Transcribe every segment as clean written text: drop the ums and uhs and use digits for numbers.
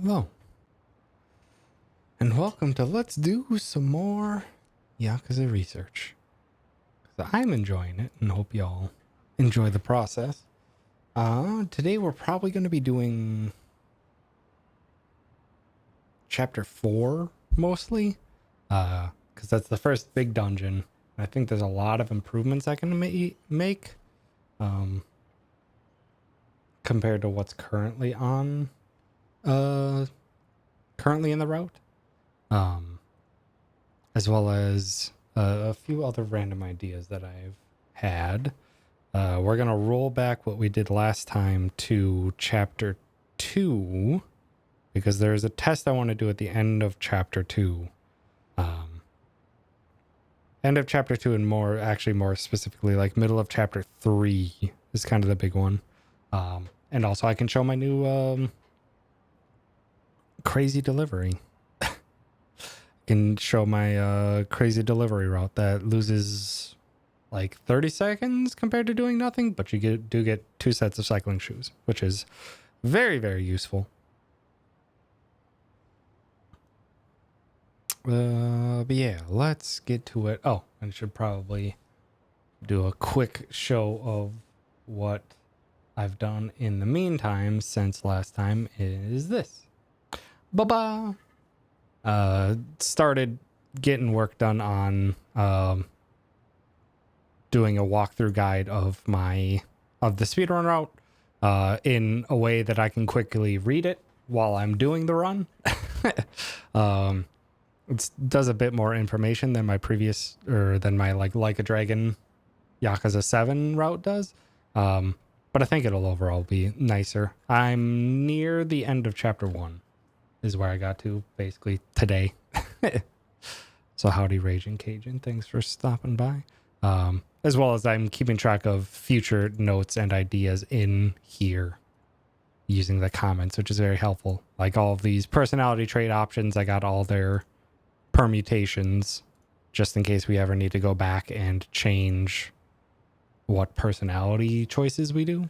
Hello, and welcome to Let's Do Some More Yakuza Research. I'm enjoying it and hope y'all enjoy the process. Today we're probably going to be doing Chapter 4 mostly, because that's the first big dungeon. I think there's a lot of improvements I can make compared to what's currently on currently in the route. As well as a few other random ideas that I've had. We're going to roll back what we did last time to Chapter 2, because there's a test I want to do at the end of Chapter 2. End of Chapter 2 and more specifically, like middle of Chapter 3 is kind of the big one. And also I can show my new crazy delivery. Can show my crazy delivery route that loses like 30 seconds compared to doing nothing, but you do get 2 sets of cycling shoes, which is very, very useful. But yeah, let's get to it. Oh, I should probably do a quick show of what I've done in the meantime since last time is this. Ba-ba! Started getting work done on doing a walkthrough guide of the speedrun route in a way that I can quickly read it while I'm doing the run. It does a bit more information than my like a Dragon Yakuza 7 route does. But I think it'll overall be nicer. I'm near the end of Chapter 1. Is where I got to basically today. So howdy Raging Cajun, thanks for stopping by. As well as I'm keeping track of future notes and ideas in here using the comments, which is very helpful. Like all of these personality trait options, I got all their permutations just in case we ever need to go back and change what personality choices we do.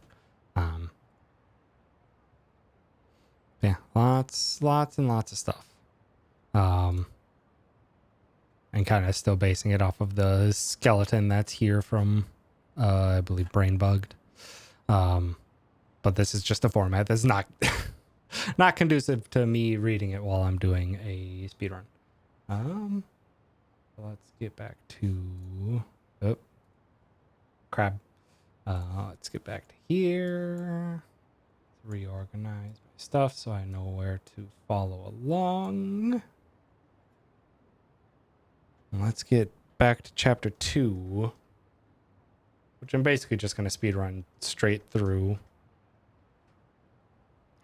Yeah, lots and lots of stuff. And kind of still basing it off of the skeleton that's here from, I believe, Brain Bugged. But this is just a format that's not not conducive to me reading it while I'm doing a speedrun. Let's get back to crab. Let's get back to here. Reorganize my stuff so I know where to follow along. Let's get back to Chapter 2, which I'm basically just going to speedrun straight through.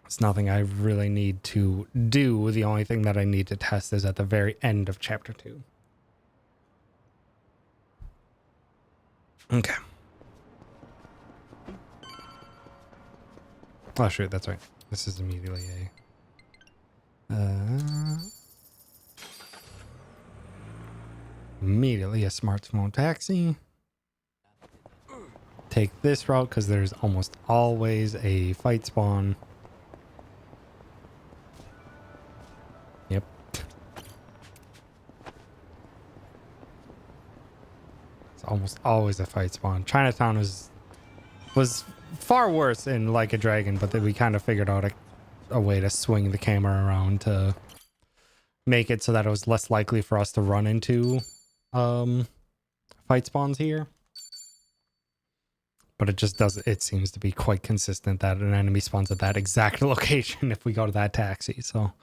It's nothing I really need to do. The only thing that I need to test is at the very end of Chapter 2. Okay. Oh, shoot, that's right. This is immediately a smartphone taxi. Take this route because there's almost always a fight spawn. Yep. It's almost always a fight spawn. Chinatown was far worse in Like a Dragon, but then we kind of figured out a way to swing the camera around to make it so that it was less likely for us to run into fight spawns here. But it seems to be quite consistent that an enemy spawns at that exact location if we go to that taxi. So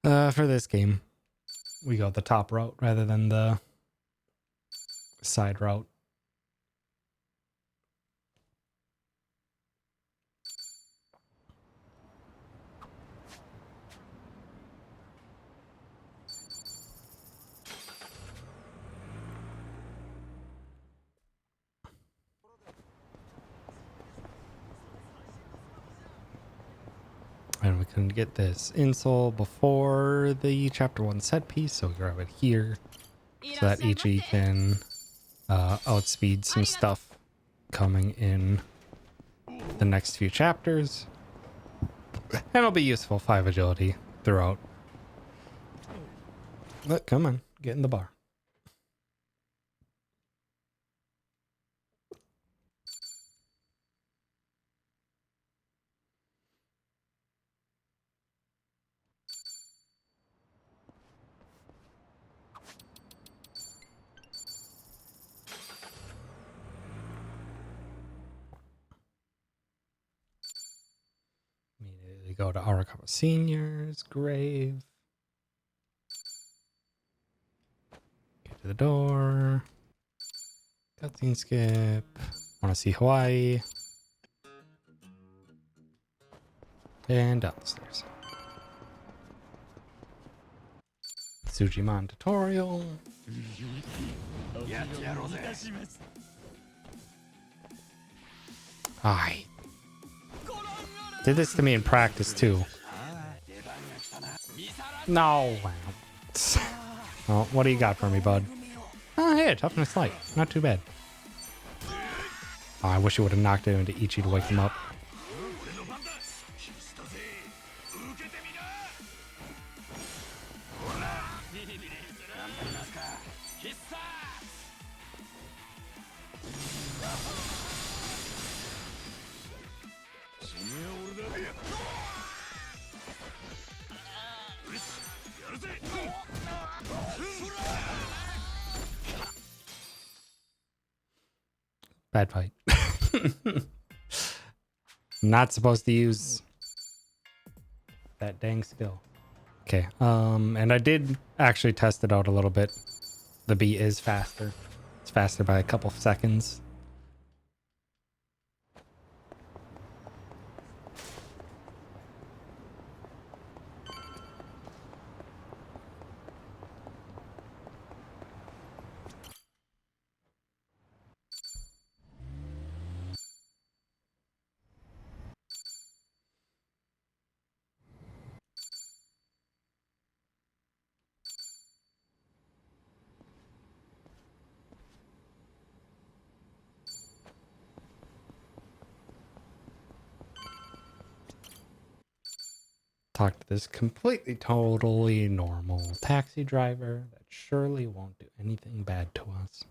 for this game, we go the top route rather than the side route. And we couldn't get this insole before the Chapter 1 set piece, so we grab it here so that Ichi can outspeed some stuff coming in the next few chapters. And it'll be useful 5 agility throughout. But come on, get in the bar. Immediately go to Arakawa Senior's grave. Get to the door. Cutscene skip. Want to see Hawaii. And down the stairs. Sujimon tutorial. I did this to me in practice too. No. Well, what do you got for me, bud? Oh, hey, toughness light. Not too bad. Oh, I wish you would have knocked it into Ichi to wake him up. Bad fight. Not supposed to use that dang skill. Okay, and I did actually test it out a little bit. The beat is faster. It's faster by a couple seconds. Talk to this completely, totally normal taxi driver that surely won't do anything bad to us.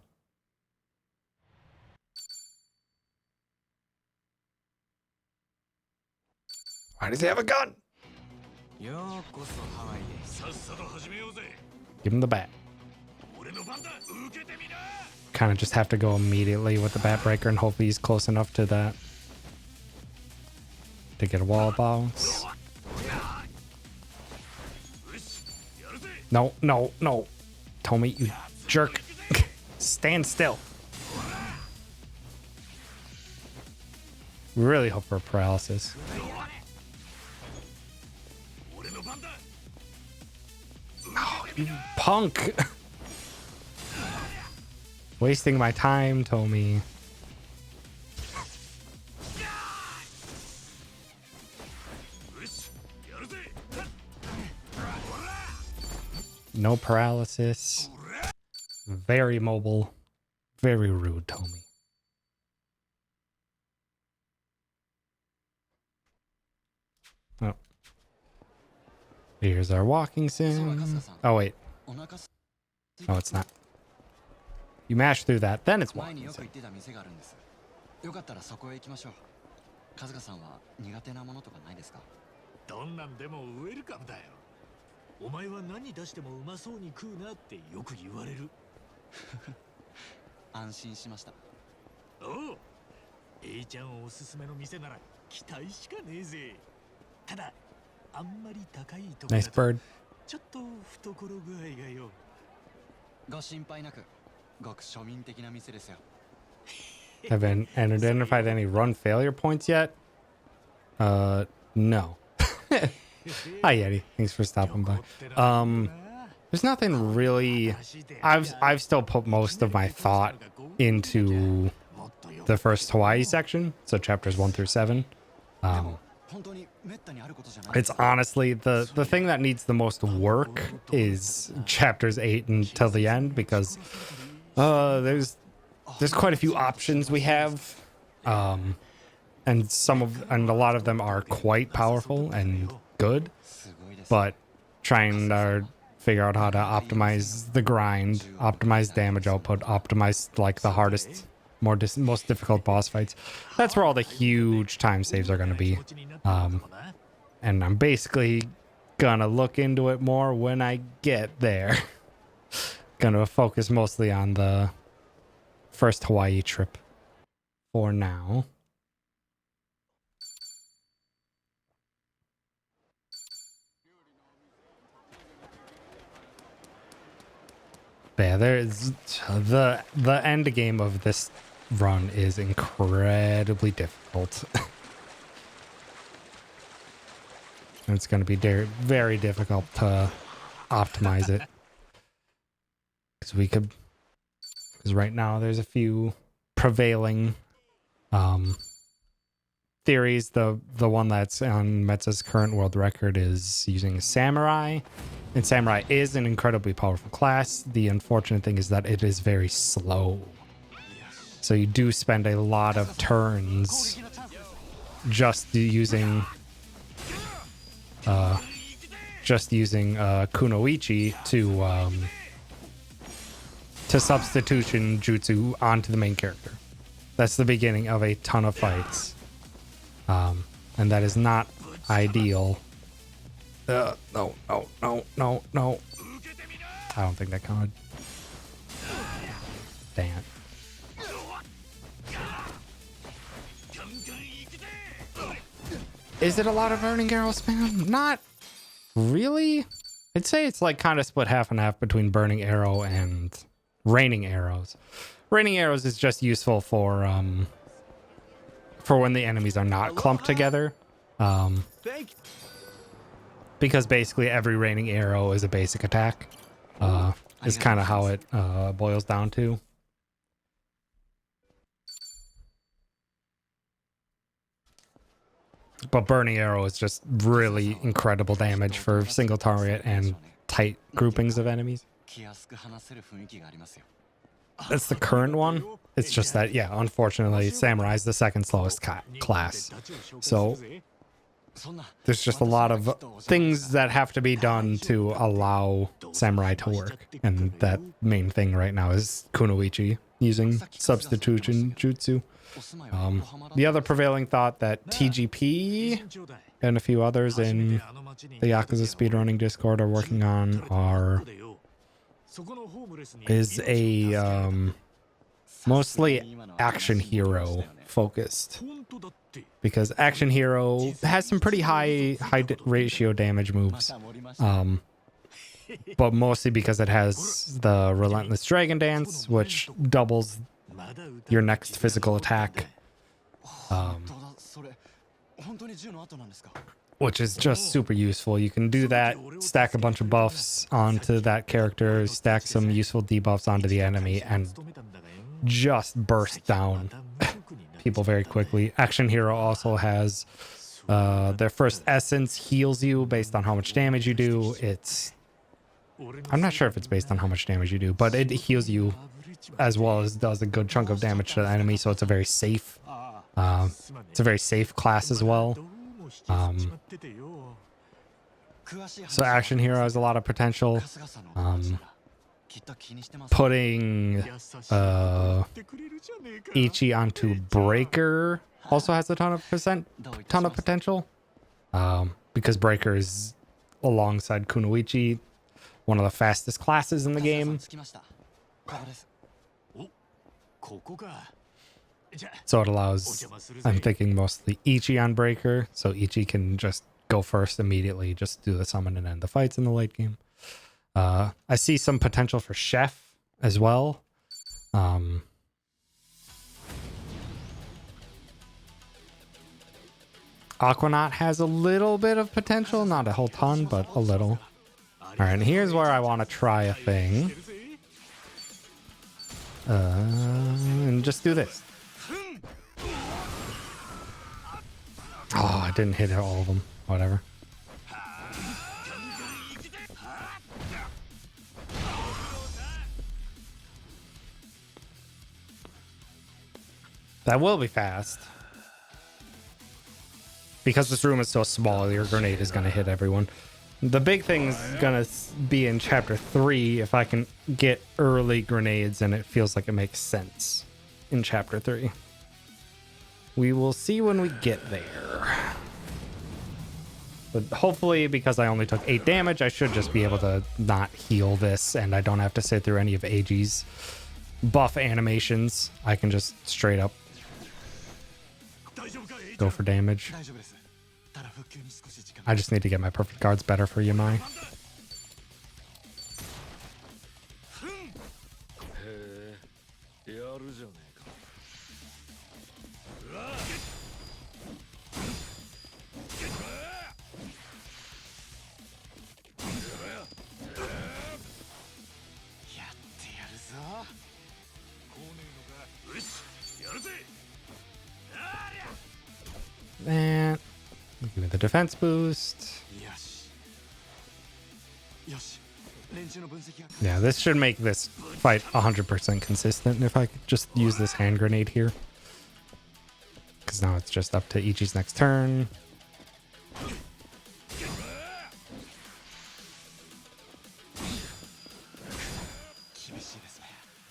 Why does he have a gun? Give him the bat. Kind of just have to go immediately with the bat breaker and hopefully he's close enough to that to get a wall bounce. No, no, no. Tommy, you jerk. Stand still. We really hope for paralysis. Oh, you punk. Wasting my time, Tommy. No paralysis. Very mobile. Very rude, Tommy. Oh. Here's our walking sim. Oh, wait. No, it's not. You mash through that, then it's walking sim. お前は何出してもうまそうに食うなってよく言われる。安心しました。おう、A ちゃんおすすめの店なら期待しかねえぜ。ただ、あんまり高いところだとちょっと懐具合がよ。ご心配なく、ごく庶民的な店ですよ。Haven't identified any run failure points yet? No. Hi Yeti, thanks for stopping by. There's nothing really. I've still put most of my thought into the first Hawaii section, so chapters 1 through 7. It's honestly the thing that needs the most work is chapters 8 until the end, because there's quite a few options we have, and and a lot of them are quite powerful and good, but trying to figure out how to optimize the grind, optimize damage output, optimize like the hardest, most difficult boss fights. That's where all the huge time saves are going to be. And I'm basically gonna look into it more when I get there. Gonna focus mostly on the first Hawaii trip for now. But yeah, there's the end game of this run is incredibly difficult. It's going to be very difficult to optimize it. Because right now there's a few prevailing theories. The one that's on Metza's current world record is using Samurai. And Samurai is an incredibly powerful class. The unfortunate thing is that it is very slow. So you do spend a lot of turns just using Kunoichi to substitution jutsu onto the main character. That's the beginning of a ton of fights. And that is not ideal. No. I don't think that counted. Dang it. Is it a lot of burning arrow spam? Not really. I'd say it's like kind of split half and half between burning arrow and raining arrows. Raining arrows is just useful for when the enemies are not clumped together. Because basically every raining arrow is a basic attack. Is kind of how it boils down to. But burning arrow is just really incredible damage for single target and tight groupings of enemies. That's the current one. It's just that, yeah, unfortunately, Samurai is the second slowest class. So there's just a lot of things that have to be done to allow Samurai to work. And that main thing right now is Kunoichi using substitution jutsu. The other prevailing thought that TGP and a few others in the Yakuza speedrunning Discord are working on is a mostly action hero focused, because action hero has some pretty high ratio damage moves, but mostly because it has the relentless dragon dance, which doubles your next physical attack, which is just super useful. You can do that, stack a bunch of buffs onto that character, stack some useful debuffs onto the enemy, and just burst down people very quickly. Action Hero also has their first essence heals you based on how much damage you do. I'm not sure if it's based on how much damage you do, but it heals you as well as does a good chunk of damage to the enemy, so it's a very safe class as well. So Action Hero has a lot of potential. Putting Ichi onto Breaker also has a ton of potential, because Breaker is, alongside Kunoichi, one of the fastest classes in the game. So it allows, I'm thinking mostly Ichi on Breaker, so Ichi can just go first immediately, just do the summon and end the fights in the late game. I see some potential for Chef as well. Aquanaut has a little bit of potential, not a whole ton, but a little. All right, and here's where I want to try a thing. And just do this. Oh, I didn't hit all of them. Whatever. That will be fast. because this room is so small, your grenade is going to hit everyone. The big thing's going to be in chapter 3 if I can get early grenades, and it feels like it makes sense in chapter 3. We will see when we get there. But hopefully, because I only took 8 damage, I should just be able to not heal this, and I don't have to sit through any of AG's buff animations. I can just straight up go for damage. I just need to get my perfect guards better for Yamai. That. Give me the defense boost. Yeah, this should make this fight 100% consistent if I could just use this hand grenade here. Because now it's just up to Ichi's next turn.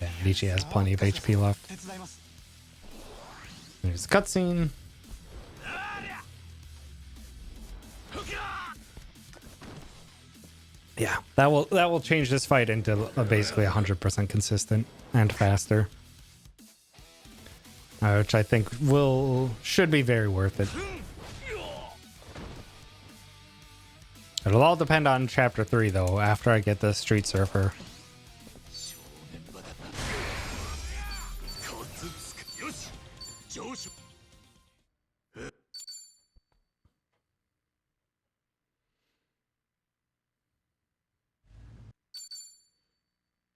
Yeah, Ichi has plenty of HP left. There's a cutscene. Yeah, that will change this fight into basically 100% consistent and faster, which I think should be very worth it. It'll all depend on chapter 3 though. After I get the Street Surfer.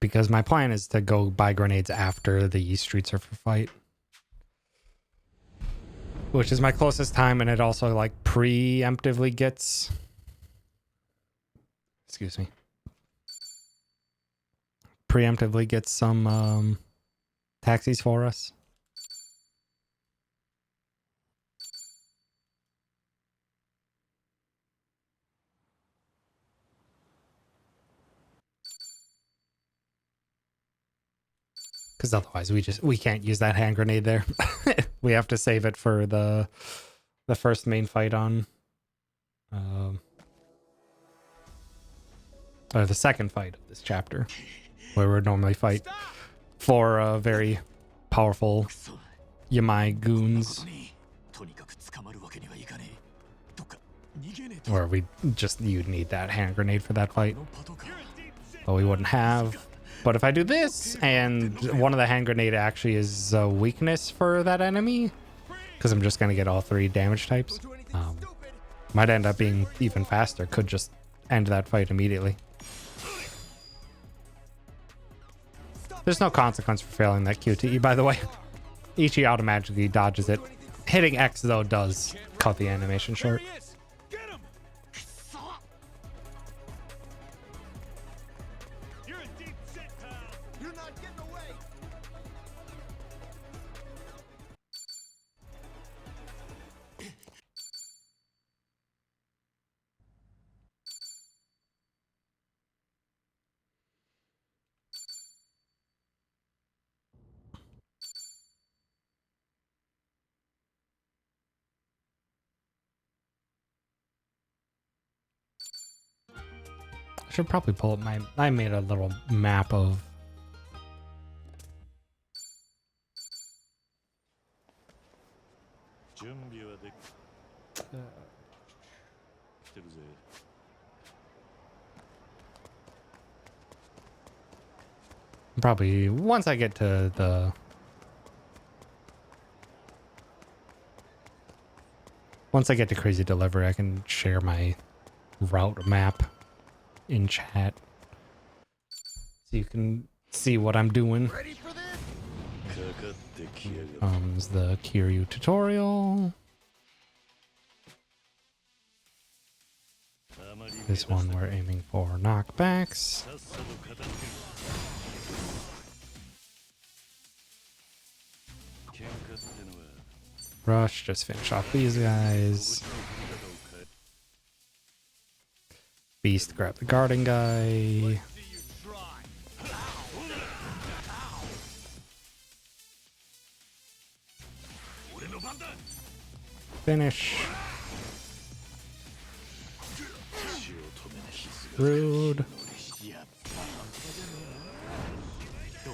Because my plan is to go buy grenades after the Street Surfer fight. Which is my closest time, and it also like preemptively gets... Excuse me. Preemptively gets some taxis for us. Because otherwise we can't use that hand grenade there. We have to save it for the first main fight on or the second fight of this chapter, where we would normally fight for very powerful Yamai goons, where you'd need that hand grenade for that fight, but we wouldn't have. But if I do this, and one of the hand grenade actually is a weakness for that enemy, because I'm just going to get all 3 damage types, might end up being even faster. Could just end that fight immediately. There's no consequence for failing that QTE, by the way. Ichi automatically dodges it. Hitting X, though, does cut the animation short. I should probably pull up I made a little map of probably once I get to Crazy Delivery, I can share my route map in chat so you can see what I'm doing. Comes the Kiryu tutorial. This one we're aiming for knockbacks. Rush, just finish off these guys. Beast, grab the guarding guy. Finish. Rude.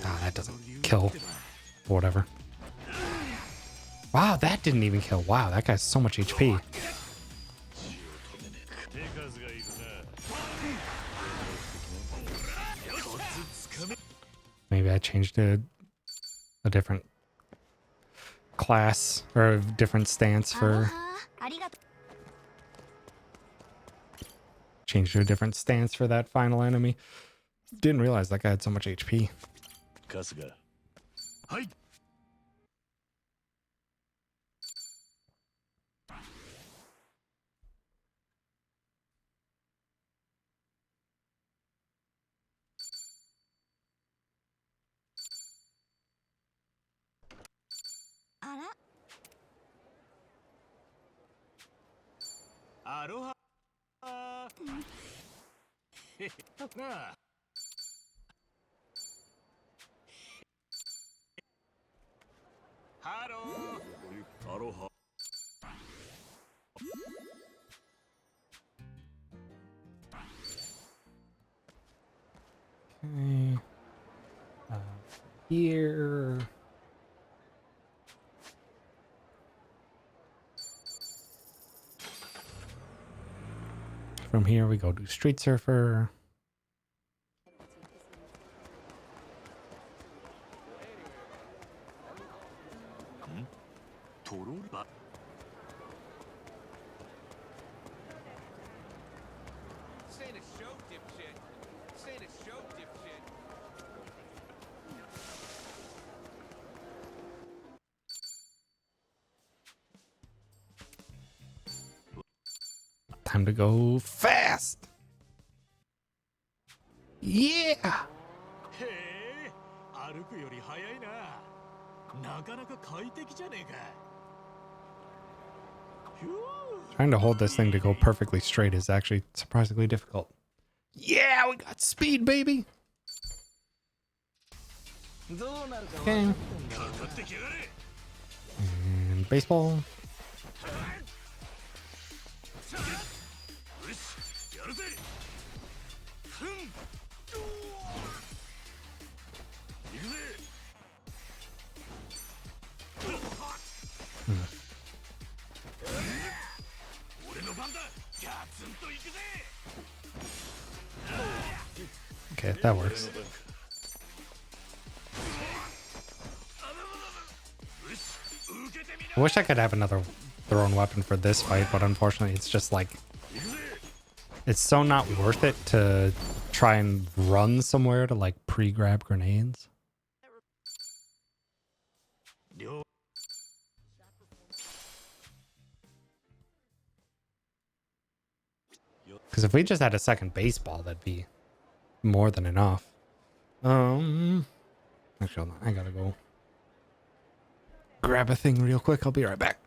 Ah, that doesn't kill. Whatever. Wow, that didn't even kill. Wow, that guy's so much HP. Maybe I changed to a different class or a different stance for... Changed to a different stance for that final enemy. Didn't realize that guy had so much HP. Aloha. Hello. Aloha. Okay. Here. From here we go to Street Surfer. Time to go fast. Yeah. Hey, 歩くより早いな。なかなか快適じゃねえか。Trying to hold this thing to go perfectly straight is actually surprisingly difficult. Yeah, we got speed, baby. Okay. And baseball. Okay, that works. I wish I could have another thrown weapon for this fight, but unfortunately it's just like... It's so not worth it to try and run somewhere to like pre-grab grenades. Because if we just had a second baseball, that'd be more than enough. Actually, hold on. I gotta go grab a thing real quick. I'll be right back.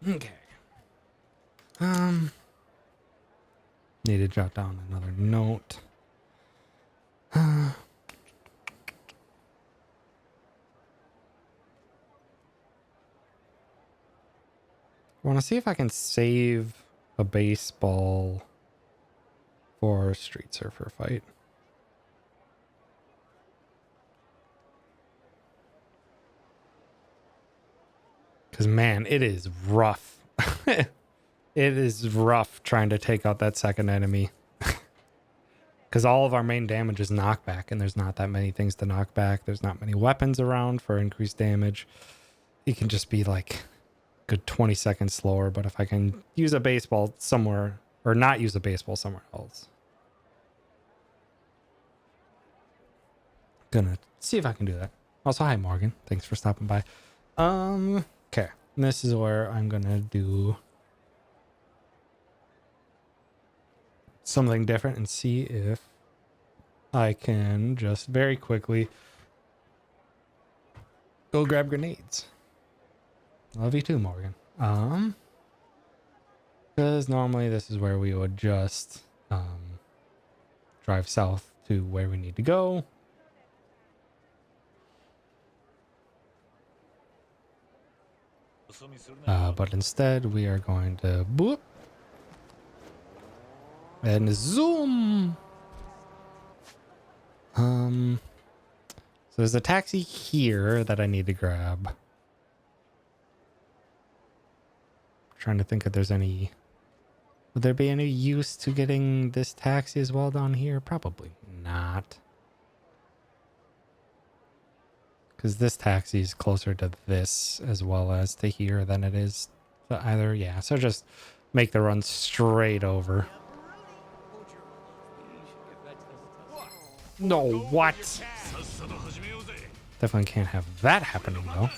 Okay. Need to jot down another note. I want to see if I can save a baseball for a Street Surfer fight. Because, man, it is rough. It is rough trying to take out that second enemy. Because all of our main damage is knockback, and there's not that many things to knock back. There's not many weapons around for increased damage. It can just be like good 20 seconds slower, but if I can use a baseball somewhere, or not use a baseball somewhere else. Gonna see if I can do that. Also, hi Morgan. Thanks for stopping by. Okay. This is where I'm gonna do something different and see if I can just very quickly go grab grenades. Love you too, Morgan. Because normally this is where we would just drive south to where we need to go. But instead we are going to boop and zoom. So there's a taxi here that I need to grab. Trying to think if there's any. Would there be any use to getting this taxi as well down here? Probably not. Because this taxi is closer to this as well as to here than it is to either. Yeah, so just make the run straight over. No, what? Definitely can't have that happening though.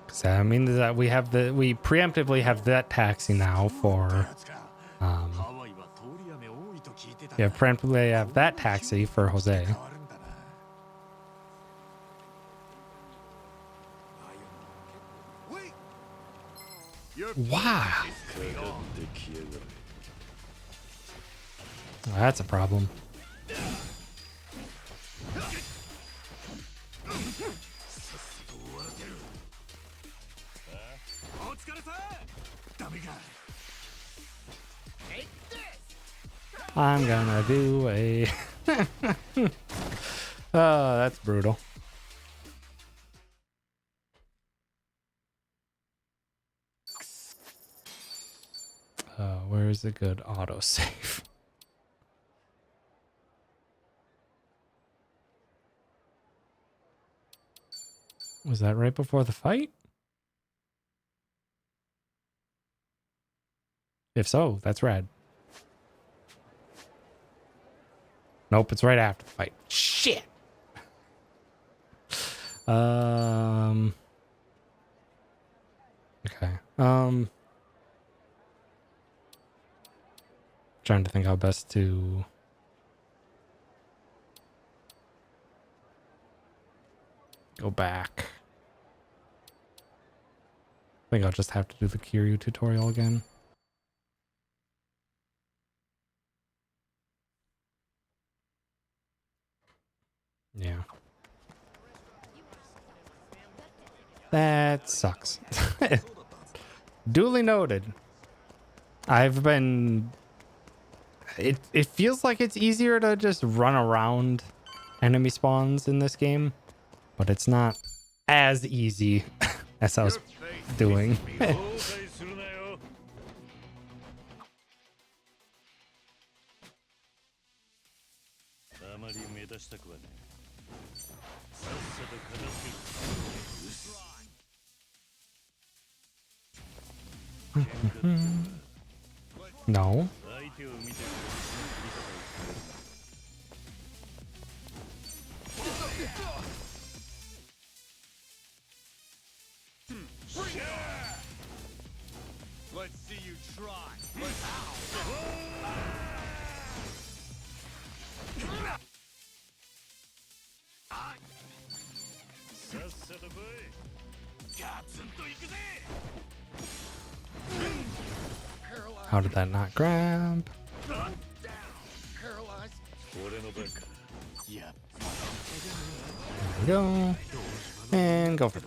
So I mean that we preemptively have that taxi now for preemptively have that taxi for Jose. Wow. Well, that's a problem. I'm gonna do a oh, that's brutal. Where's a good autosave? Was that right before the fight? If so, that's rad. Nope, it's right after the fight. Shit. Okay. Trying to think how best to go back. I think I'll just have to do the Kiryu tutorial again. Yeah. That sucks. Duly noted. I've been... It feels like it's easier to just run around enemy spawns in this game, but it's not as easy as I was doing. No. Let's see you try. How did that not grab? There we go. And go for it.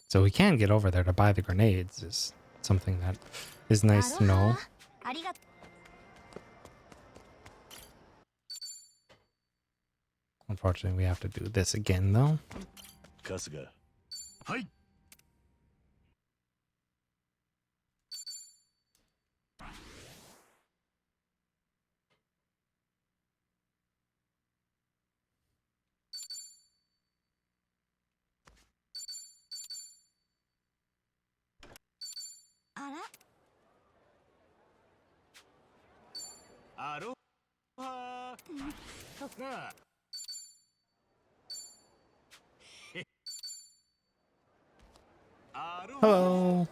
So we can get over there to buy the grenades is something that is nice to know. Unfortunately, we have to do this again, though. Hello.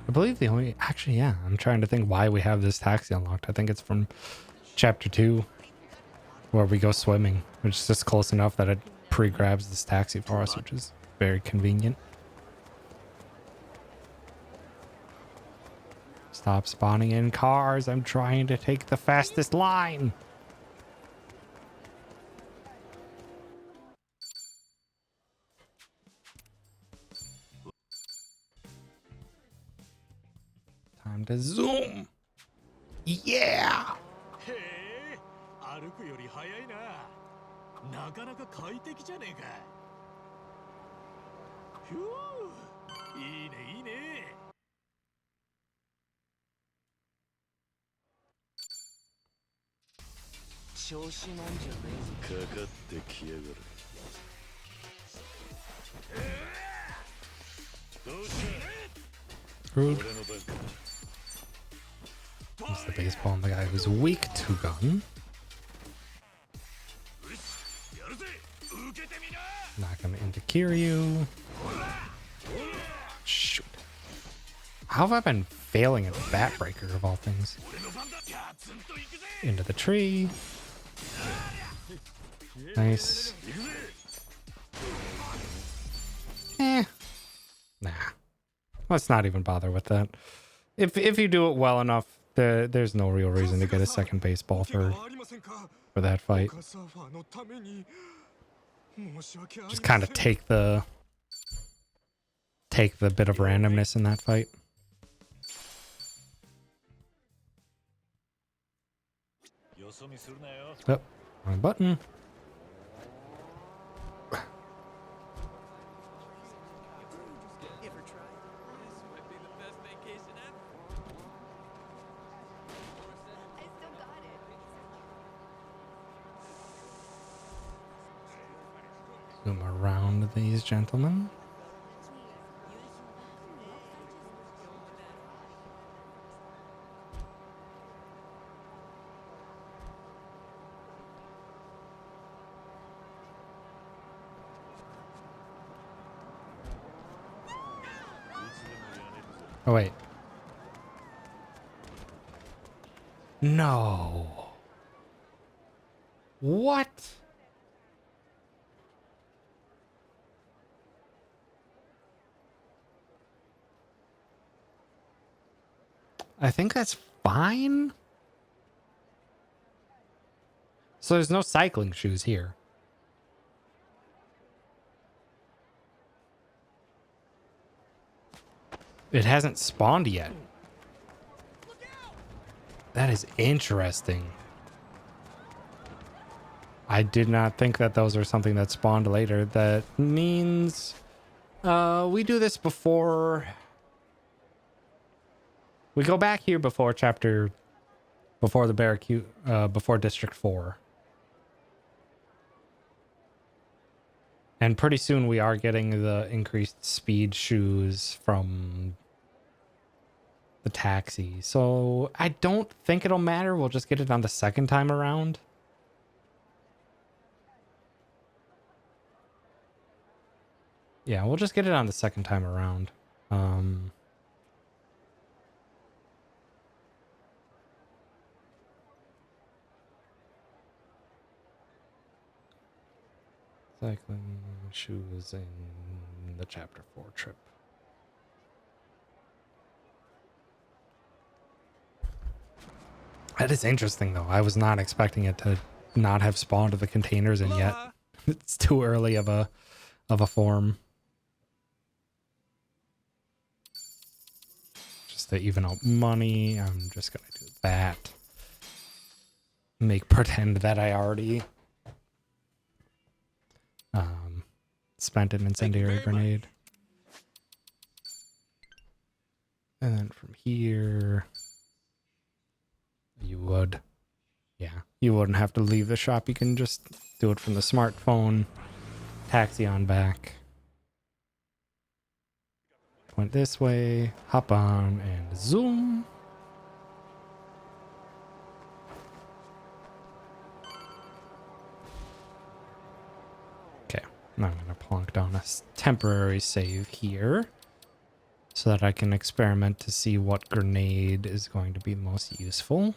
I believe the only... Actually, yeah. I'm trying to think why we have this taxi unlocked. I think it's from Chapter 2, where we go swimming, which is just close enough that it pre-grabs this taxi for us, which is very convenient. Stop spawning in cars. I'm trying to take the fastest line. Time to zoom. Yeah. 歩くより早いな。なかなか快適じゃねえか。ふう、いいねいいね。調子なんじゃねえ。かかってきやがる。どうした。 Rude. It's the baseball and the guy who's weak to gun. Knock him into Kiryu. Shoot. How have I been failing at Bat Breaker of all things? Into the tree. Nice. Nah. Let's not even bother with that. If you do it well enough, there's no real reason to get a second baseball for that fight. Just kind of take the bit of randomness in that fight. Oh, wrong button. Zoom around these gentlemen. Oh, wait. No. What? I think that's fine. So there's no cycling shoes here. It hasn't spawned yet. That is interesting. I did not think that those are something that spawned later. That means we do this before... We go back here before before the Barracuda, before District 4. And pretty soon we are getting the increased speed shoes from the taxi. So I don't think it'll matter. We'll just get it on the second time around. Yeah, we'll just get it on the second time around. Cycling shoes in the Chapter 4 trip. That is interesting, though. I was not expecting it to not have spawned the containers, and yet it's too early of a form. Just to even out money, I'm just gonna do that. Make pretend that I already spent an incendiary grenade. And then from here, you would, yeah, you wouldn't have to leave the shop. You can just do it from the smartphone, taxi on back. Went this way, hop on, and zoom. Okay, now I'm going to plonk down a temporary save here so that I can experiment to see what grenade is going to be most useful.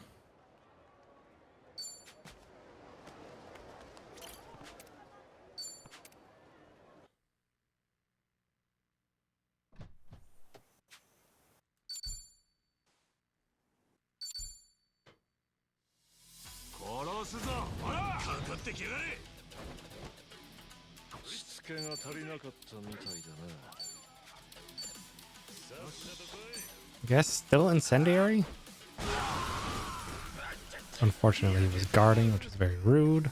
I guess still incendiary? Unfortunately, he was guarding, which is very rude.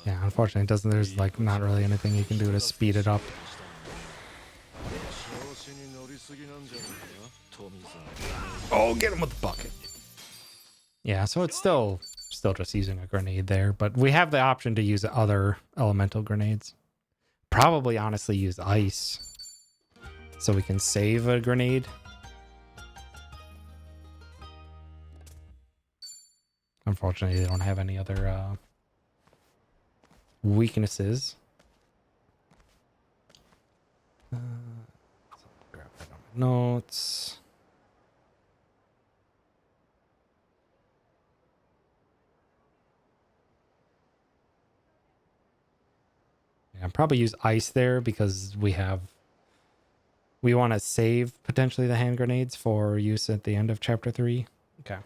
Yeah, unfortunately, it doesn't. There's like not really anything you can do to speed it up. Oh, get him with the bucket. Yeah, so it's still just using a grenade there, but we have the option to use other elemental grenades. Probably, honestly, use ice so we can save a grenade. Unfortunately, they don't have any other weaknesses. So grab that on my notes. Yeah, I'll probably use ice there because we want to save potentially the hand grenades for use at the end of chapter 3. Okay.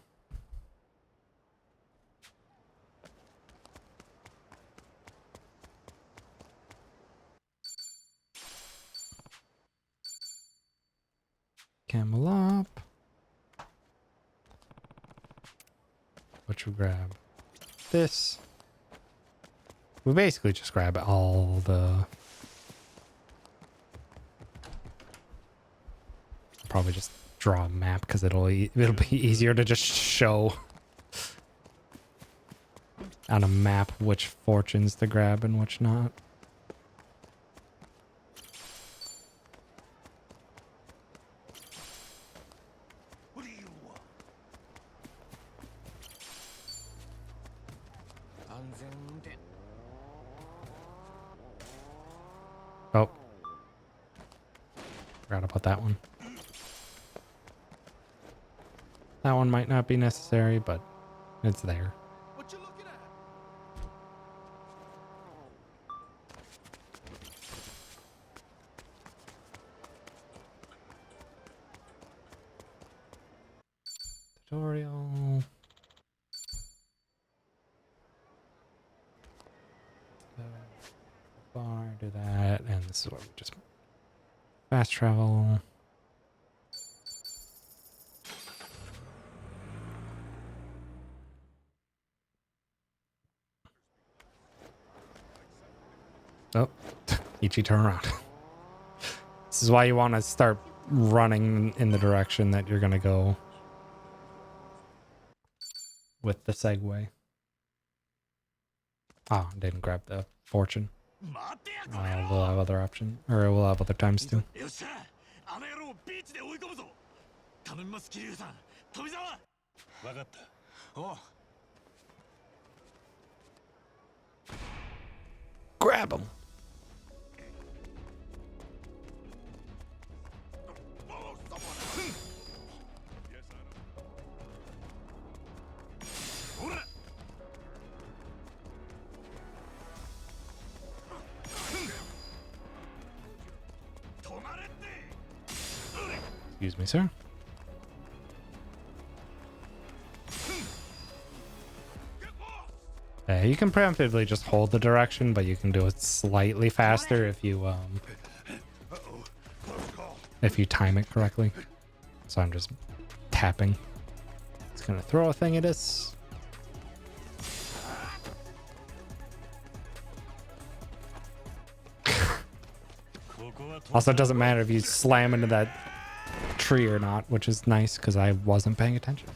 Camel up. What you grab? This. We basically just grab all the... Probably just draw a map because it'll be easier to just show on a map which fortunes to grab and which not. Oh. Forgot about that one. That one might not be necessary, but it's there. What you looking at? Tutorial. Bar, do that, and this is what we just fast travel. Oh, Ichi, turn around. This is why you want to start running in the direction that you're going to go with the segue. Oh, didn't grab the fortune. We'll have other option, or we'll have other times too. Grab him. Excuse me, sir. You can preemptively just hold the direction, but you can do it slightly faster if you time it correctly. So I'm just tapping. It's gonna throw a thing at us. Also, it doesn't matter if you slam into that tree or not, which is nice because I wasn't paying attention.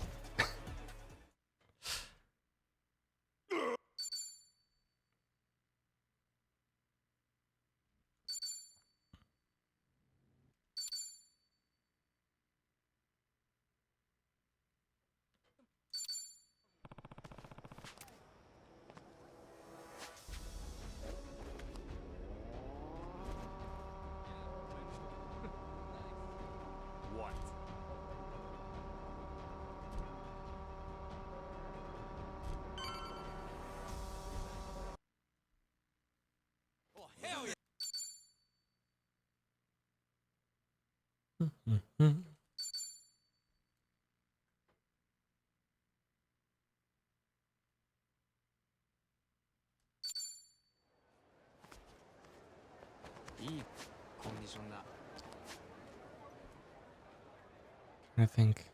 I think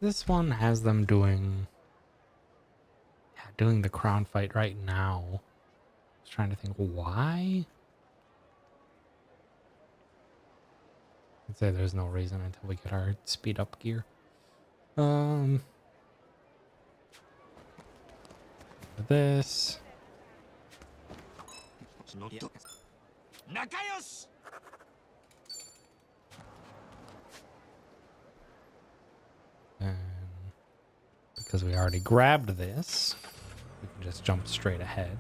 this one has them doing the crown fight right now. I was trying to think why. I'd say there's no reason until we get our speed up gear. This. And because we already grabbed this, we can just jump straight ahead.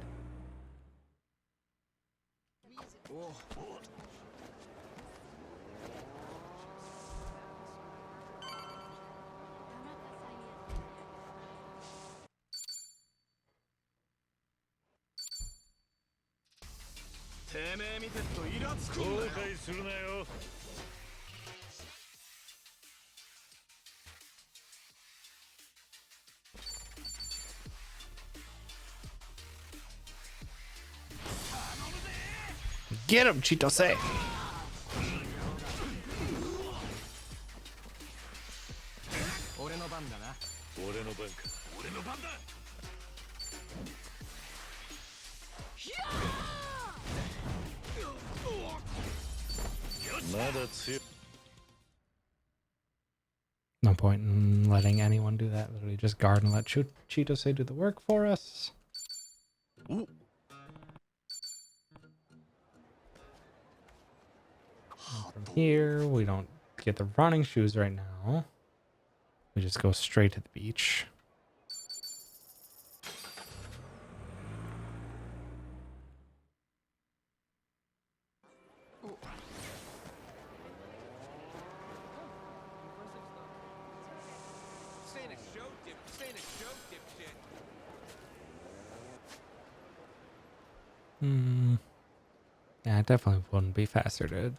Get him, Chitose! No point in letting anyone do that. Literally just guard and let Chitose do the work for us. Ooh. From here, we don't get the running shoes right now. We just go straight to the beach. Yeah, it definitely wouldn't be faster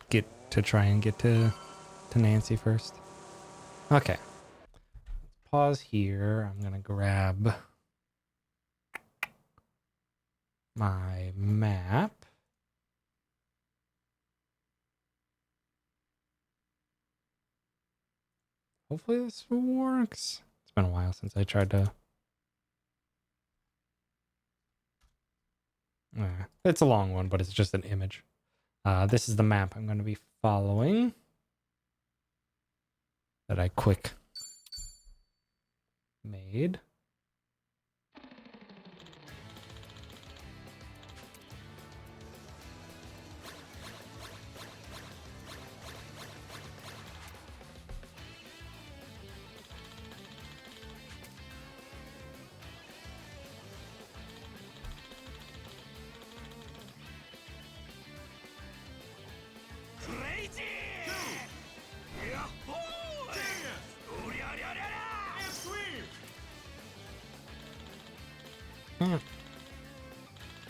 to try and get to Nancy first. Okay. Let's pause here. I'm gonna grab my map. Hopefully this works. It's been a while since I tried to. It's a long one, but it's just an image. This is the map I'm going to be following. That I quick made.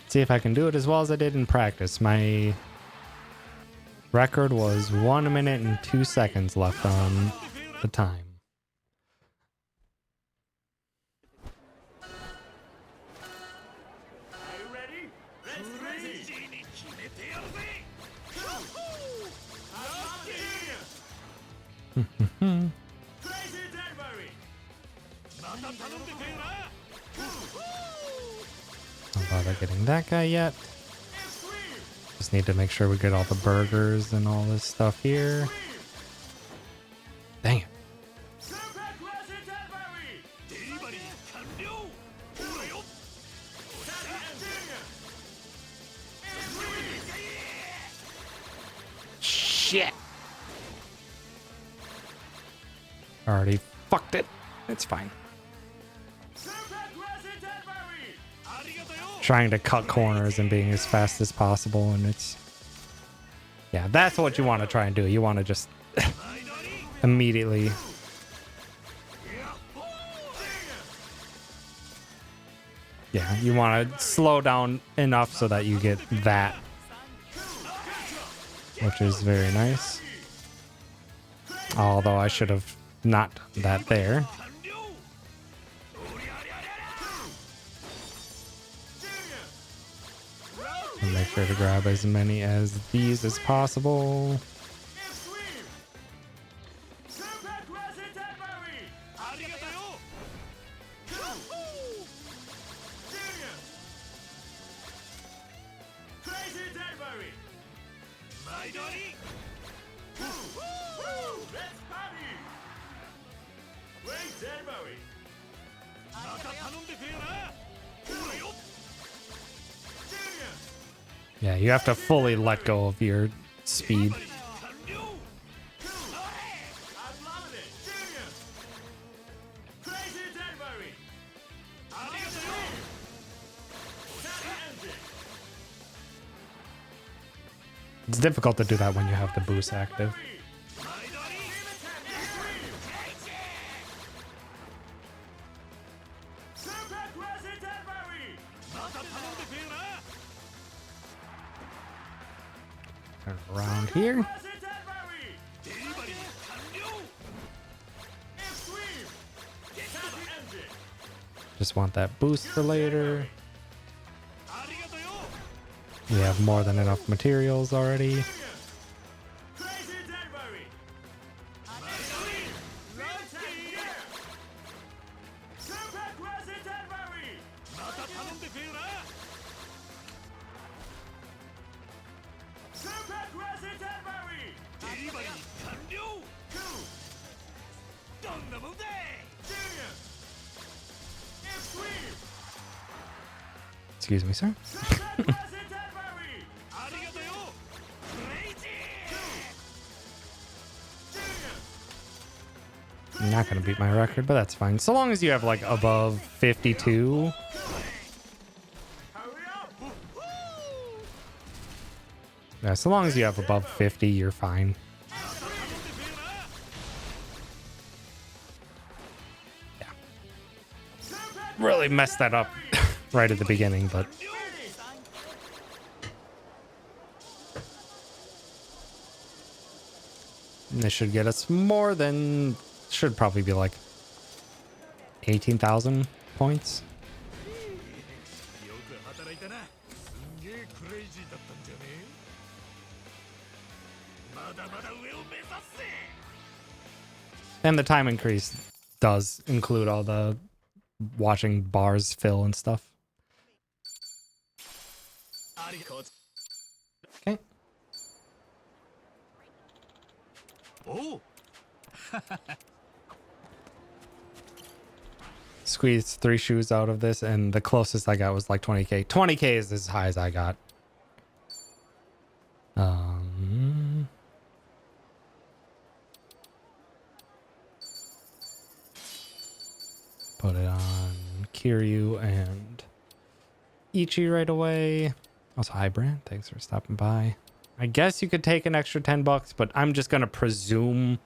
See if I can do it as well as I did in practice. My record was 1 minute and 2 seconds left on the time. Don't bother getting that guy yet. Just need to make sure we get all the burgers and all this stuff here. Dang it. Shit. Already fucked it. It's fine. Trying to cut corners and being as fast as possible, and it's... Yeah, that's what you want to try and do. You want to just immediately... Yeah, you want to slow down enough so that you get that. Which is very nice. Although I should have not done that there. And make sure to grab as many as these as possible. Yeah, you have to fully let go of your speed. It's difficult to do that when you have the boost active. Turn around here. Just want that boost for later. We have more than enough materials already. Excuse me, sir. I'm not going to beat my record, but that's fine. So long as you have like above 52. Yeah, so long as you have above 50, you're fine. Yeah. Really messed that up right at the beginning, but... This should get us more than... Should probably be like 18,000 points. And the time increase does include all the watching bars fill and stuff. Okay. Oh, Squeezed 3 shoes out of this, and the closest I got was like 20k. 20k is as high as I got. Put it on Kiryu and Ichi right away. Also, hi Brand, thanks for stopping by. I guess you could take an extra 10 bucks, but I'm just gonna presume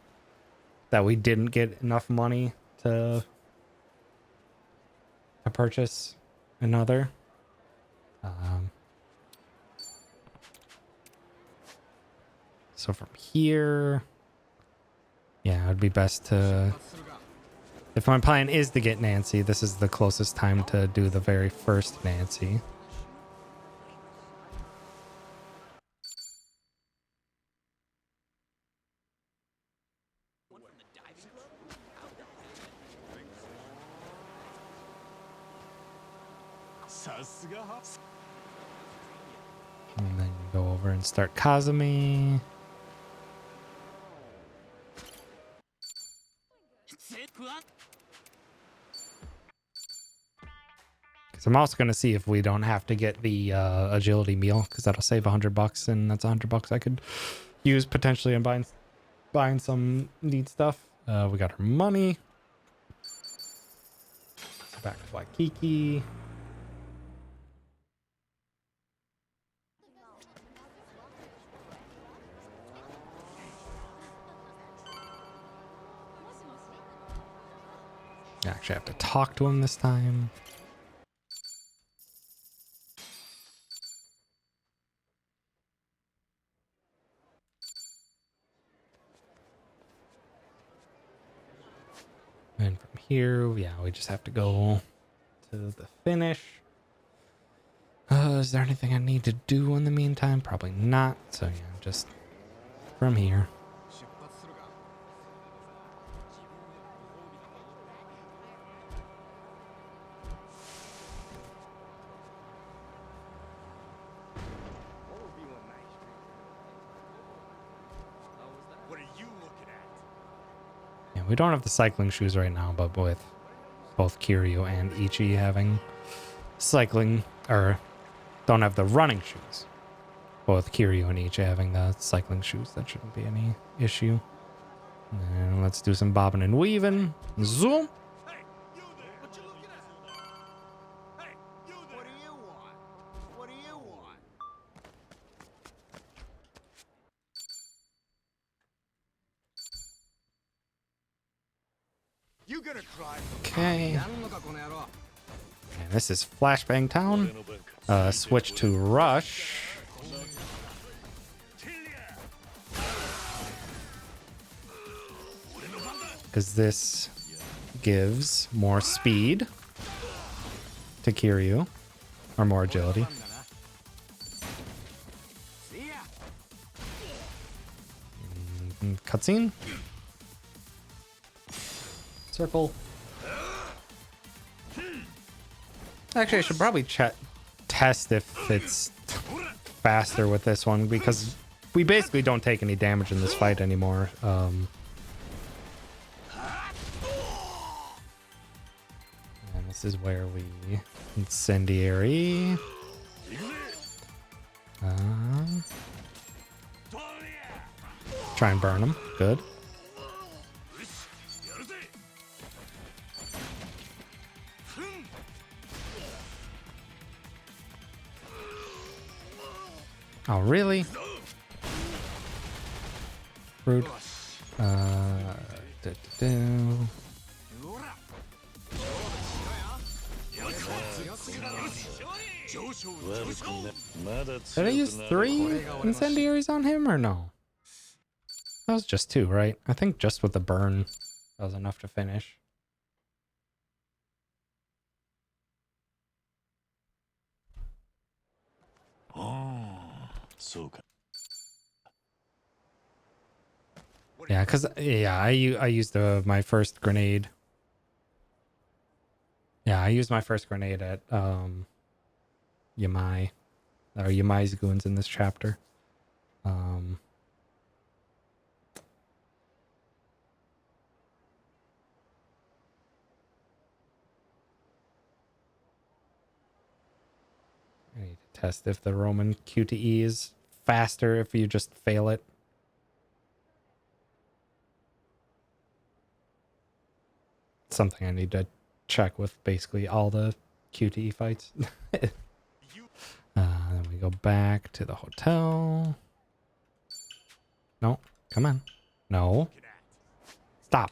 that we didn't get enough money to purchase another. So from here, yeah, it would be best to, if my plan is to get Nancy, this is the closest time to do the very first Nancy. And then you go over and start Kazumi. Because I'm also going to see if we don't have to get the agility meal, because that'll save 100 bucks, and that's 100 bucks I could use potentially in buying some neat stuff. We got our money. So back to Waikiki. Actually, I have to talk to him this time. And from here, yeah, we just have to go to the finish. Is there anything I need to do in the meantime? Probably not. So yeah, just from here. what are you looking at? Yeah, we don't have the cycling shoes right now, but with both Kiryu and Ichi having cycling, or don't have the running shoes. Both Kiryu and Ichi having the cycling shoes, that shouldn't be any issue. And let's do some bobbing and weaving. Zoom. Hey, you there! What you looking at? Hey, you there! What do you want? What do you want? You gonna cry? Okay. And this is Flashbang Town. Switch to Rush. Because this gives more speed to Kiryu. Or more agility. Cutscene. Circle. Actually, I should probably test if it's faster with this one, because we basically don't take any damage in this fight anymore. And this is where we incendiary. Try and burn them. Good. Oh, really? Rude. Did I use 3 incendiaries on him or no? That was just 2, right? I think just with the burn, that was enough to finish. Yeah, because I used my first grenade. Yeah, I used my first grenade at Yamai, or Yamai's goons in this chapter. test if the Roman QTE is faster if you just fail it. Something I need to check with basically all the QTE fights. Then we go back to the hotel. No, come on. No. Stop.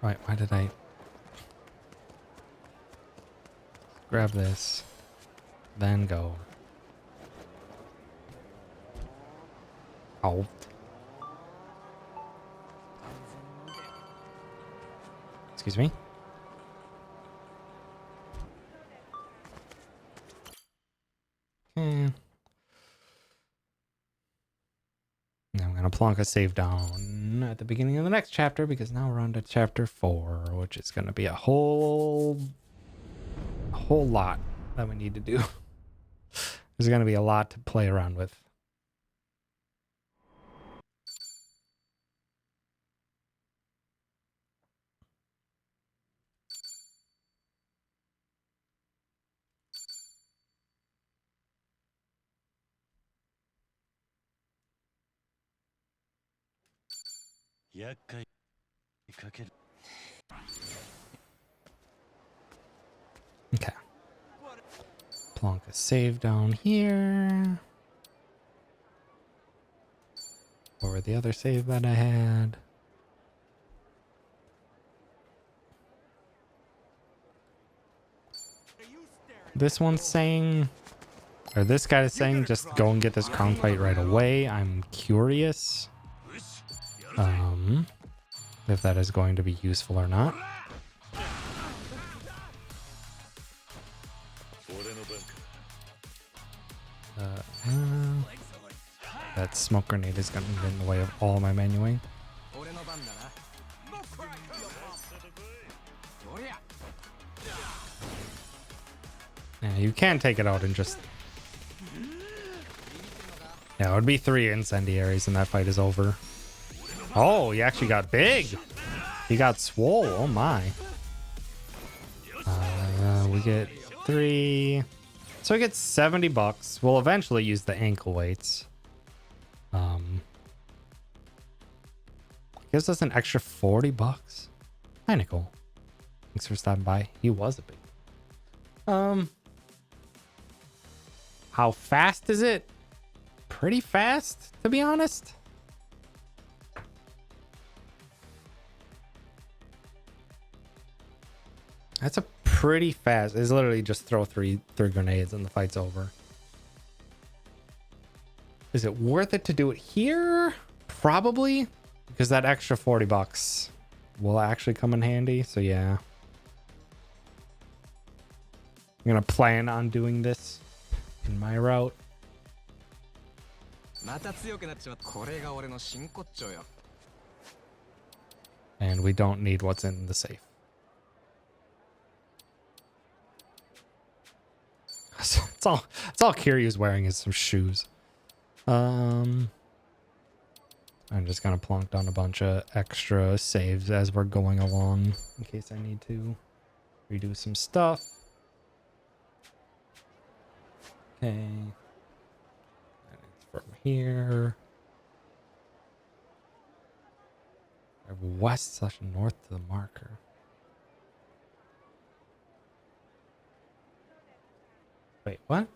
Right, why did I grab this? Then go. Oh. Excuse me. Okay. Now I'm going to plonk a save down at the beginning of the next chapter because now we're on to chapter 4, which is going to be a whole lot that we need to do. There's going to be a lot to play around with. Okay. Plonk a save down here. Or the other save that I had. This one's saying, or this guy is saying, just go and get this crown fight right away. I'm curious if that is going to be useful or not. That smoke grenade is going to get in the way of all my menuing. Yeah, you can take it out and just... Yeah, it would be 3 incendiaries and that fight is over. Oh, he actually got big. He got swole. Oh my. We get 3. So we get $70. We'll eventually use the ankle weights. Gives us an extra $40. Kinda cool. Thanks for stopping by. He was a big... How fast is it? Pretty fast, to be honest. That's a pretty fast. It's literally just throw three grenades and the fight's over. Is it worth it to do it here? Probably, because that extra $40 will actually come in handy. So yeah, I'm gonna plan on doing this in my route. And we don't need what's in the safe. It's all Kiryu's wearing is some shoes. I'm just gonna plonk down a bunch of extra saves as we're going along in case I need to redo some stuff. Okay. And it's from here. West/north to the marker. Wait, what?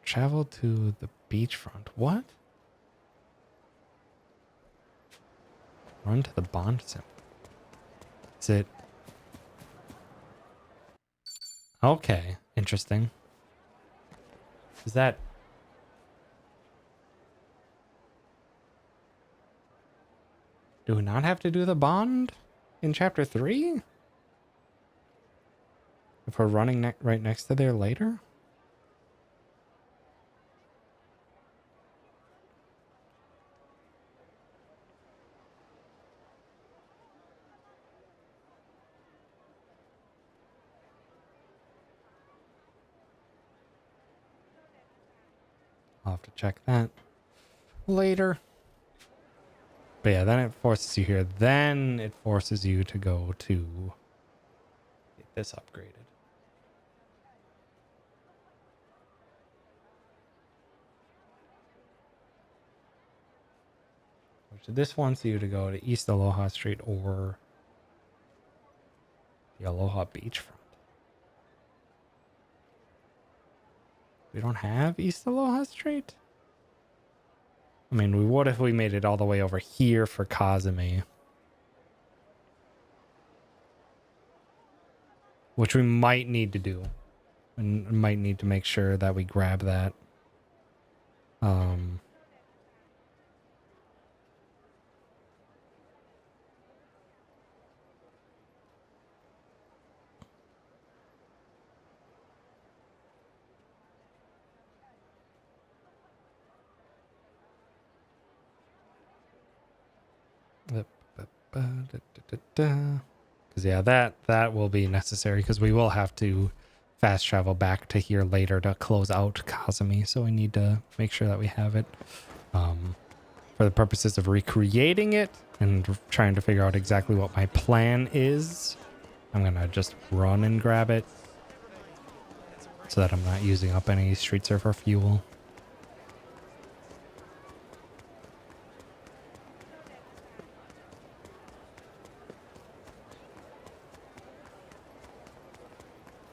Travel to the beachfront. What? Run to the bond symbol. Is it? Okay, interesting. Is that? Do we not have to do the bond in chapter 3? If we're running right next to there later? I'll have to check that. later. But yeah, then it forces you here. Then it forces you to go to get this upgraded. Which this wants you to go to East Aloha Street or the Aloha Beachfront. We don't have East Aloha Street? I mean, we would if we made it all the way over here for Kazumi. Which we might need to do. And might need to make sure that we grab that. Because yeah, that will be necessary because we will have to fast travel back to here later to close out Kazumi. So we need to make sure that we have it for the purposes of recreating it and trying to figure out exactly what my plan is. I'm gonna just run and grab it so that I'm not using up any Street Surfer fuel.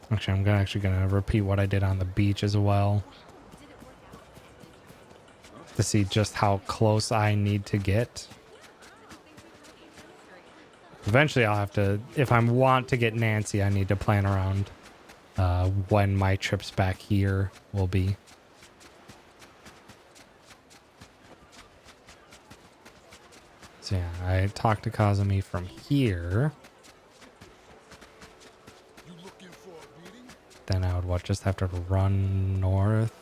Actually, I'm actually gonna repeat what I did on the beach as well to see just how close I need to get. Eventually, I'll have to, if I want to get Nancy, I need to plan around when my trips back here will be. So yeah, I talked to Kazumi from here. Then I would just have to run north.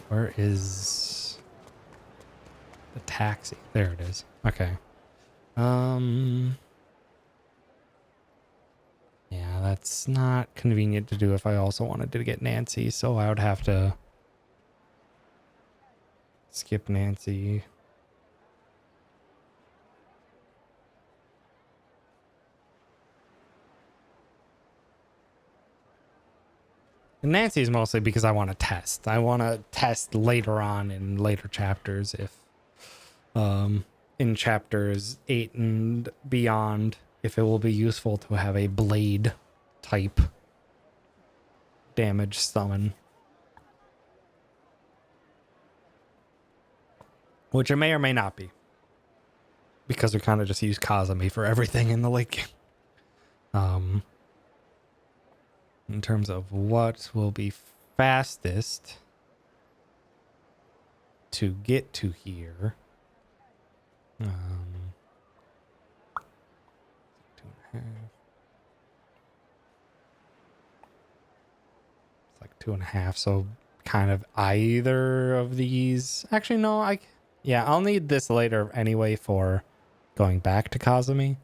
Where is the taxi? There it is. Okay. Yeah, that's not convenient to do if I also wanted to get Nancy, so I would have to skip Nancy. And Nancy is mostly because I want to test. I want to test later on in later chapters if in chapters 8 and beyond if it will be useful to have a blade type damage summon. Which it may or may not be. Because we kind of just use Kazumi for everything in the lake. In terms of what will be fastest to get to here. 2.5. It's like 2.5, so kind of either of these. Actually, no, I'll need this later anyway for going back to Kazumi.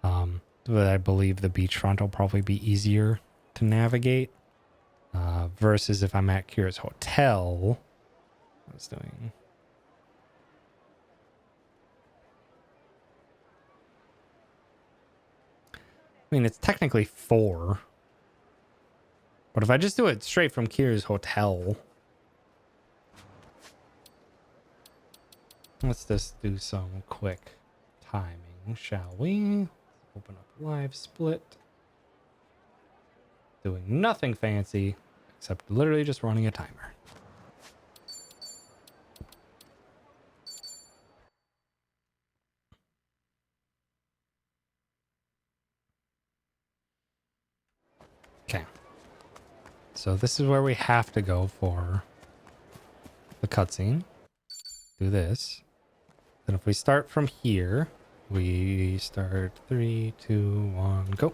But I believe the beachfront will probably be easier to navigate versus if I'm at Kira's hotel. I was doing. I mean, it's technically 4. But if I just do it straight from Kira's hotel. Let's just do some quick timing, shall we? Open up live split. Doing nothing fancy, except literally just running a timer. Okay. So this is where we have to go for the cutscene. Do this. Then if we start from here, we start 3, 2, 1, go.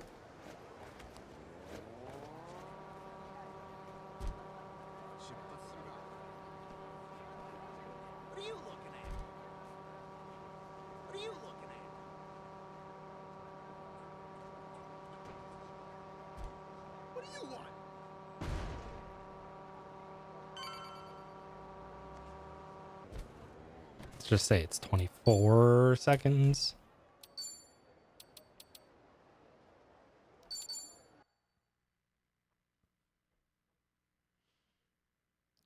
Let's just say it's 24 seconds.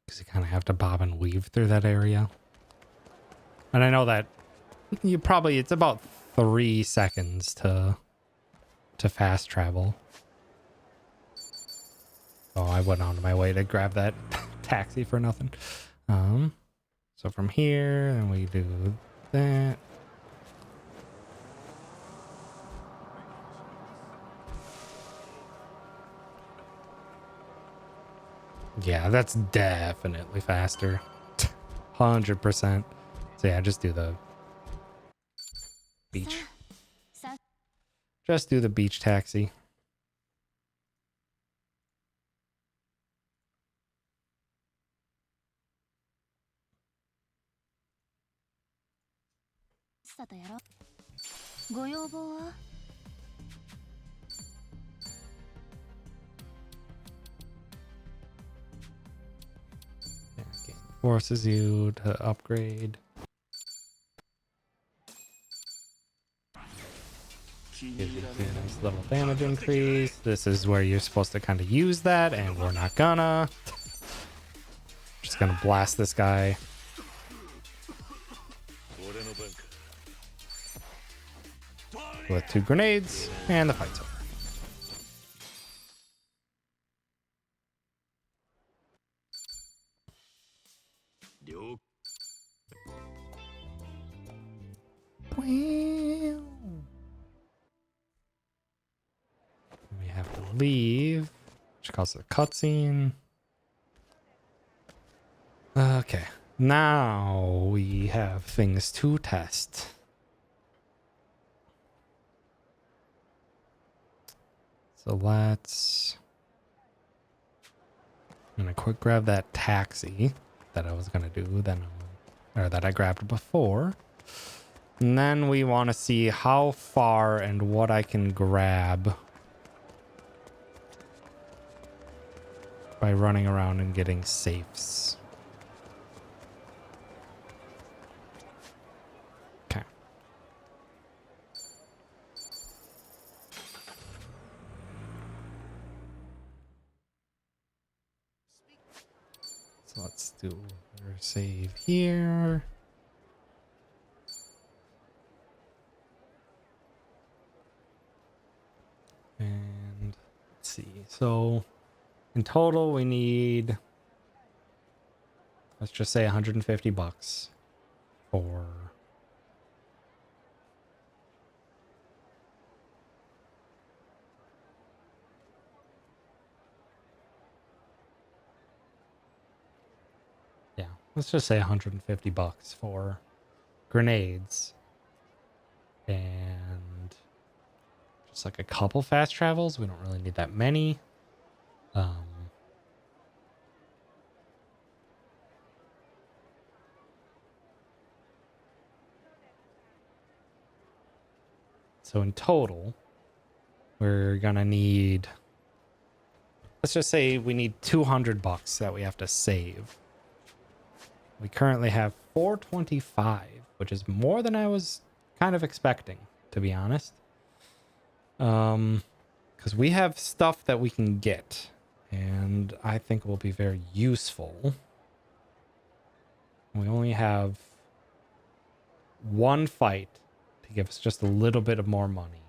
Because you kind of have to bob and weave through that area. And I know that it's about 3 seconds to fast travel. Oh, I went out of my way to grab that taxi for nothing. So from here, and we do that. Yeah, that's definitely faster. 100%. So yeah, just do the beach. Just do the beach taxi. Yeah, okay. Forces you to upgrade. Gives you a nice little damage increase. This is where you're supposed to kind of use that, and we're not gonna. Just gonna blast this guy. With 2 grenades, and the fight's over. We have to leave, which causes a cutscene. Okay, now we have things to test. So let's... I'm gonna quick grab that taxi that I was gonna do, or that I grabbed before. And then we want to see how far and what I can grab by running around and getting safes. Okay. So let's do our save here. And let's see. So in total, we need, let's just say 150 bucks for let's just say 150 bucks for grenades and just like a couple fast travels. We don't really need that many. So in total, we're gonna need, let's just say we need 200 bucks that we have to save. We currently have 425, which is more than I was kind of expecting, to be honest. Because we have stuff that we can get, and I think will be very useful. We only have one fight to give us just a little bit of more money.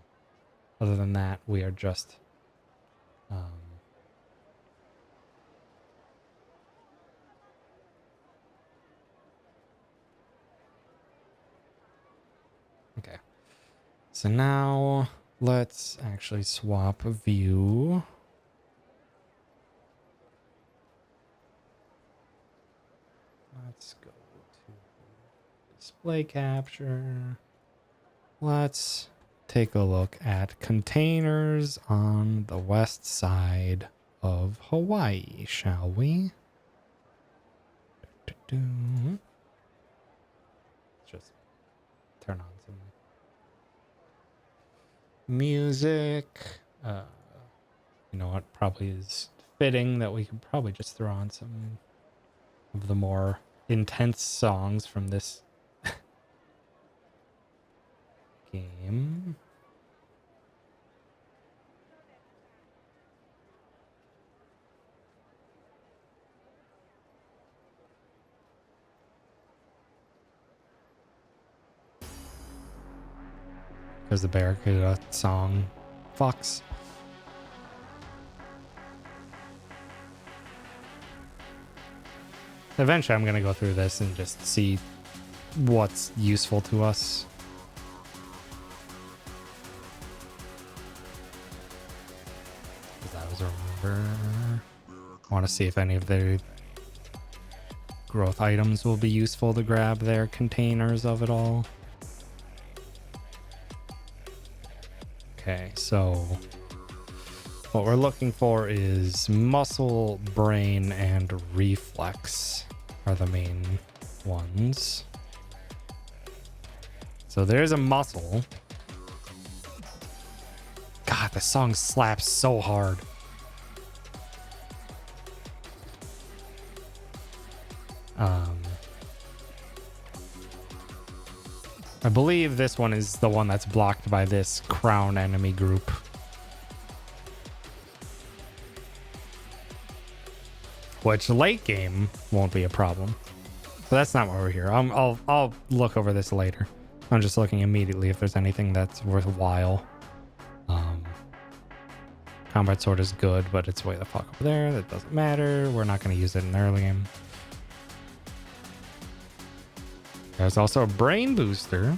Other than that, we are just okay. So now let's actually swap a view. Let's go to display capture. Let's take a look at containers on the west side of Hawaii, shall we? Let's just turn on some music. You know what? Probably is fitting that we could probably just throw on some of the more intense songs from this game. Because the Barracuda song fucks. Eventually I'm going to go through this and just see what's useful to us. Because I always remember. I want to see if any of the growth items will be useful to grab their containers of it all. Okay, so what we're looking for is muscle, brain, and reflex are the main ones. So there's a muscle. God, the song slaps so hard. I believe this one is the one that's blocked by this crown enemy group. Which late game won't be a problem. So that's not why we're here. I'll look over this later. I'm just looking immediately if there's anything that's worthwhile. Combat sword is good, but it's way the fuck over there. That doesn't matter. We're not going to use it in the early game. There's also a brain booster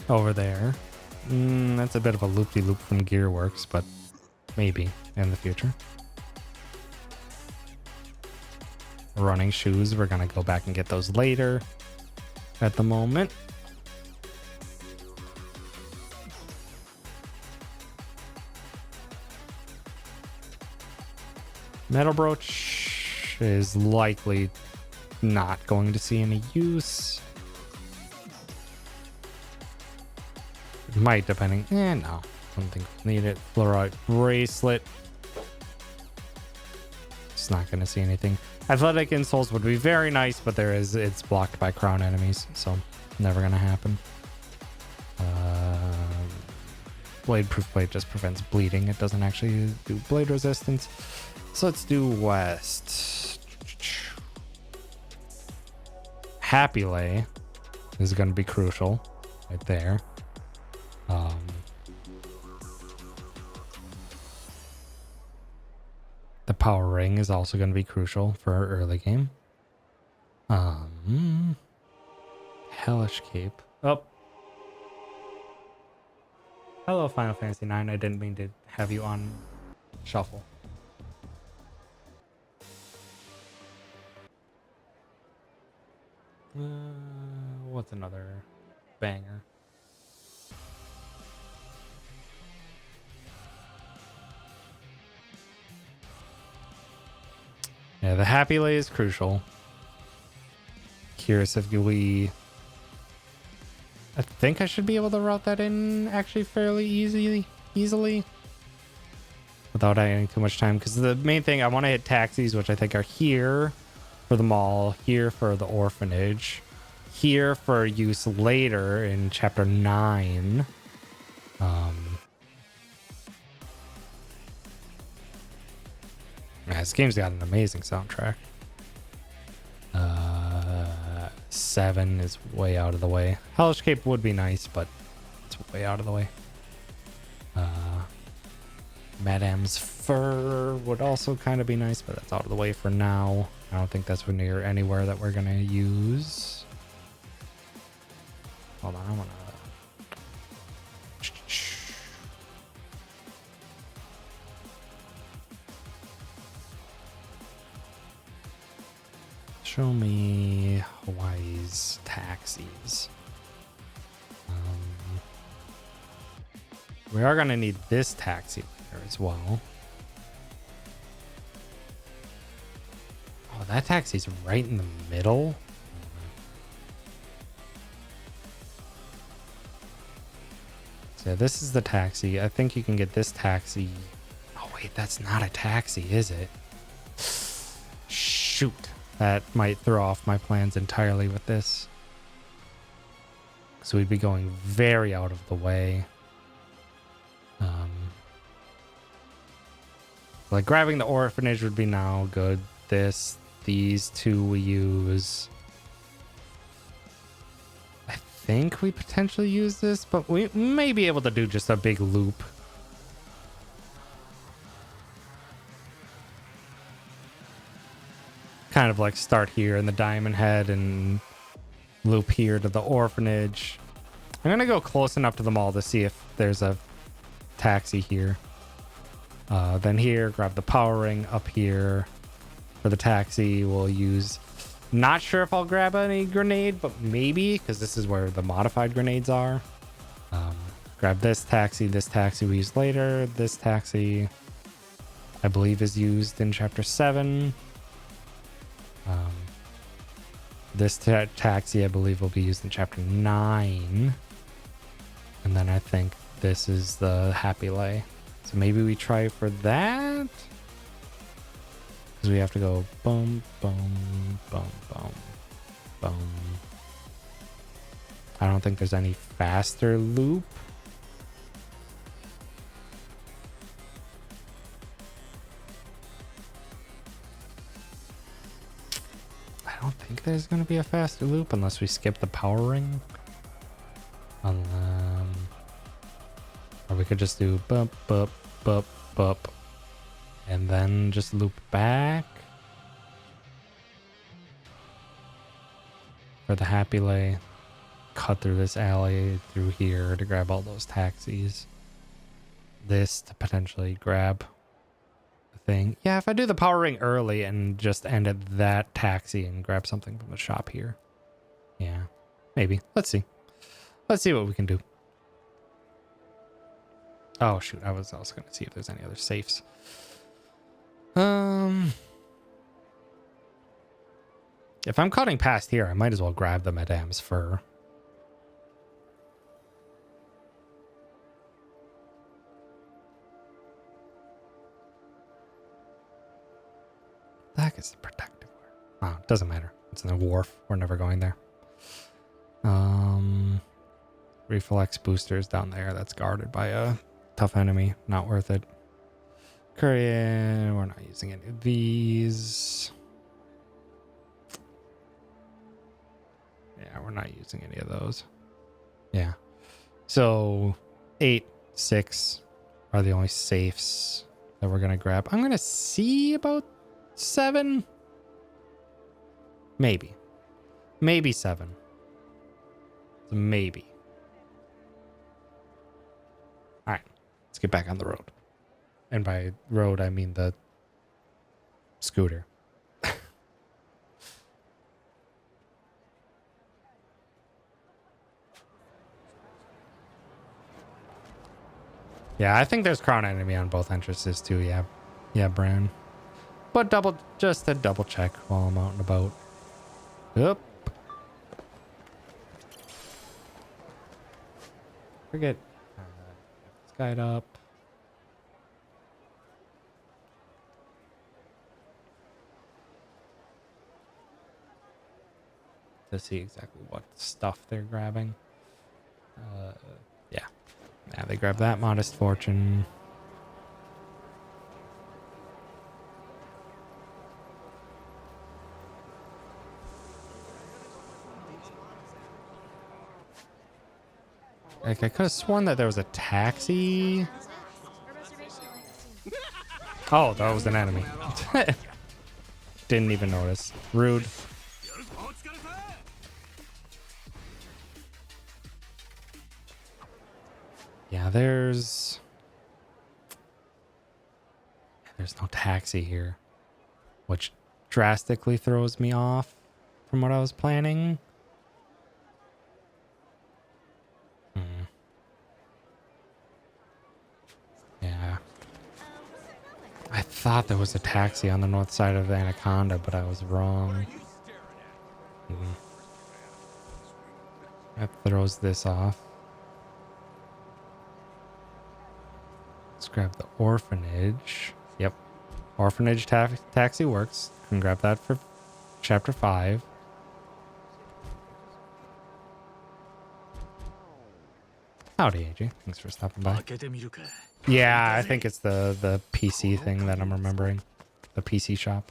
over there. That's a bit of a loop-de-loop from Gearworks, but maybe in the future. Running shoes, we're gonna go back and get those later. At the moment, metal brooch is likely not going to see any use. It might, depending. No, I don't think we'll need it. Fluorite bracelet. It's not going to see anything. Athletic insoles would be very nice, but it's blocked by crown enemies, so never going to happen. Blade proof plate just prevents bleeding. It doesn't actually do blade resistance. So let's do west. Happy Lay is going to be crucial right there. The power ring is also going to be crucial for our early game. Hellish cape. Oh. Hello, Final Fantasy 9. I didn't mean to have you on shuffle. What's another banger? Yeah, the Happy Lay is crucial. Curious if we... I think I should be able to route that in actually fairly easily. Without adding too much time. Because the main thing, I want to hit taxis, which I think are here for the mall, here for the orphanage, here for use later in chapter 9. Yeah, this game's got an amazing soundtrack. 7 is way out of the way. Hellish Cape would be nice, but it's way out of the way. Madame's Fur would also kind of be nice, but that's out of the way for now. I don't think that's near anywhere that we're gonna use. Hold on, I wanna... Show me Hawaii's taxis. We are gonna need this taxi later as well. Oh, that taxi's right in the middle. So this is the taxi. I think you can get this taxi. Oh wait, that's not a taxi, is it? Shoot. That might throw off my plans entirely with this. because we'd be going very out of the way. Like grabbing the orphanage would be now good. These two we use. I think we potentially use this, but we may be able to do just a big loop. Kind of like start here in the Diamond Head and loop here to the orphanage. I'm gonna go close enough to the mall to see if there's a taxi here. Then here, grab the power ring up here for the taxi. We'll use, not sure if I'll grab any grenade, but maybe, because this is where the modified grenades are. Grab this taxi we use later. This taxi, I believe, is used in chapter 7. This taxi, I believe, will be used in chapter 9. And then I think this is the Happy Lay. So maybe we try for that. Because we have to go boom, boom, boom, boom, boom. I don't think there's any faster loop. I don't think there's going to be a faster loop unless we skip the power ring. Or we could just do bump, bump, bump, bump. And then just loop back. For the Happy Lay. Cut through this alley through here to grab all those taxis. This to potentially grab the thing. Yeah, if I do the power ring early and just end at that taxi and grab something from the shop here. Yeah, maybe. Let's see. Let's see what we can do. Oh, shoot. I was also going to see if there's any other safes. If I'm cutting past here, I might as well grab the Madame's fur. The heck is the protective wear? Oh, it doesn't matter. It's in the wharf. We're never going there. Reflex boosters down there. That's guarded by a tough enemy. Not worth it. Korean. We're not using any of these. Yeah, we're not using any of those. Yeah. So 8, 6 are the only safes that we're going to grab. I'm going to see about 7. Maybe. Maybe 7. So maybe. All right. Let's get back on the road. And by road, I mean the scooter. Yeah, I think there's crown enemy on both entrances too. Yeah. Yeah, Brown. But just to double check while I'm out and about. Oop. Forget. This guy up. To see exactly what stuff they're grabbing. Yeah. Yeah, they grab that modest fortune. Like, I could have sworn that there was a taxi. Oh, that was an enemy. Didn't even notice. Rude. Yeah, there's no taxi here, which drastically throws me off from what I was planning. Yeah. I thought there was a taxi on the north side of Anaconda, but I was wrong. That throws this off. Let's grab the orphanage. Yep. Orphanage taxi works. Can grab that for chapter 5. Howdy, AJ. Thanks for stopping by. Yeah, I think it's the PC thing that I'm remembering. The PC shop.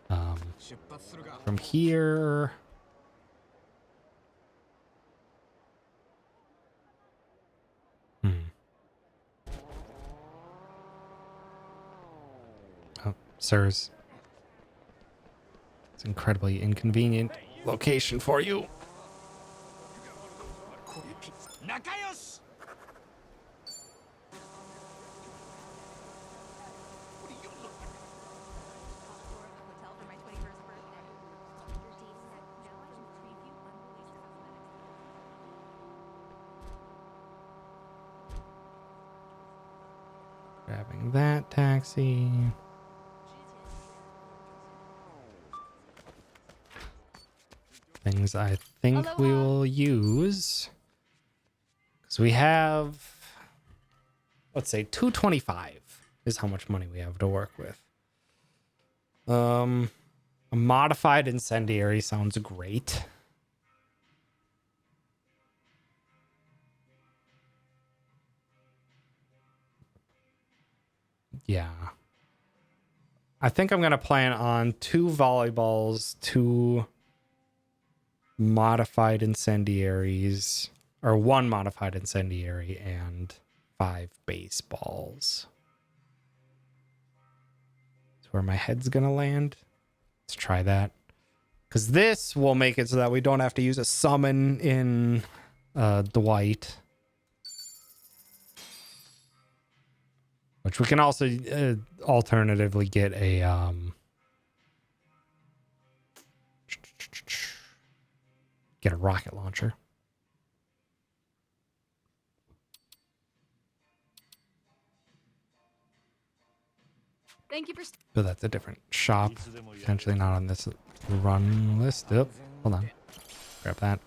From here. Oh, sirs. It's an incredibly inconvenient location for you. Grabbing that taxi. Things I think we will use. Because we have, let's say 225 is how much money we have to work with. A modified incendiary sounds great. Yeah. I think I'm going to plan on 2 volleyballs, 2 modified incendiaries, or 1 modified incendiary, and 5 baseballs. That's where my head's going to land. Let's try that. Because this will make it so that we don't have to use a summon in Dwight. Which we can also alternatively get a rocket launcher. Thank you for. But that's a different shop. Potentially not on this run list. Oh, hold on. Grab that.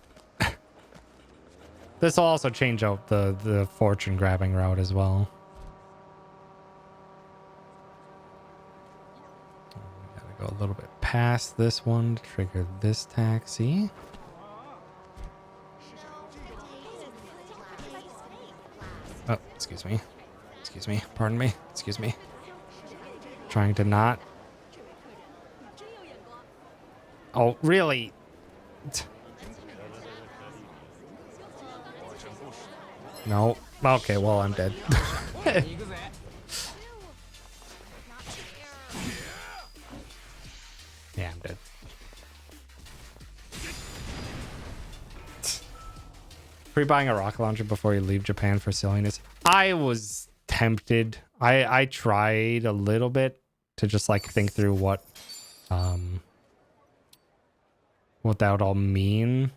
This will also change out the fortune grabbing route as well. Go a little bit past this one to trigger this taxi. Oh, excuse me. Excuse me. Pardon me. Excuse me. Trying to not. Oh, really? No. Okay, well, I'm dead. Yeah, I'm dead. Pre-buying a rocket launcher before you leave Japan for silliness. I was tempted. I tried a little bit to just like think through what that would all mean.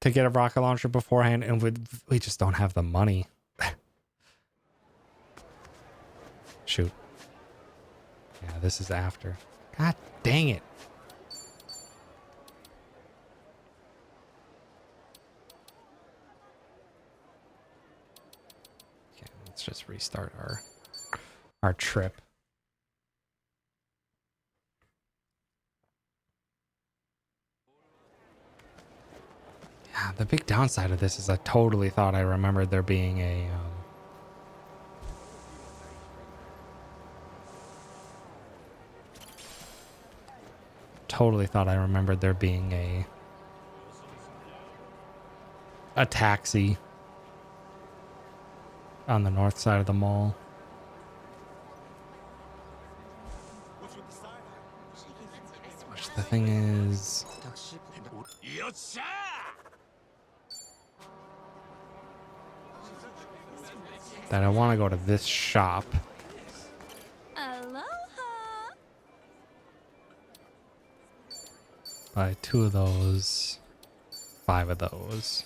To get a rocket launcher beforehand, and we just don't have the money. Shoot. Yeah, this is after. God dang it. Okay, let's just restart our trip. Yeah, the big downside of this is I totally thought I remembered there being a totally thought I remembered there being a taxi on the north side of the mall. Which the thing is that I want to go to this shop. Buy 2 of those, 5 of those.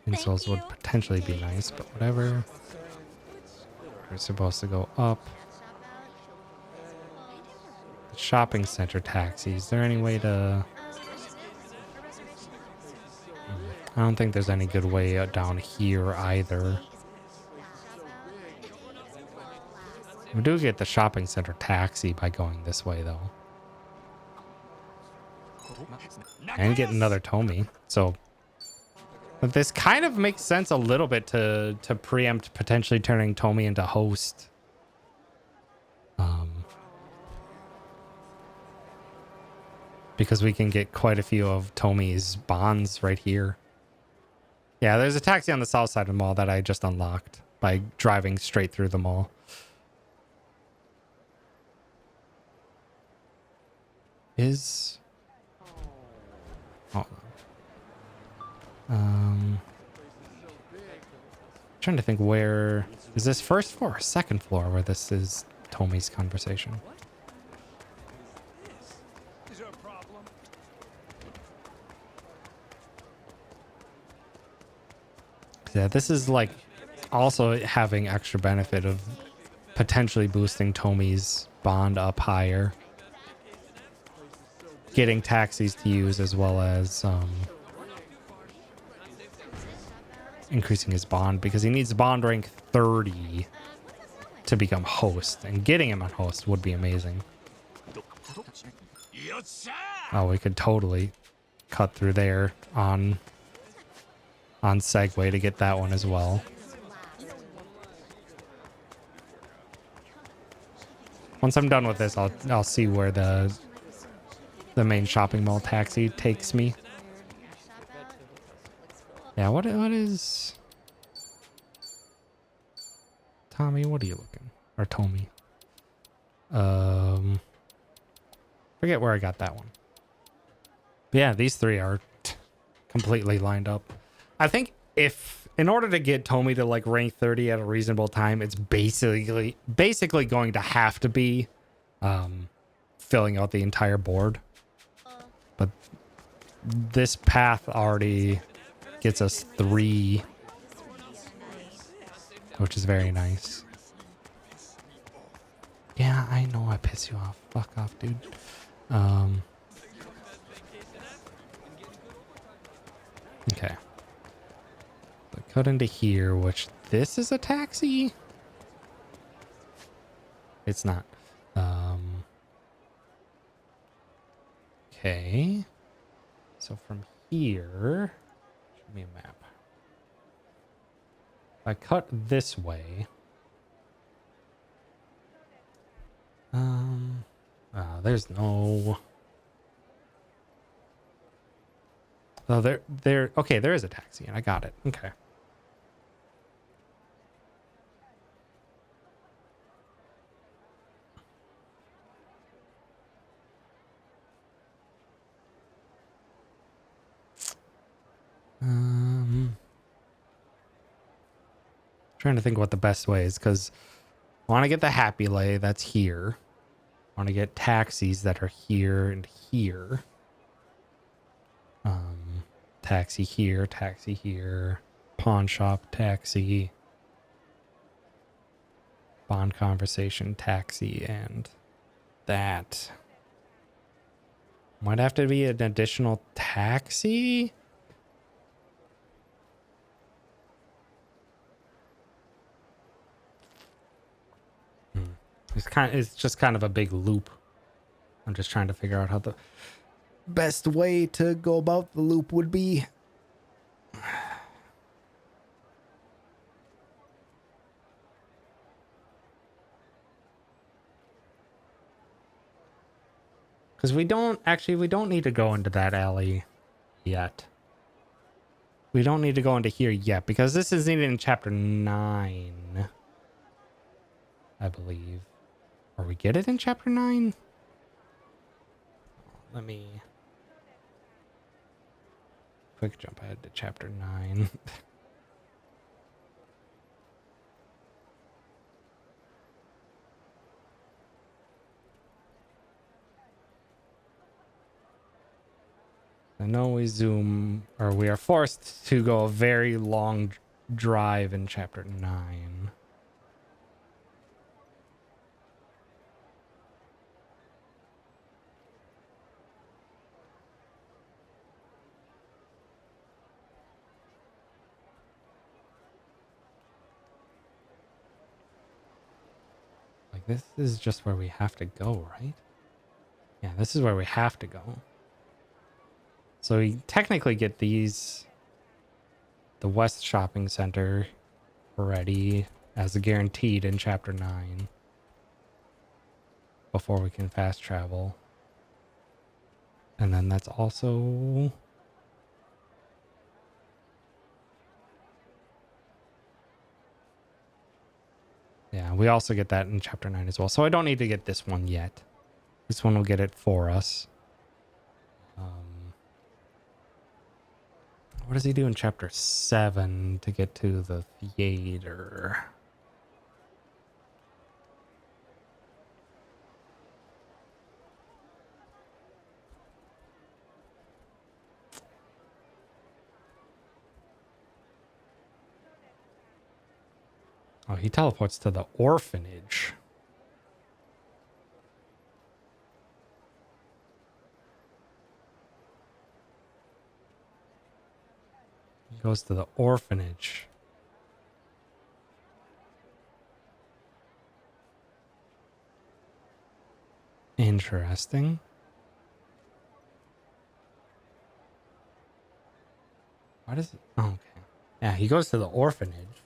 Insoles would potentially be nice, but whatever. We're supposed to go up. The shopping center taxi. Is there any way to... I don't think there's any good way down here either. We do get the shopping center taxi by going this way, though. And get another Tomy. So but this kind of makes sense a little bit to preempt potentially turning Tomy into host. Because we can get quite a few of Tomy's bonds right here. Yeah, there's a taxi on the south side of the mall that I just unlocked by driving straight through the mall. Is... Hold on. Trying to think where... Is this first floor or second floor where this is Tomy's conversation? Yeah, this is like also having extra benefit of potentially boosting Tomy's bond up higher. Getting taxis to use as well as increasing his bond because he needs bond rank 30 to become host, and getting him on host would be amazing. Oh, we could totally cut through there on Segway to get that one as well. Once I'm done with this, I'll see where the main shopping mall taxi takes me. Yeah, what is Tommy? What are you looking? Or Tommy? Forget where I got that one. But yeah, these three are completely lined up. I think if in order to get Tomy to like rank 30 at a reasonable time, it's basically going to have to be filling out the entire board. But this path already gets us 3, which is very nice. Yeah, I know I piss you off. Fuck off, dude. Okay. So cut into here, which this is a taxi? It's not. Okay. So from here, show me a map. If I cut this way, there's no. Oh, there. Okay, there is a taxi, and I got it. Okay. Trying to think what the best way is, because I want to get the Happy Lay that's here. I want to get taxis that are here and here. Taxi here, pawn shop, taxi, bond conversation, taxi, and that. Might have to be an additional taxi? It's just kind of a big loop. I'm just trying to figure out how the best way to go about the loop would be. Because we don't need to go into that alley yet. We don't need to go into here yet because this is needed in chapter 9, I believe. Or we get it in chapter 9? Let me quick jump ahead to chapter 9. I know we are forced to go a very long drive in chapter 9. This is just where we have to go, right? Yeah, this is where we have to go. So we technically get these, the West Shopping Center, ready as a guaranteed in Chapter 9 before we can fast travel. And then that's also... Yeah, we also get that in Chapter 9 as well. So I don't need to get this one yet. This one will get it for us. What does he do in Chapter 7 to get to the theater? Oh, he teleports to the orphanage. He goes to the orphanage. Interesting. Why does it? Oh, okay. Yeah, he goes to the orphanage,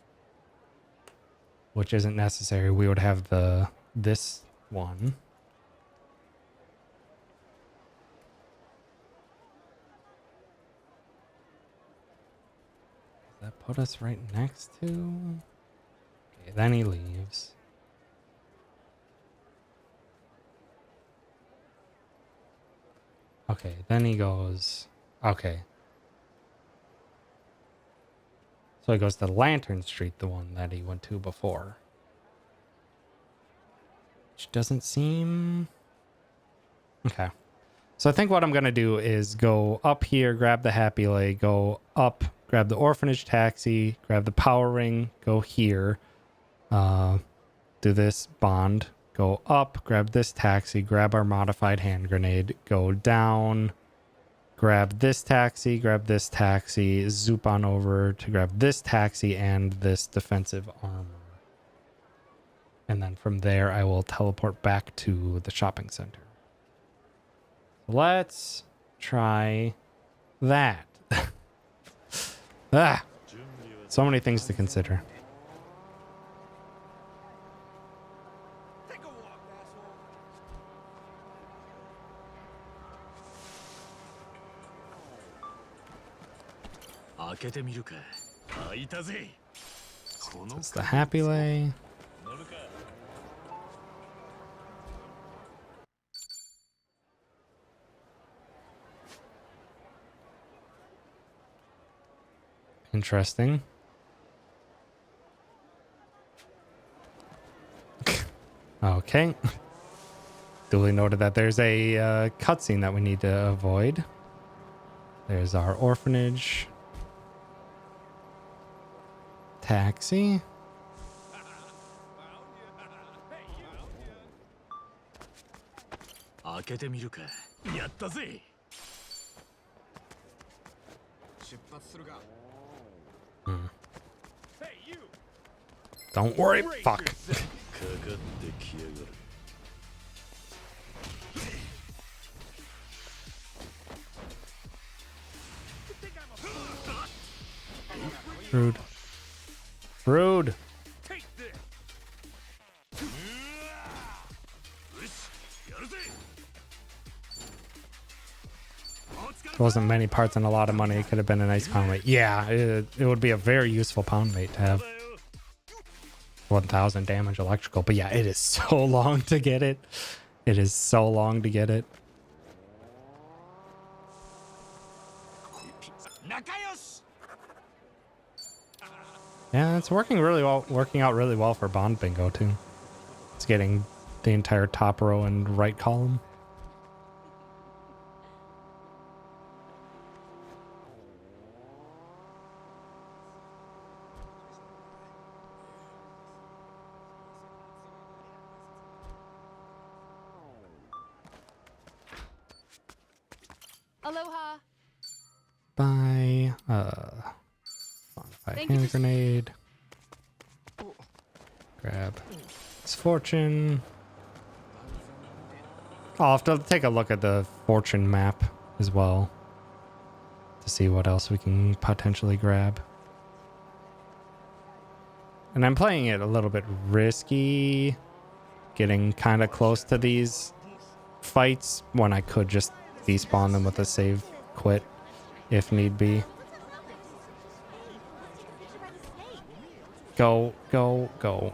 which isn't necessary. We would have this one. Does that put us right next to? Okay, then he leaves. Okay, then he goes. Okay. So he goes to Lantern Street, the one that he went to before. Which doesn't seem... Okay. So I think what I'm going to do is go up here, grab the Happy Lay, go up, grab the orphanage taxi, grab the power ring, go here, do this bond, go up, grab this taxi, grab our modified hand grenade, go down, grab this taxi, zoop on over to grab this taxi and this defensive armor. And then from there, I will teleport back to the shopping center. Let's try that. Ah, so many things to consider. It's the Happy Lay. Interesting. Okay. Duly noted that there's a cutscene that we need to avoid. There's our orphanage. Taxi. Don't worry, fuck. Rude. Rude. There wasn't many parts and a lot of money. It could have been a nice pound weight. Yeah, it would be a very useful pound weight to have 1,000 damage electrical. But yeah, it is so long to get it. It is so long to get it. Yeah, it's working really well. Working out really well for Bond Bingo too. It's getting the entire top row and right column. Aloha. Bye. Modified hand grenade. Grab this fortune. I'll have to take a look at the fortune map as well to see what else we can potentially grab. And I'm playing it a little bit risky, getting kind of close to these fights when I could just despawn them with a save quit if need be. Go, go, go.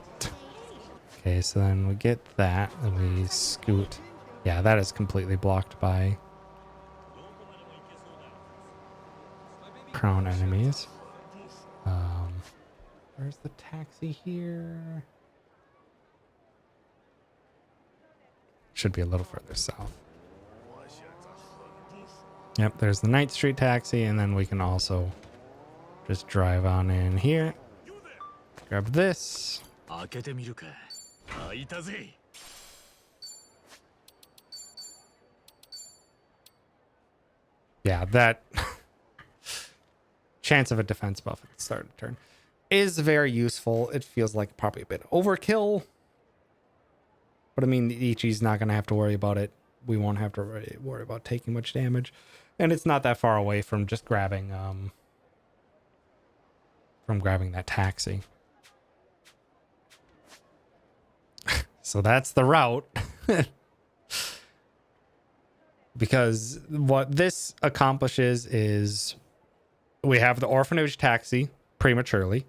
Okay, so then we get that, and we scoot. Yeah, that is completely blocked by crown enemies. Where's the taxi here? Should be a little further south. Yep, there's the Night Street taxi, and then we can also just drive on in here. Grab this. Yeah, that chance of a defense buff at the start of the turn is very useful. It feels like probably a bit overkill. But I mean, Ichi's not going to have to worry about it. We won't have to worry about taking much damage. And it's not that far away from just grabbing that taxi. So that's the route. Because what this accomplishes is we have the orphanage taxi prematurely,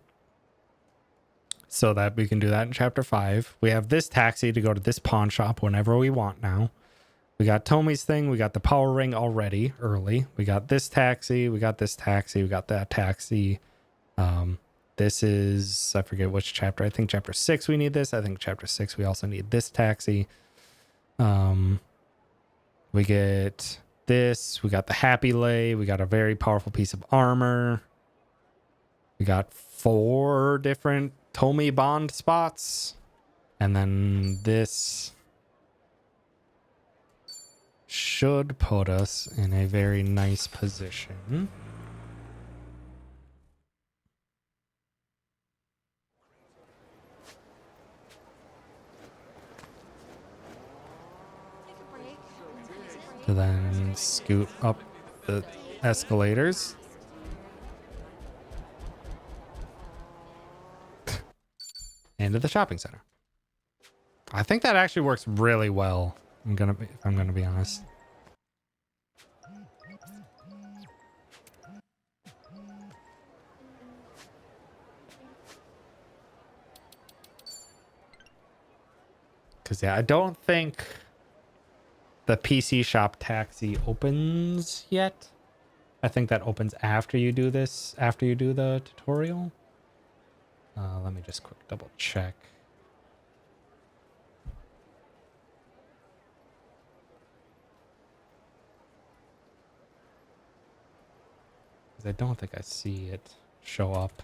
so that we can do that in chapter 5. We have this taxi to go to this pawn shop whenever we want now. We got Tomi's thing. We got the power ring already early. We got this taxi. We got this taxi. We got that taxi. This is, I forget which chapter. I think chapter 6 we need this. I think chapter 6 we also need this taxi. We get this. We got the happy lay. We got a very powerful piece of armor. We got 4 different Tomi bond spots. And then this should put us in a very nice position. To then scoot up the escalators. Into the shopping center. I think that actually works really well. If I'm gonna be honest. Because yeah, I don't think the PC shop taxi opens yet. I think that opens after you do this, after you do the tutorial. Let me just quick double check. Because I don't think I see it show up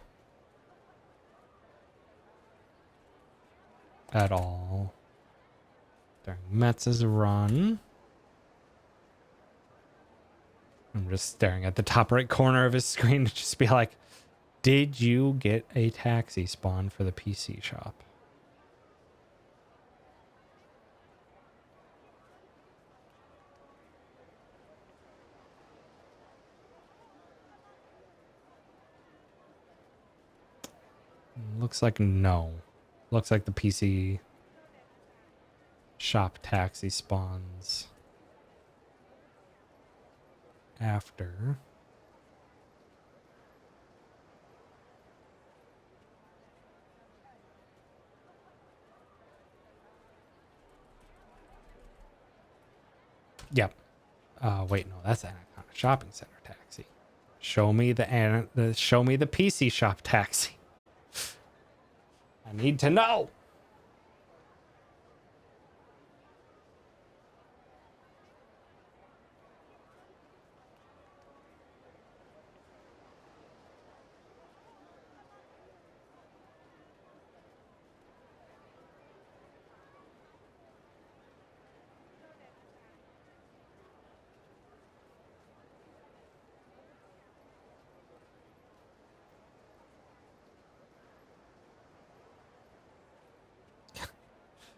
at all during Metz's run. I'm just staring at the top right corner of his screen to just be like, did you get a taxi spawn for the PC shop? Looks like no. Looks like the PC shop taxi spawns after. Yep. Wait, no, that's a shopping center taxi. Show me the PC shop taxi. I need to know.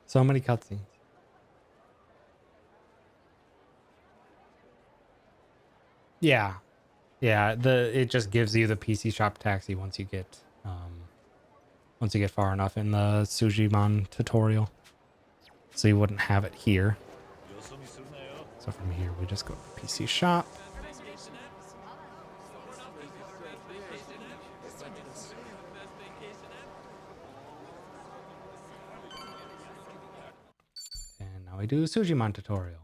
So many cutscenes. Yeah. Yeah, it just gives you the PC shop taxi once you get far enough in the Sujimon tutorial. So you wouldn't have it here. So from here we just go to the PC shop. And now we do Sujimon tutorial.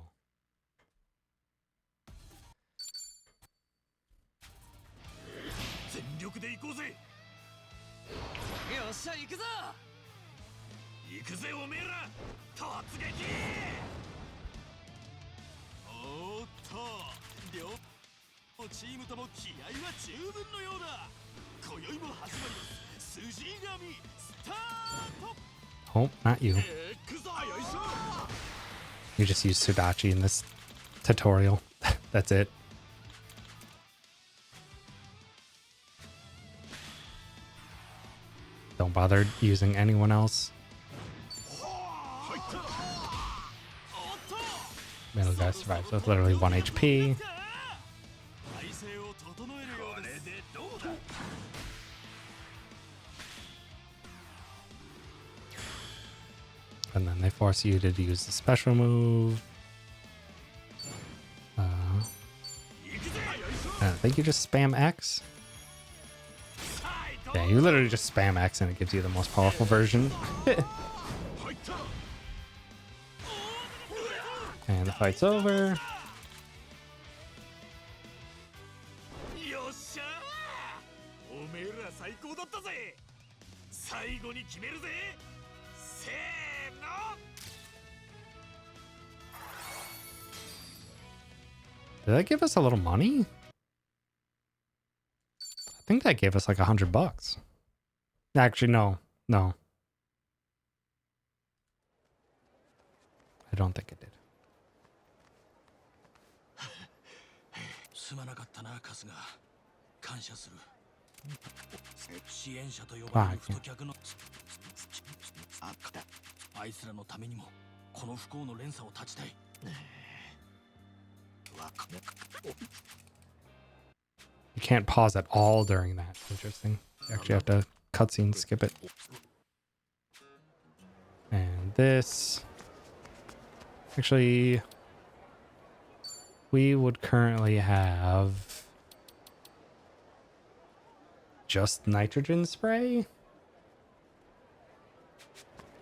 全力で行こうぜ。よっしゃ行くぞ。行くぜおめえら。突撃。おーっと、両チームとも気合は十分のようだ。今宵も始まります。筋神スタート。 Oh, not you. You just use Sudachi in this tutorial. That's it. Don't bother using anyone else. Middle guy survives with literally 1 HP. And then they force you to use the special move. I think you just spam X. Yeah, you literally just spam X and it gives you the most powerful version. And the fight's over. Did that give us a little money? I think that gave us like $100. Actually, no. No. I don't think it did. You can't pause at all during that. Interesting. You actually have to cutscene skip it. And this. Actually, we would currently have just nitrogen spray.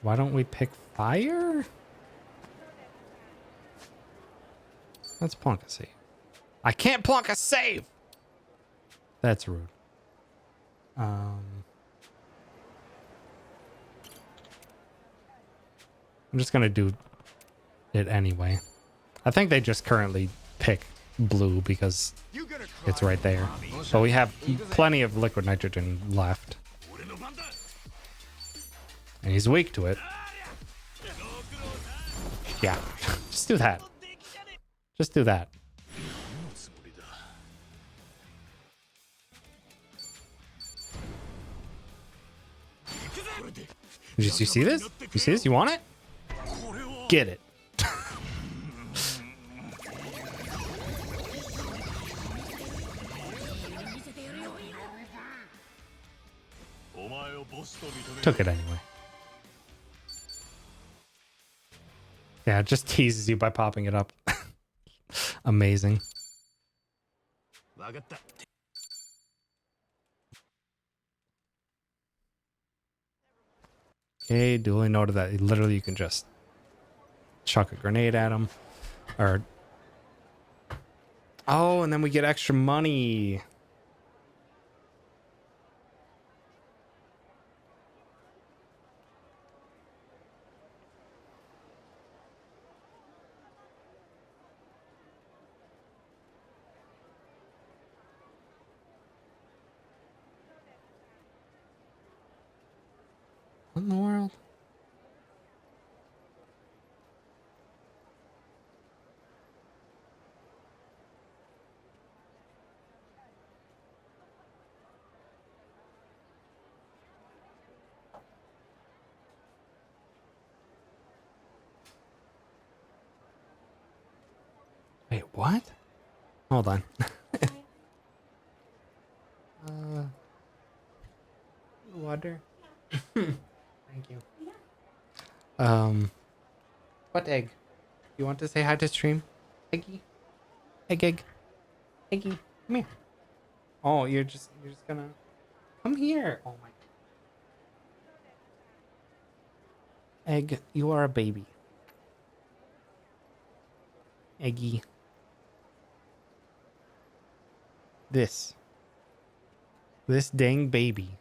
Why don't we pick fire? Let's plonk a save. I can't plonk a save! That's rude. I'm just gonna do it anyway. I think they just currently pick blue because it's right there. But we have plenty of liquid nitrogen left. And he's weak to it. Yeah, just do that. Just do that. You see this? You see this? You want it? Get it. Took it anyway. Yeah, it just teases you by popping it up. Amazing. Okay, duly noted that literally you can just chuck a grenade at him. Or... Oh, and then we get extra money. What in the world? Wait, what? Hold on. water. Thank you. What egg? You want to say hi to stream? Eggy? Egg. Eggy, come here. Oh, you're just gonna come here. Oh my. Egg, you are a baby. Eggy. This dang baby.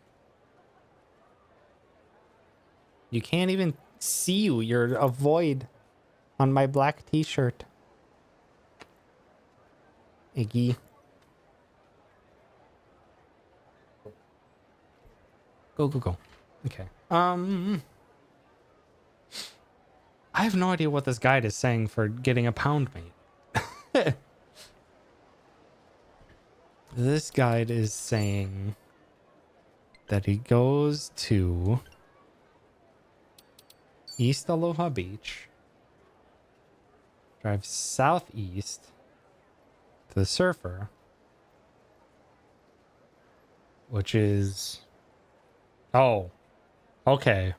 You can't even see you. You're a void on my black t-shirt. Iggy. Go. Okay. I have no idea what this guide is saying for getting a pound mate. This guide is saying that he goes to East Aloha Beach, drives southeast to the Surfer, which is... Oh, okay.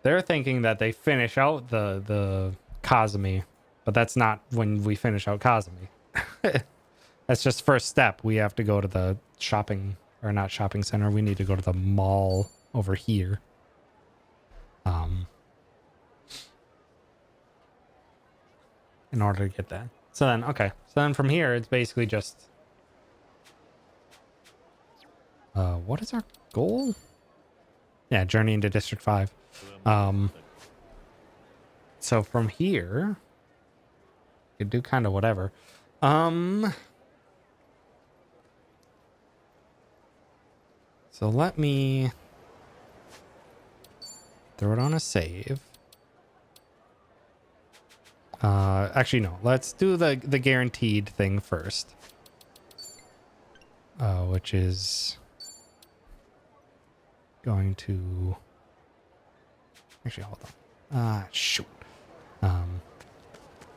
They're thinking that they finish out the Kazumi, but that's not when we finish out Kazumi. That's just first step. We have to go to the shopping, or not shopping center. We need to go to the mall over here. In order to get that. So then, okay. So then from here, it's basically just... what is our goal? Yeah, journey into District 5. So from here, you could do kind of whatever. So let me throw it on a save. Actually, no. Let's do the guaranteed thing first. Which is going to... Actually, hold on. Shoot.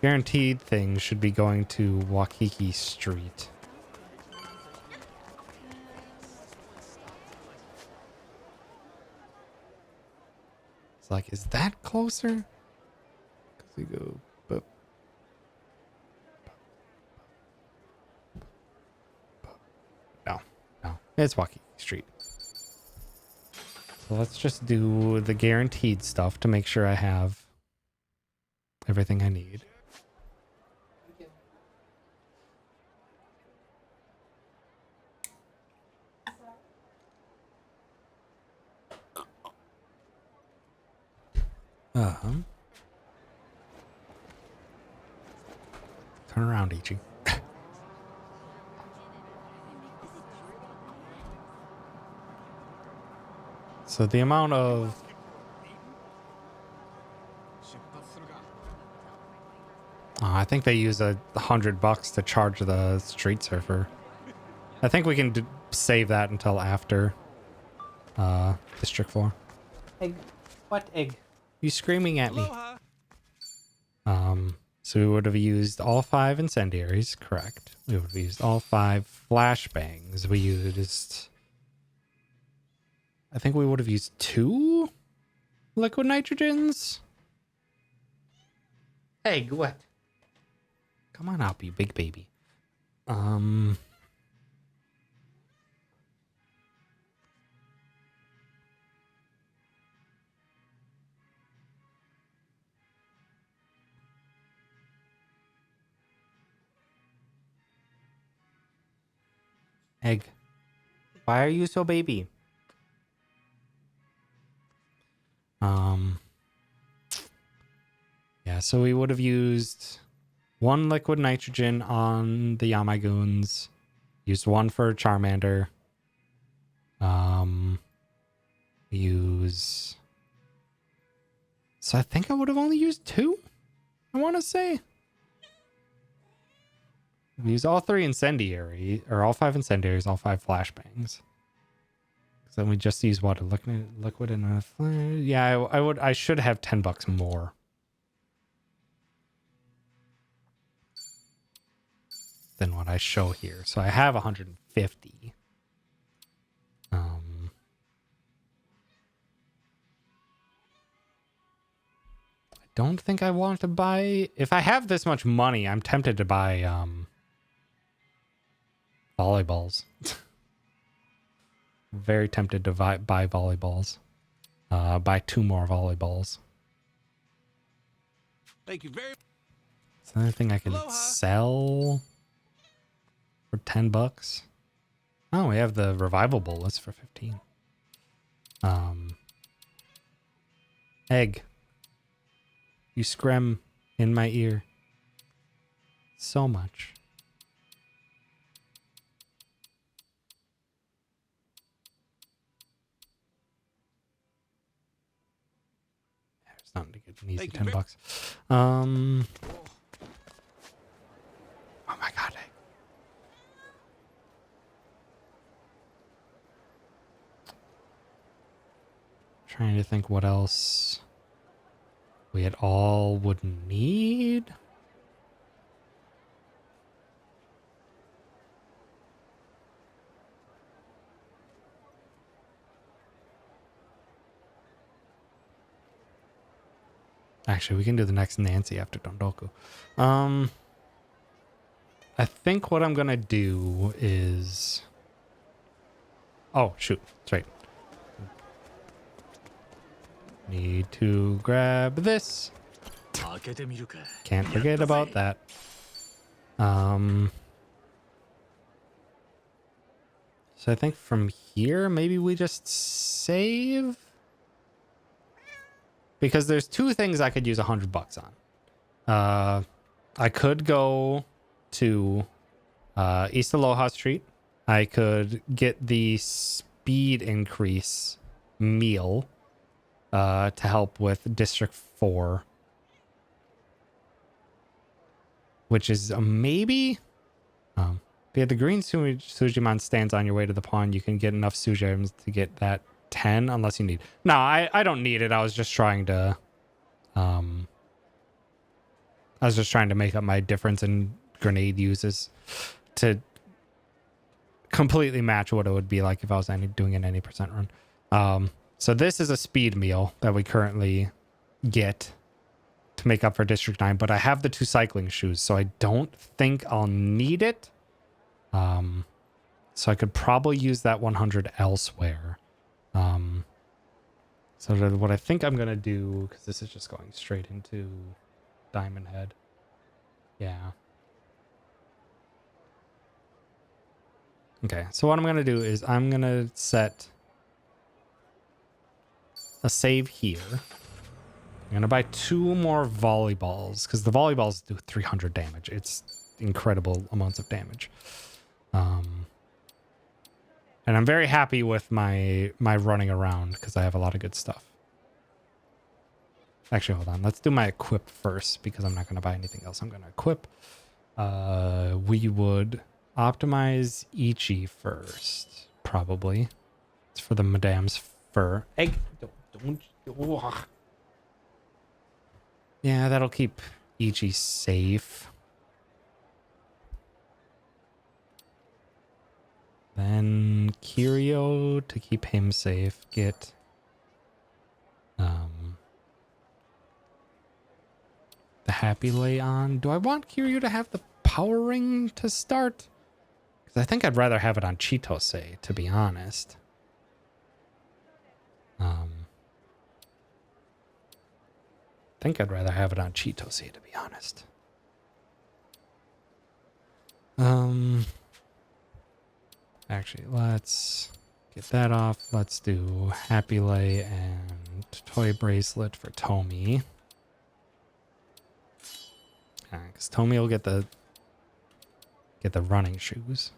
Guaranteed thing should be going to Waikiki Street. It's like, is that closer? Because we go... No, it's Waikiki Street. So let's just do the guaranteed stuff to make sure I have everything I need. Turn around, Ichi. So the amount of... I think they use $100 to charge the Street Surfer. I think we can save that until after District 4. Egg. What egg? You screaming at me? So we would have used all 5 incendiaries, correct. We would have used all 5 flashbangs. We used... I think we would have used 2 liquid nitrogens. Egg, what? Come on up, you big baby. Egg. Why are you so baby? Yeah, so we would have used 1 liquid nitrogen on the Yamagoons. Used 1 for Charmander. Use... So I think I would have only used 2? I want to say. We use all 3 incendiary, or all 5 incendiaries, all 5 flashbangs. So then we just use what, a liquid and a flare? Yeah, I should have $10 more than what I show here. So I have 150. don't think I want to buy... If I have this much money, I'm tempted to buy volleyballs. Very tempted to buy volleyballs. Buy 2 more volleyballs. Thank you very much. Is there anything I can sell for $10? Oh, we have the revival bullets for 15. Egg. You scream in my ear so much. There's nothing to get an easy $10. Oh my god. Trying to think what else we at all would need. Actually, we can do the next Nancy after Dondoku. I think what I'm gonna do is... Oh, shoot. That's right. Need to grab this. Can't forget about that. So I think from here, maybe we just save? Because there's 2 things I could use $100 on. I could go to East Aloha Street. I could get the speed increase meal to help with District 4. Which is a maybe. Yeah, the green Sujimon stands on your way to the pond. You can get enough Suji items to get that 10 unless you need. No, I don't need it. I was just trying to make up my difference in grenade uses to completely match what it would be like if I was doing an any percent run. So this is a speed meal that we currently get to make up for District 9, but I have the 2 cycling shoes, so I don't think I'll need it. So I could probably use that 100 elsewhere. So what I think I'm going to do, because this is just going straight into Diamond Head. Yeah. Okay, so what I'm going to do is I'm going to set a save here. I'm going to buy 2 more volleyballs, because the volleyballs do 300 damage. It's incredible amounts of damage. And I'm very happy with my running around, because I have a lot of good stuff. Actually, hold on. Let's do my equip first, because I'm not going to buy anything else. I'm going to equip. We would optimize Ichi first, probably. It's for the Madame's fur. Egg. Don't. Ugh. Yeah, that'll keep Ichi safe. Then Kiryu to keep him safe. Get the Happy Lay on. Do I want Kiryu to have the power ring to start? Because I think I'd rather have it on Chitose, to be honest. I think I'd rather have it on Chitose, to be honest. Actually, let's get that off. Let's do Happy Lay and Toy Bracelet for Tomi. Because Tomi will get the running shoes.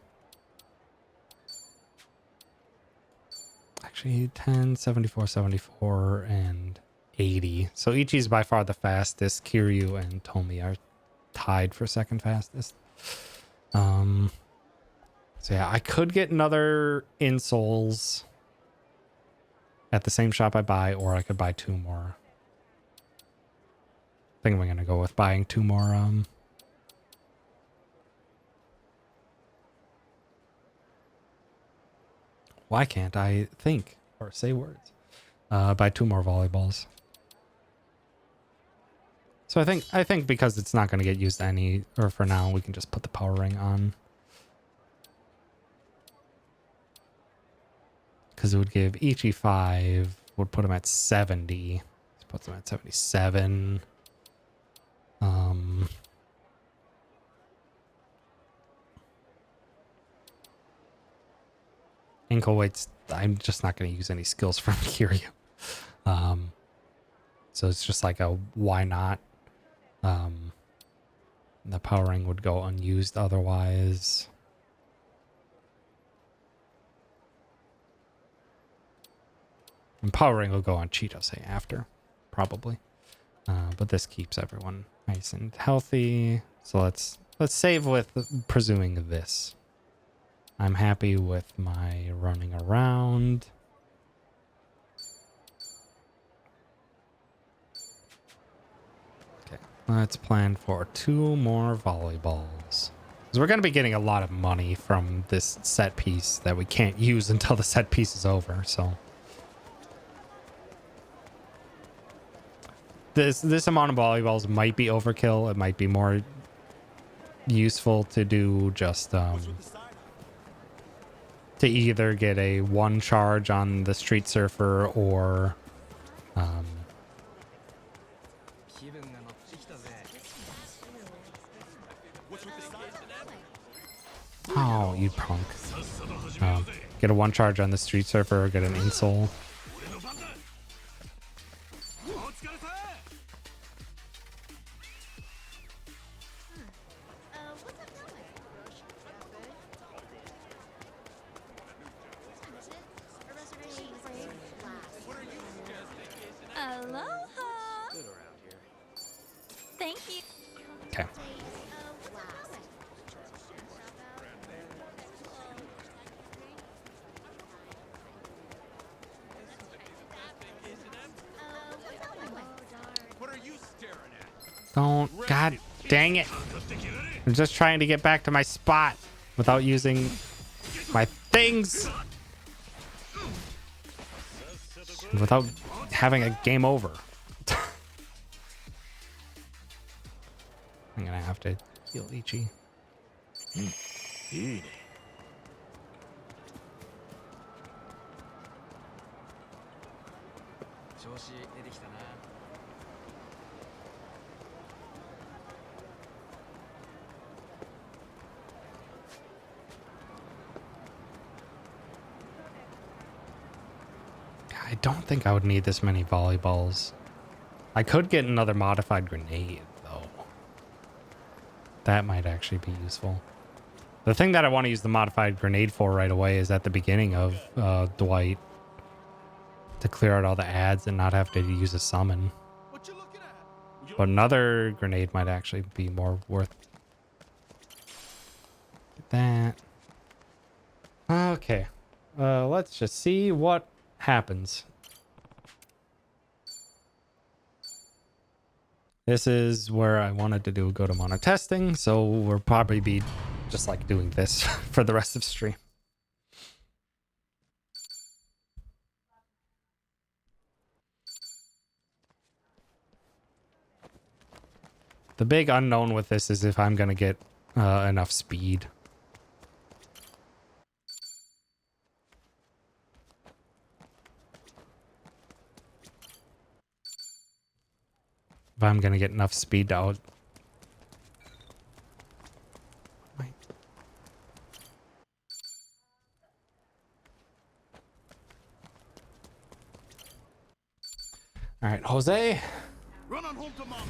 Actually, 10, 74, 74, and 80. So Ichi's by far the fastest. Kiryu and Tomi are tied for second fastest. So yeah, I could get another insoles at the same shop I buy, or I could buy 2 more. I think I'm going to go with buying 2 more. Why can't I think or say words? Buy 2 more volleyballs. So I think because it's not going to get used any, or for now, we can just put the power ring on. Because it would give Ichi 5, would put him at 70. This puts him at 77. Ankle weights, I'm just not going to use any skills from Kiryu. So it's just like a why not? The power ring would go unused otherwise. And power ring will go on Chitose after, probably. But this keeps everyone nice and healthy. So let's save with presuming this. I'm happy with my running around. Okay, let's plan for 2 more volleyballs. Because we're going to be getting a lot of money from this set piece that we can't use until the set piece is over, so. This amount of volleyballs might be overkill. It might be more useful to do just to either get a 1 charge on the Street Surfer or oh, you punk. Get a 1 charge on the Street Surfer or get an insole. Okay. Don't, god dang it. I'm just trying to get back to my spot without using my things. Without having a game over. I'm gonna have to heal Ichi. I don't think I would need this many volleyballs. I could get another modified grenade, though. That might actually be useful. The thing that I want to use the modified grenade for right away is at the beginning of Dwight. To clear out all the ads and not have to use a summon. But another grenade might actually be more worth that. Okay. Let's just see what happens. This is where I wanted to do go to mono testing, so we'll probably be just like doing this for the rest of stream. The big unknown with this is if I'm going to get enough speed. If I'm going to get enough speed to out... All right, Jose. Run on home to mama.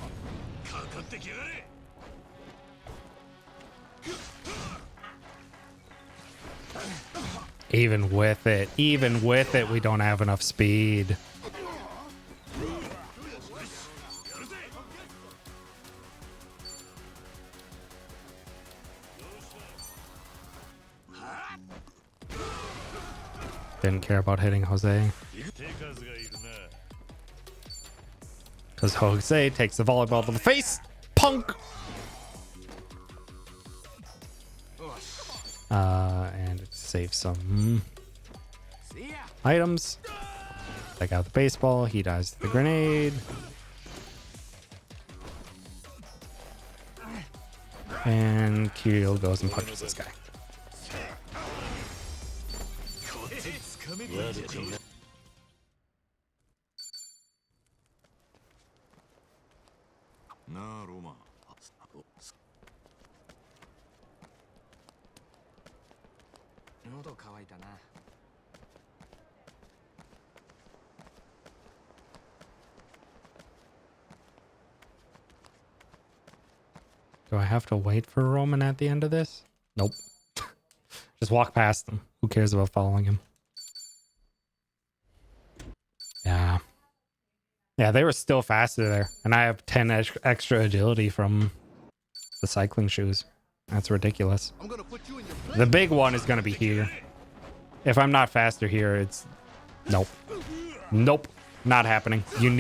Even with it, we don't have enough speed. Didn't care about hitting Jose. Because Jose takes the volleyball to the face. Punk! And it saves some items. Take out the baseball. He dies to the grenade. And Kirill goes and punches this guy. Do I have to wait for Roman at the end of this? Nope. Just walk past them. Who cares about following him? Yeah. Yeah, they were still faster there. And I have 10 extra agility from the cycling shoes. That's ridiculous. The big one is going to be here. If I'm not faster here, it's... Nope. Nope. Not happening. You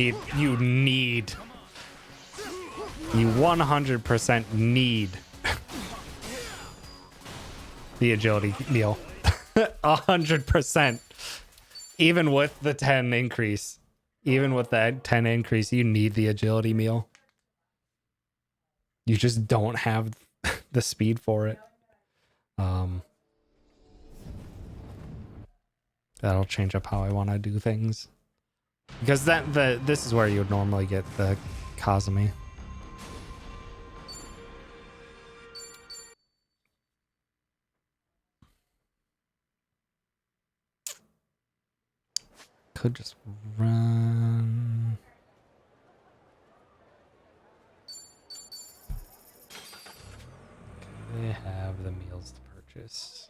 100% need the agility meal. 100%. Even with the 10 increase. Even with that 10 increase, you need the agility meal. You just don't have the speed for it. That'll change up how I want to do things. Because this is where you would normally get the Kazumi. Could just run. They have the meals to purchase.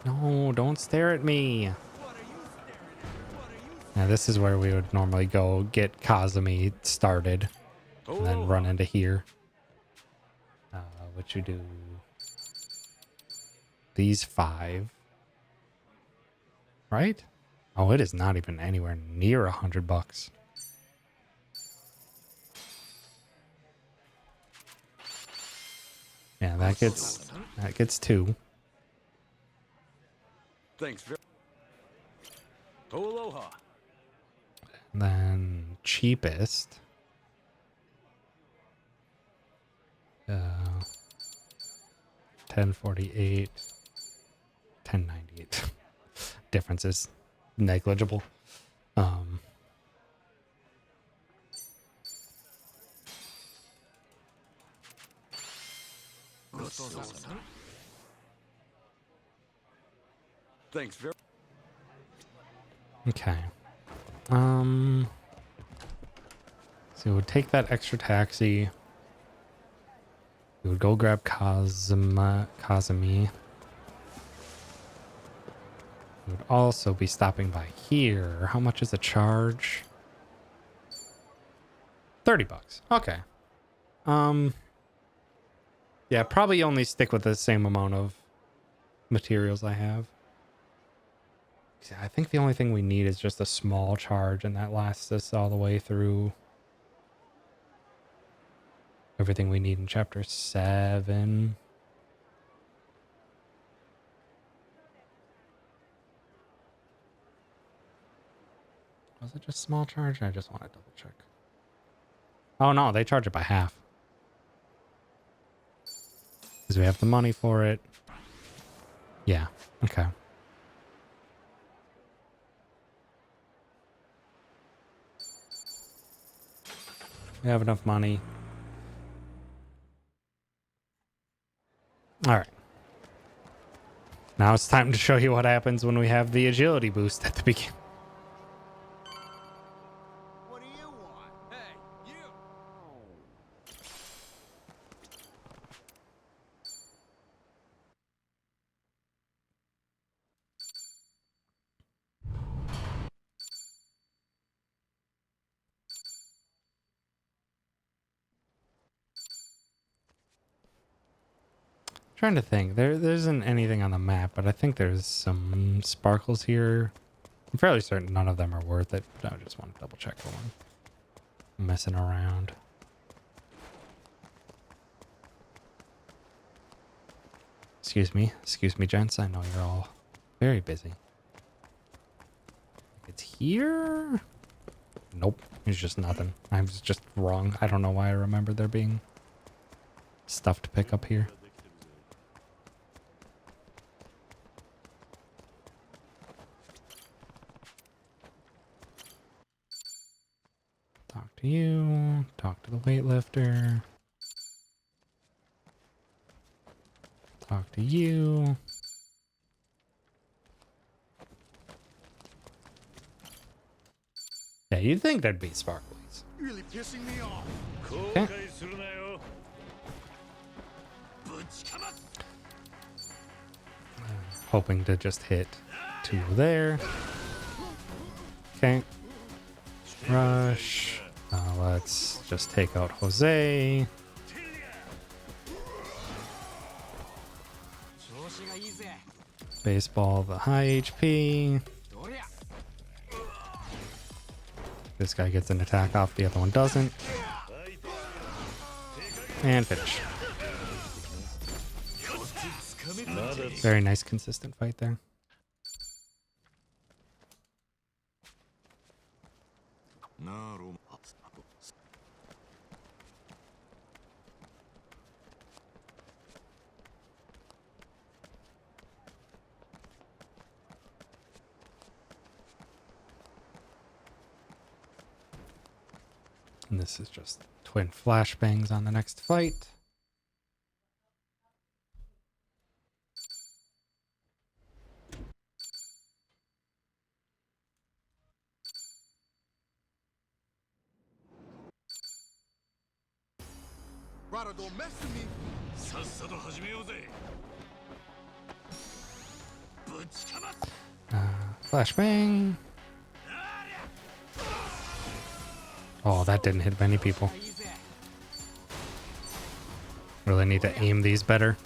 No, don't stare at me. Now this is where we would normally go get Kazumi started and then run into here. What you do? These 5. Right? Oh, it is not even anywhere near $100. Yeah, that gets 2. Thanks. Aloha. And then cheapest. 1048, 1098. Difference is negligible. Thanks very. Okay. So we would take that extra taxi. We would go grab Kazumi. We would also be stopping by here. How much is the charge? $30. Okay. Yeah, probably only stick with the same amount of materials I have. I think the only thing we need is just a small charge, and that lasts us all the way through everything we need in chapter 7. Was it just small charge? I just want to double check. Oh no, they charge it by half. Because we have the money for it. Yeah, okay. We have enough money. All right. Now it's time to show you what happens when we have the agility boost at the beginning. What do you want? Hey, you. Trying to think. There isn't anything on the map, but I think there's some sparkles here. I'm fairly certain none of them are worth it, but I just want to double check for one. Messing around. Excuse me, gents. I know you're all Very busy. It's here? Nope. It's just nothing. I was just wrong. I don't know why I remember there being stuff to pick up here. Talk to you. Talk to the weightlifter. Talk to you. Yeah, you'd think there'd be sparklies. You're really pissing me off. Okay. Hoping to just hit 2 there. Okay. Rush. Let's just take out Jose. Baseball, the high HP. This guy gets an attack off, the other one doesn't. And finish. Very nice, consistent fight there. And this is just twin flashbangs on the next fight. Rada, don't mess with me. Flashbang. Oh, that didn't hit many people. Really need to aim these better.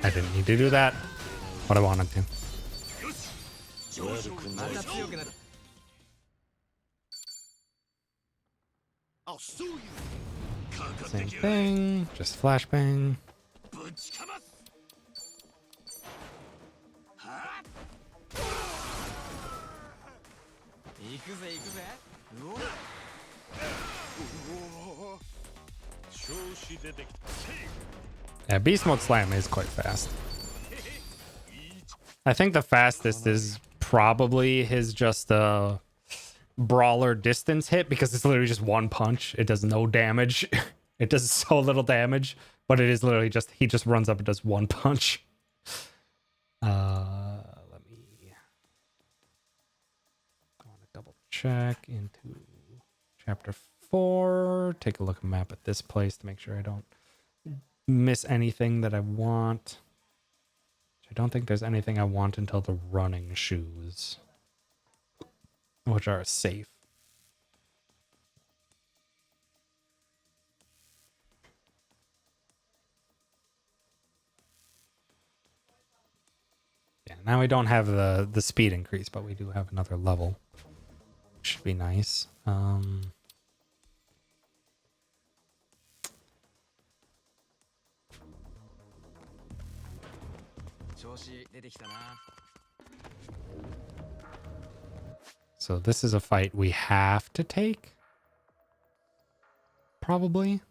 I didn't need to do that, but I wanted to. I'll sue you. Same thing, just flashbang. Yeah, Beast Mode Slam is quite fast. I think the fastest is probably his just brawler distance hit, because it's literally just one punch. It does no damage. It does so little damage, but it is literally just, he just runs up and does one punch. Let me, I want to double check into chapter 4. Take a look at the map at this place to make sure I don't miss anything that I want. I don't think there's anything I want until the running shoes, which are safe. Yeah, now we don't have the speed increase, but we do have another level. Should be nice. So this is a fight we have to take. Probably.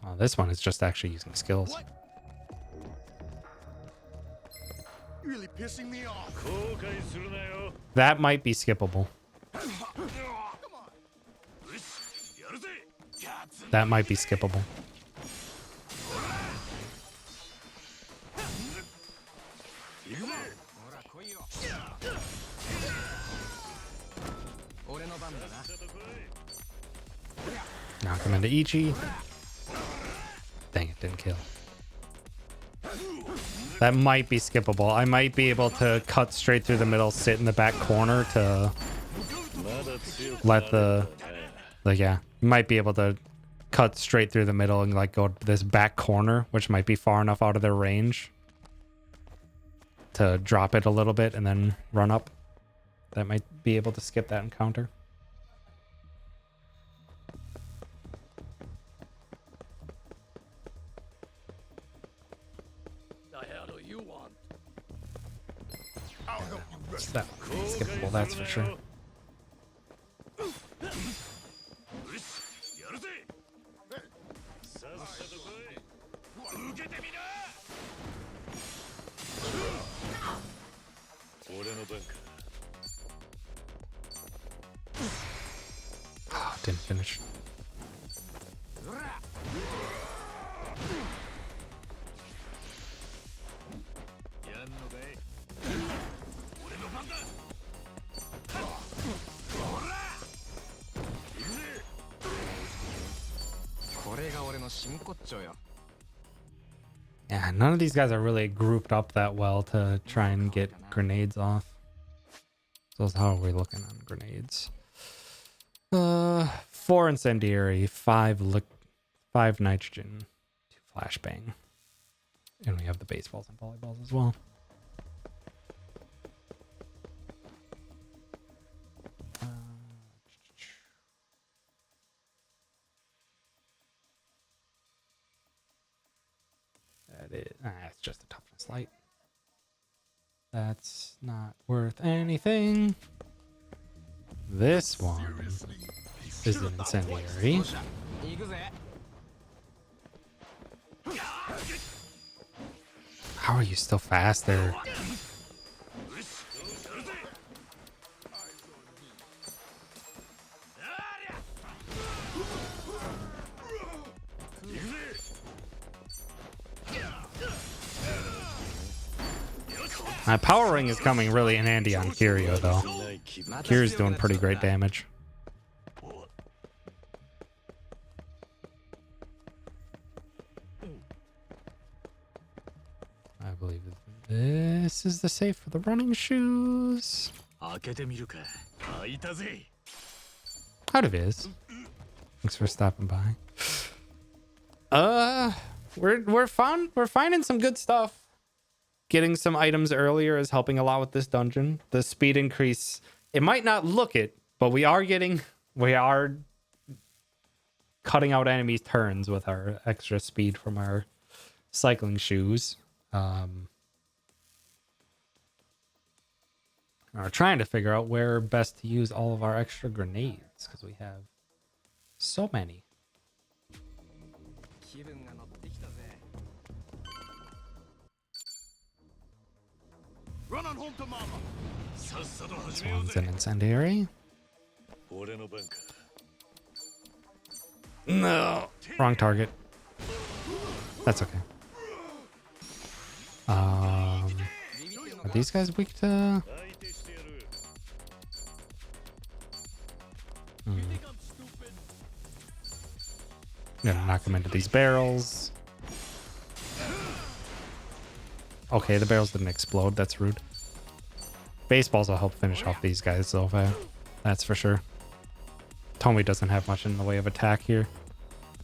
Oh, this one is just actually using skills. What? You're really pissing me off. That might be skippable. That might be skippable. Knock him into Ichi. Dang, it didn't kill. That might be skippable. I might be able to cut straight through the middle, sit in the back corner to let yeah, You might be able to cut straight through the middle and like go to this back corner, which might be far enough out of their range to drop it a little bit and then run up. That might be able to skip that encounter. The hell do you want? That skippable, that's for sure. Oh, didn't finish. Yeah, none of these guys are really grouped up that well to try and get grenades off. So how are we looking on grenades? 4 incendiary, 5 nitrogen, 2 flashbang. And we have the baseballs and volleyballs as well. It's just a toughness light. That's not worth anything. This one is an incendiary. How are you still fast there? My power ring is coming really in handy on Kiryu, though. Kiryu's doing pretty great damage. I believe this is the safe for the running shoes. Out of his. Thanks for stopping by. We're finding some good stuff. Getting some items earlier is helping a lot with this dungeon. The speed increase, it might not look it, but we are cutting out enemies' turns with our extra speed from our cycling shoes. We're trying to figure out where best to use all of our extra grenades because we have so many. Run on home to mama. This one's an incendiary. No, wrong target. That's okay. Are these guys weak to? I'm gonna knock them into these barrels. Okay, the barrels didn't explode. That's rude. Baseballs will help finish off these guys, though. That's for sure. Tomy doesn't have much in the way of attack here.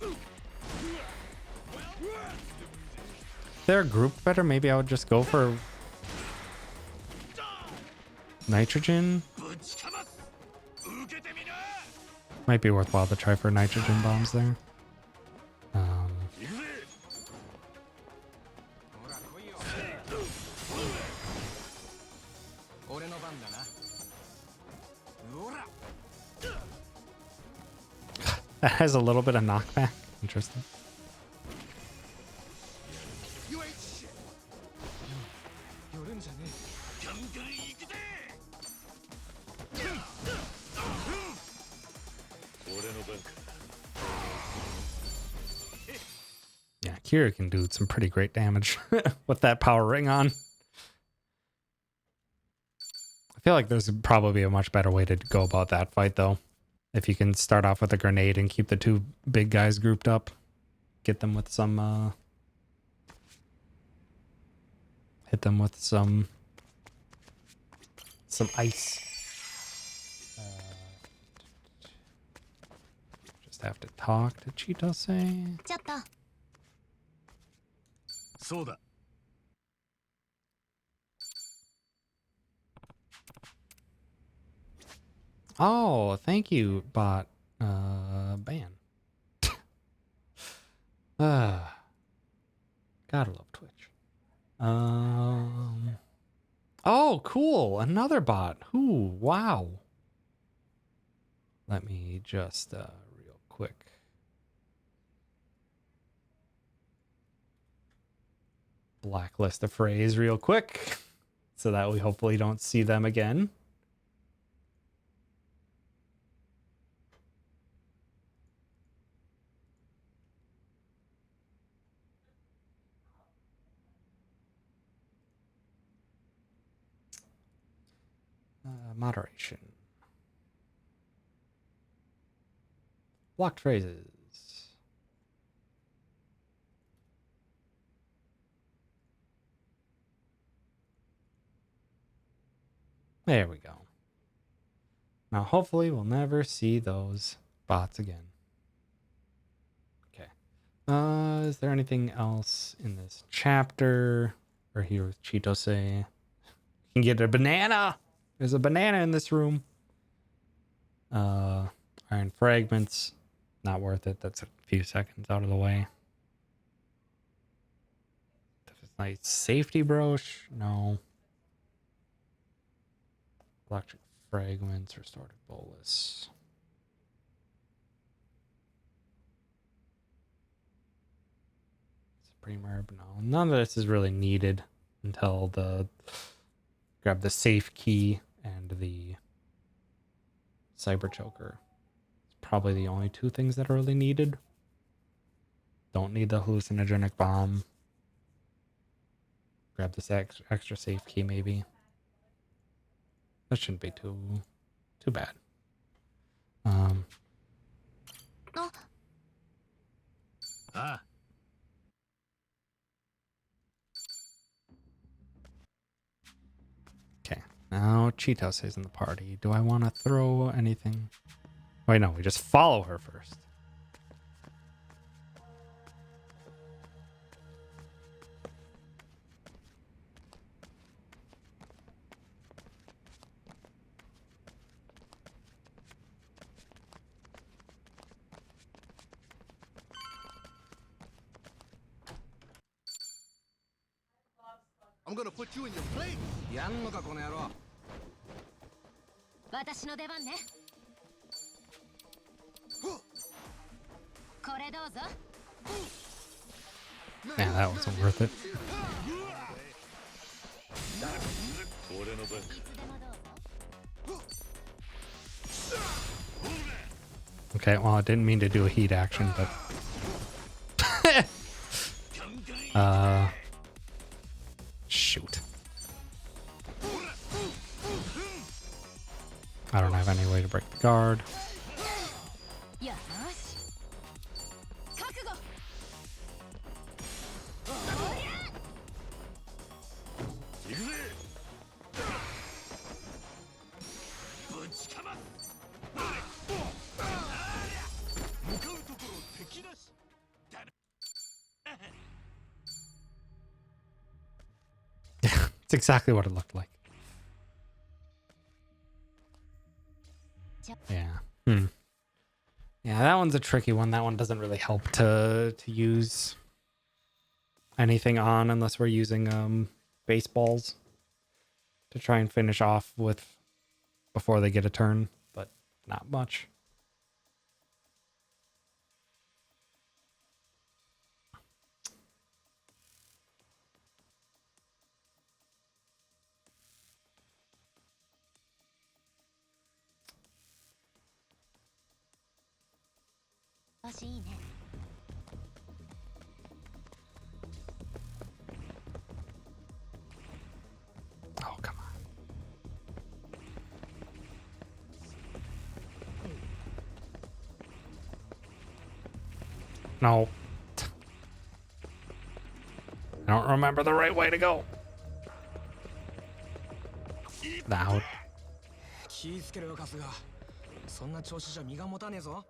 If they're grouped better, maybe I would just go for nitrogen. Might be worthwhile to try for nitrogen bombs there. That has a little bit of knockback. Interesting. You ain't shit. Yeah, Kira can do some pretty great damage with that power ring on. I feel like there's probably a much better way to go about that fight, though. If you can start off with a grenade and keep the two big guys grouped up, get them with some, hit them with some ice. Just I have to talk to Chitose. ちょっと。そうだ。 Oh, thank you, bot. Ban. Gotta love Twitch. Oh, cool. Another bot. Ooh, wow. Let me just, real quick. Blacklist a phrase real quick so that we hopefully don't see them again. Moderation. Blocked phrases. There we go. Now, hopefully, we'll never see those bots again. Okay. Is there anything else in this chapter? Or here with Chitose? You can get a banana! There's a banana in this room. Iron fragments. Not worth it. That's a few seconds out of the way. Nice safety brooch. No. Electric fragments. Restorative bolus. Supreme herb. No. None of this is really needed until grab the safe key and the cyber choker. It's probably the only two things that are really needed. Don't need the hallucinogenic bomb. Grab this extra safe key maybe. That shouldn't be too bad. Okay, now Cheetos is in the party. Do I want to throw anything? Wait, no, we just follow her first. I'm gonna put you in your place. やんのかこの野郎。私の出番ね。これどうぞ。Yeah, that wasn't worth it. Okay, well, I didn't mean to do a heat action, but shoot. I don't have any way to break the guard. It's exactly what it looked like. Yeah. Yeah, that one's a tricky one. That one doesn't really help to use anything on unless we're using baseballs to try and finish off with before they get a turn, but not much. Oh, come on. No. I don't remember the right way to go. Now. 気ぃつけろよカスが。そんな調子じゃ身が持たねえぞ。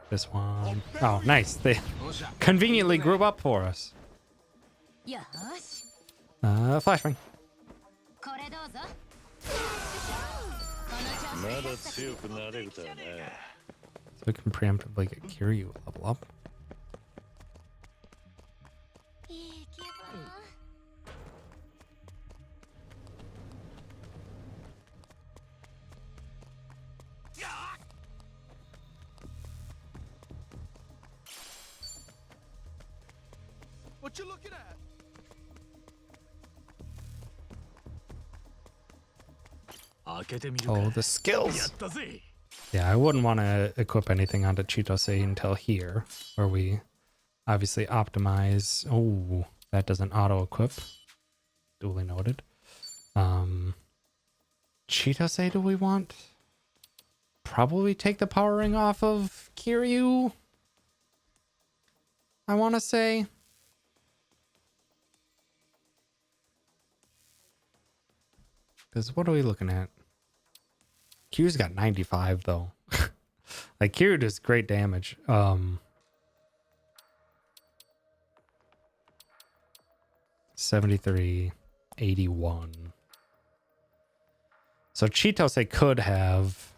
This one. Oh, nice. They conveniently group up for us. Flashbang. So we can preemptively get Kiryu level up. What you looking at? Oh, the skills. Yeah, I wouldn't want to equip anything onto Chitose until here, where we obviously optimize. Oh, that doesn't auto-equip. Duly noted. Chitose, do we want? Probably take the power ring off of Kiryu, I want to say. Because what are we looking at? Q's got 95 though. Like Kiryu does great damage. 73, 81. So Chitose could have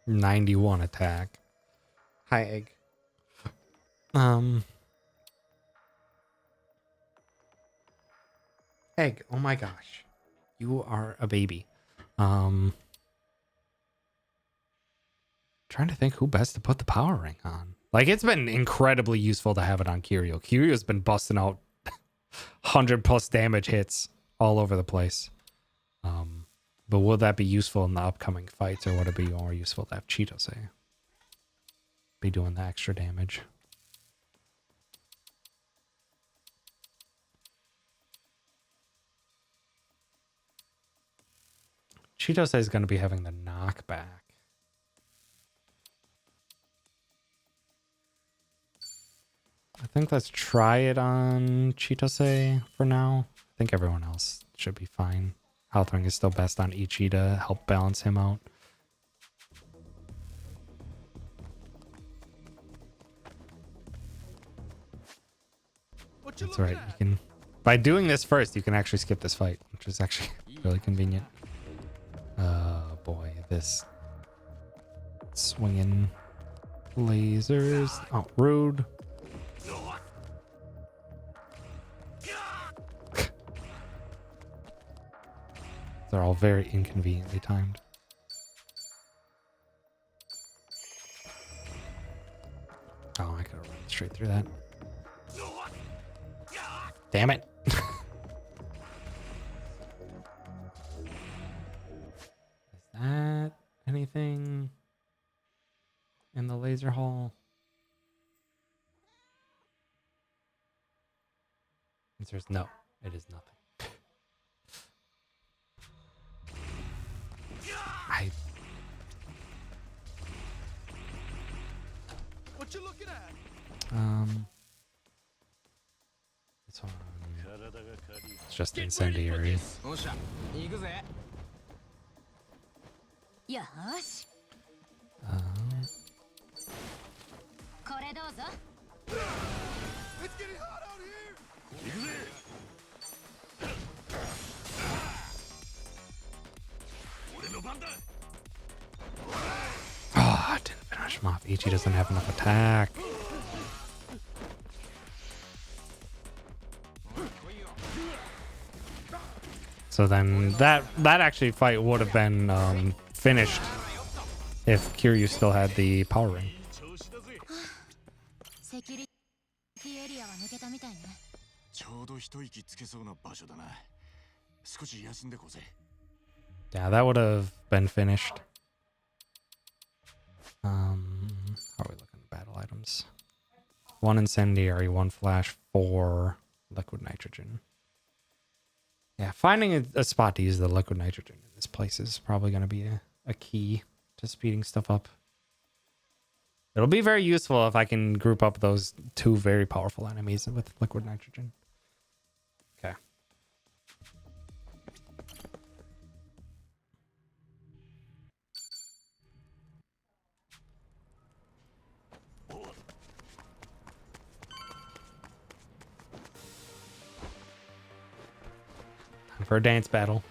91 attack. Hi, Egg. Egg, oh my gosh. You are a baby. Trying to think who best to put the power ring on. Like, it's been incredibly useful to have it on Kiryu. Kiryu's been busting out 100+ damage hits all over the place. But will that be useful in the upcoming fights, or would it be more useful to have Chitose be doing the extra damage? Chitose is going to be having the knockback. I think let's try it on Chitose for now. I think everyone else should be fine. Health ring is still best on Ichi to help balance him out. That's right. You can, by doing this first, you can actually skip this fight, which is actually really convenient. Oh boy, this swinging lasers. Oh, rude. They're all very inconveniently timed. Oh, I could have run straight through that. Damn it. Is that anything in the laser hall? Answer is no. It is nothing. What you looking at? This one. It's just incendiary. It's getting hot out here. Oh, I didn't finish him off. Ichi doesn't have enough attack. So then that actually fight would have been finished if Kiryu still had the power ring. Yeah, that would have been finished. How are we looking at battle items? 1 incendiary, 1 flash, 4 liquid nitrogen. Yeah, finding a spot to use the liquid nitrogen in this place is probably going to be a key to speeding stuff up. It'll be very useful if I can group up those 2 very powerful enemies with liquid nitrogen. Okay. Looking for a dance battle.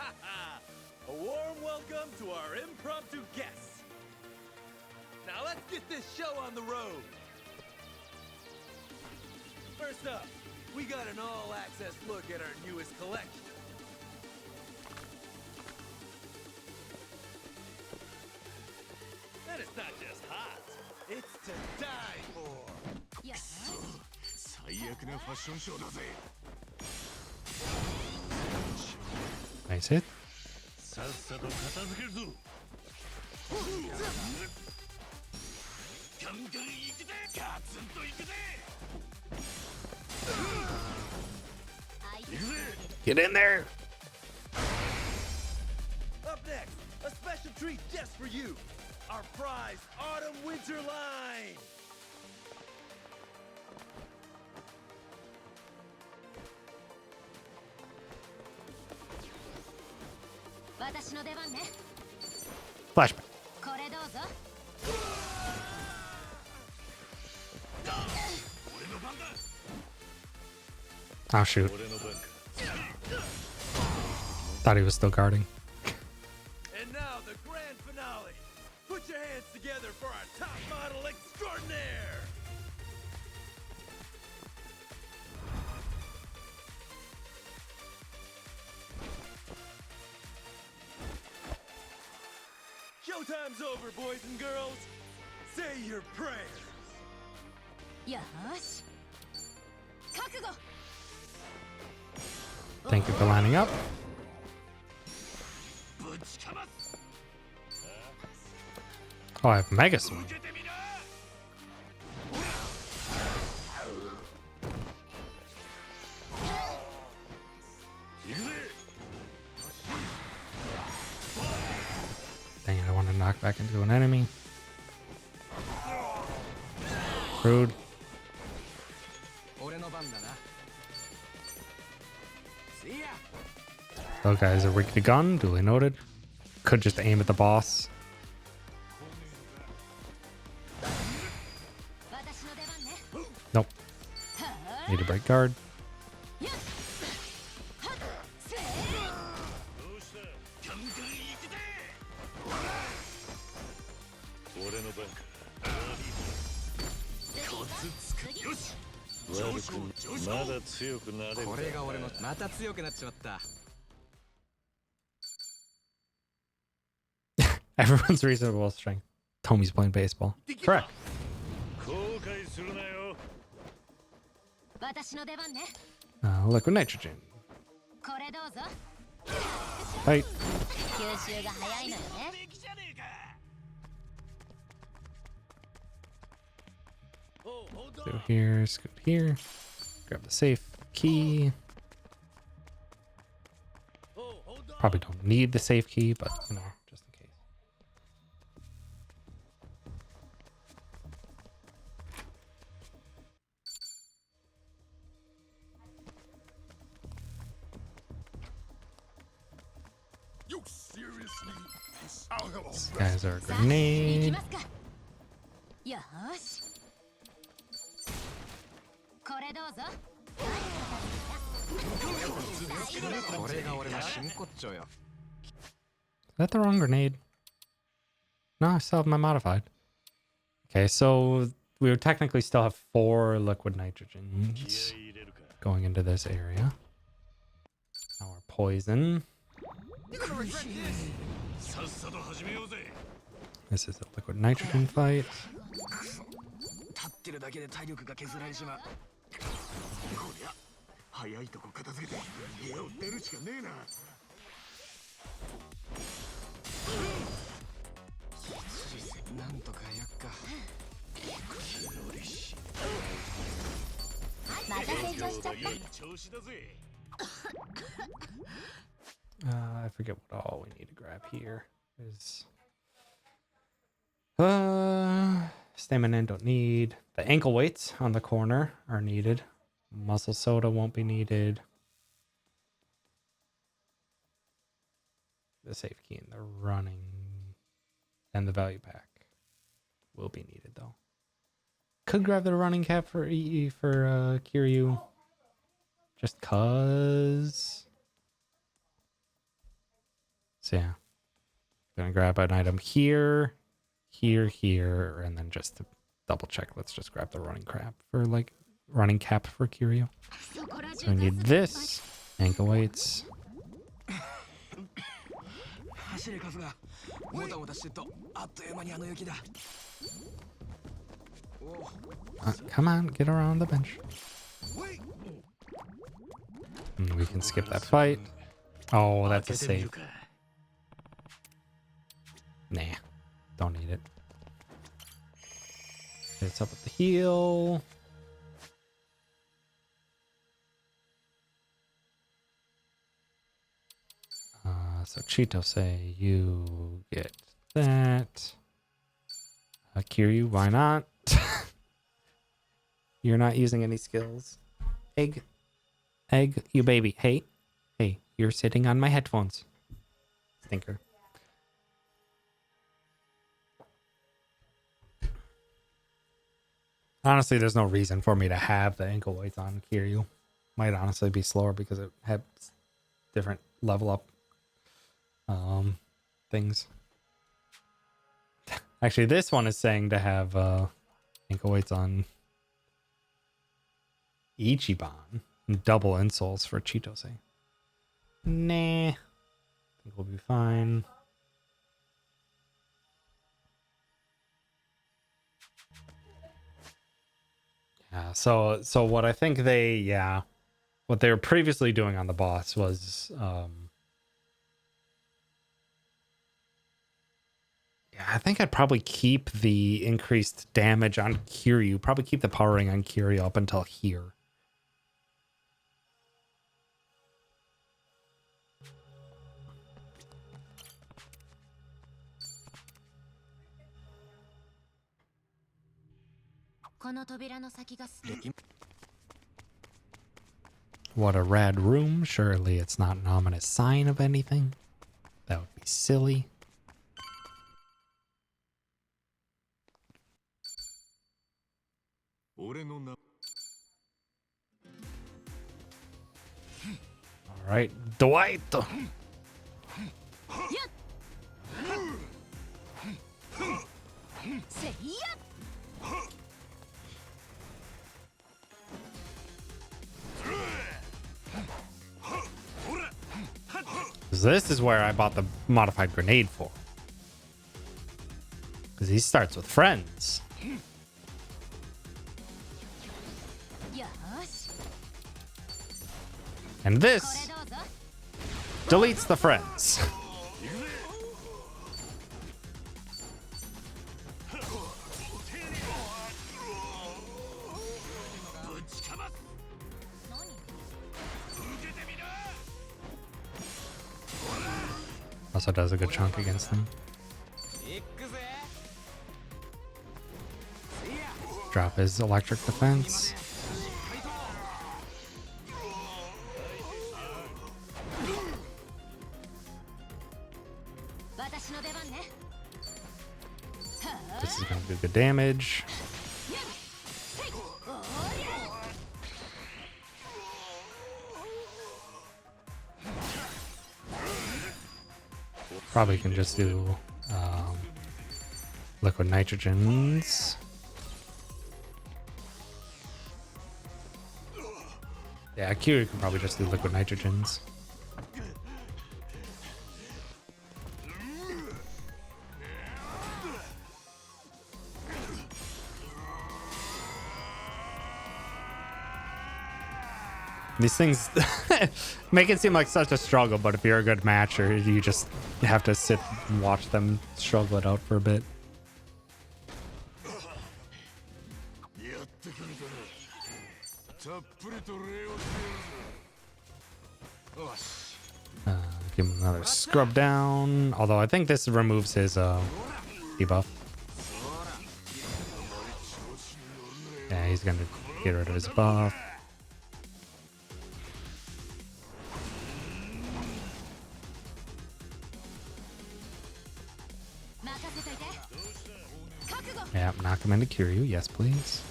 A warm welcome to our impromptu guests. Now let's get this show on the road. First up, we got an all-access look at our newest collection. And it's not just hot, it's to die for. Yes. 最悪なファッションショーだぜ。 Nice hit. さっさと片付けるぞ。ガンガン行くぜ。ガツンと行くぜ。行くぜ。 Get in there. Up next, a special treat just for you. Our prized autumn-winter line. Flashback. これどうぞ。 Oh shoot. Thought he was still guarding. And now the grand finale. Put your hands together for our top model extraordinaire. Showtime's over, boys and girls. Say your prayers. よし。覚悟。 Thank you for lining up. ぶちかます。 Oh, I have Mega Swing. 受けてみな。 行くぜ。 Dang it, I want to knock back into an enemy. Rude. 俺の番だな。See ya. Those guys are rigged a gun, duly noted. Could just aim at the boss. 私の出番ね。 Nope. Need a break guard. よっ。はっ。せー。どうした。ガンガン行くぜ。俺の番か。コツつく。よし。上昇上昇。まだ強くなれる。これが俺のまた強くなっちまった。 Everyone's reasonable strength. Tommy's playing baseball. Correct. 後悔するなよ。私の出番ね。 Liquid nitrogen. これどうぞ。 Hey. 吸収が早いのよね。 敵じゃねえか。Go here, scoot here. Grab the safe key. Probably don't need the safe key, but you know, just in case. You seriously? These guys are a 行き grenade. ますか。よーし。これどうぞ。これが俺の真骨頂よ。 Is that the wrong grenade? No, I still have my modified. Okay, so we would technically still have 4 liquid nitrogens going into this area. Now we're poison. You're gonna regret this. さっさと始めようぜ。 This is a liquid nitrogen fight. 立ってるだけで体力が削られちまう。こりゃ早いとこ片付けて部屋を出るしかねえな。なんとかやっか。また成長しちゃった。いい調子だぜ。 I forget what all we need to grab here. Is stamina don't need. The ankle weights on the corner are needed. Muscle soda won't be needed. The safe key and the running and the value pack will be needed though. Could grab the running cap for Kiryu. Just cause. So yeah. Gonna grab an item here, here, and then just to double check, let's just grab the running cap for Kiryu. So we need this, ankle weights. Come on, get around the bench. And we can skip that fight. Oh, that's a save. Nah, don't need it. It's up with the heal. So Cheeto say you get that. Kiryu, why not? You're not using any skills. Egg, you baby. Hey, you're sitting on my headphones. Stinker. Honestly, there's no reason for me to have the ankle weights on Kiryu. Might honestly be slower because it had different level up things. Actually, this one is saying to have ankle weights on Ichiban. Double insoles for Chitose. Nah. I think we'll be fine. Yeah, so what I think what they were previously doing on the boss was I think I'd probably keep the increased damage on Kiryu, probably keep the powering on Kiryu up until here. What a rad room. Surely it's not an ominous sign of anything. That would be silly. Alright, Dwight! This is where I bought the modified grenade for. Because he starts with friends. And this deletes the friends. Also does a good chunk against them. Drop his electric defense. This is going to do good damage. Probably can just do liquid nitrogens. Yeah, Kiryu can probably just do liquid nitrogens. These things make it seem like such a struggle, but if you're a good matcher, you just have to sit and watch them struggle it out for a bit. Give him another scrub down, although I think this removes his debuff. Yeah, he's gonna get rid of his buff. Yeah, knock him into Kiryu. Yes, please.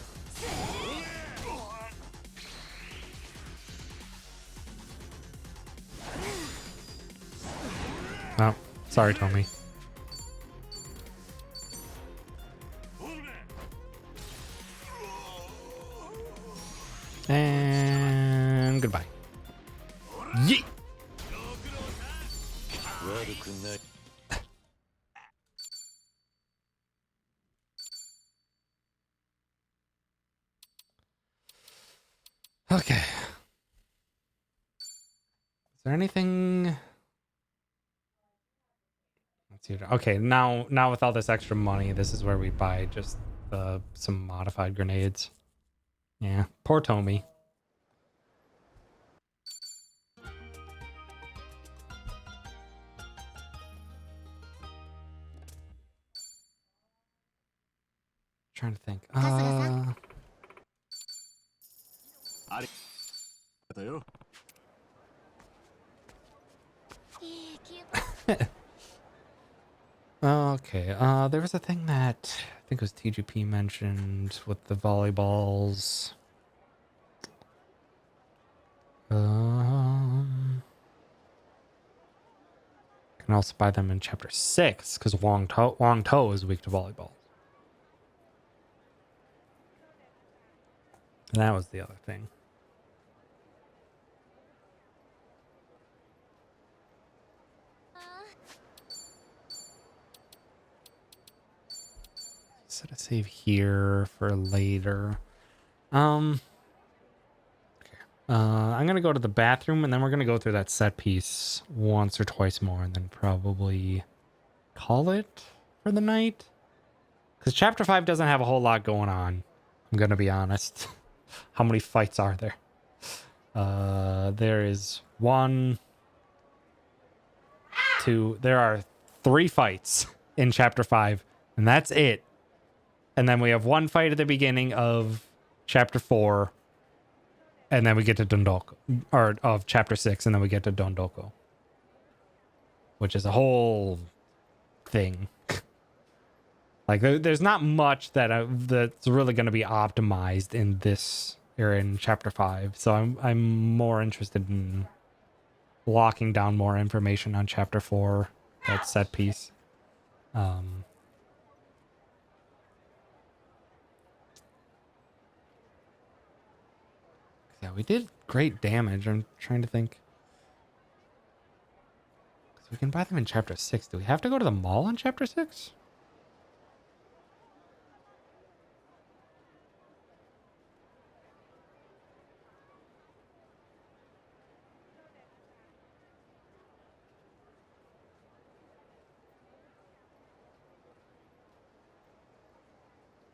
Oh, sorry, Tommy. And goodbye. Yeet! Okay. Is there anything? Let's see. Okay, now with all this extra money, this is where we buy just some modified grenades. Yeah, poor Tommy. Trying to think. Okay. There was a thing that I think it was TGP mentioned with the volleyballs. Can also buy them in chapter 6 because Wong To is weak to volleyball. And that was the other thing. Set a save here for later. Okay. I'm gonna go to the bathroom and then we're gonna go through that set piece once or twice more and then probably call it for the night. Because chapter 5 doesn't have a whole lot going on. I'm gonna be honest. How many fights are there? There is 1, 2. There are 3 fights in chapter 5, and that's it. And then we have 1 fight at the beginning of chapter 4, and then we get to Dondoko, or of chapter 6, and then we get to Dondoko, which is a whole thing. Like there's not much that's really going to be optimized in this or in chapter 5. So I'm more interested in locking down more information on chapter 4, that set piece. Yeah, we did great damage. I'm trying to think. Because we can buy them in chapter 6. Do we have to go to the mall in chapter 6?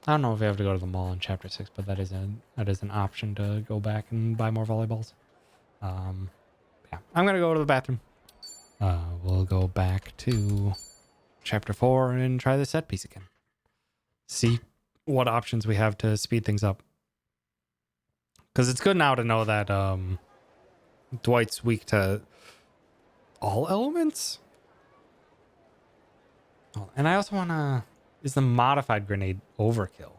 I don't know if we have to go to the mall in chapter 6, but that is an option to go back and buy more volleyballs. Yeah, I'm gonna go to the bathroom. We'll go back to chapter 4 and try the set piece again. See what options we have to speed things up. Because it's good now to know that Dwight's weak to all elements. Oh, and I also want to... Is the modified grenade overkill?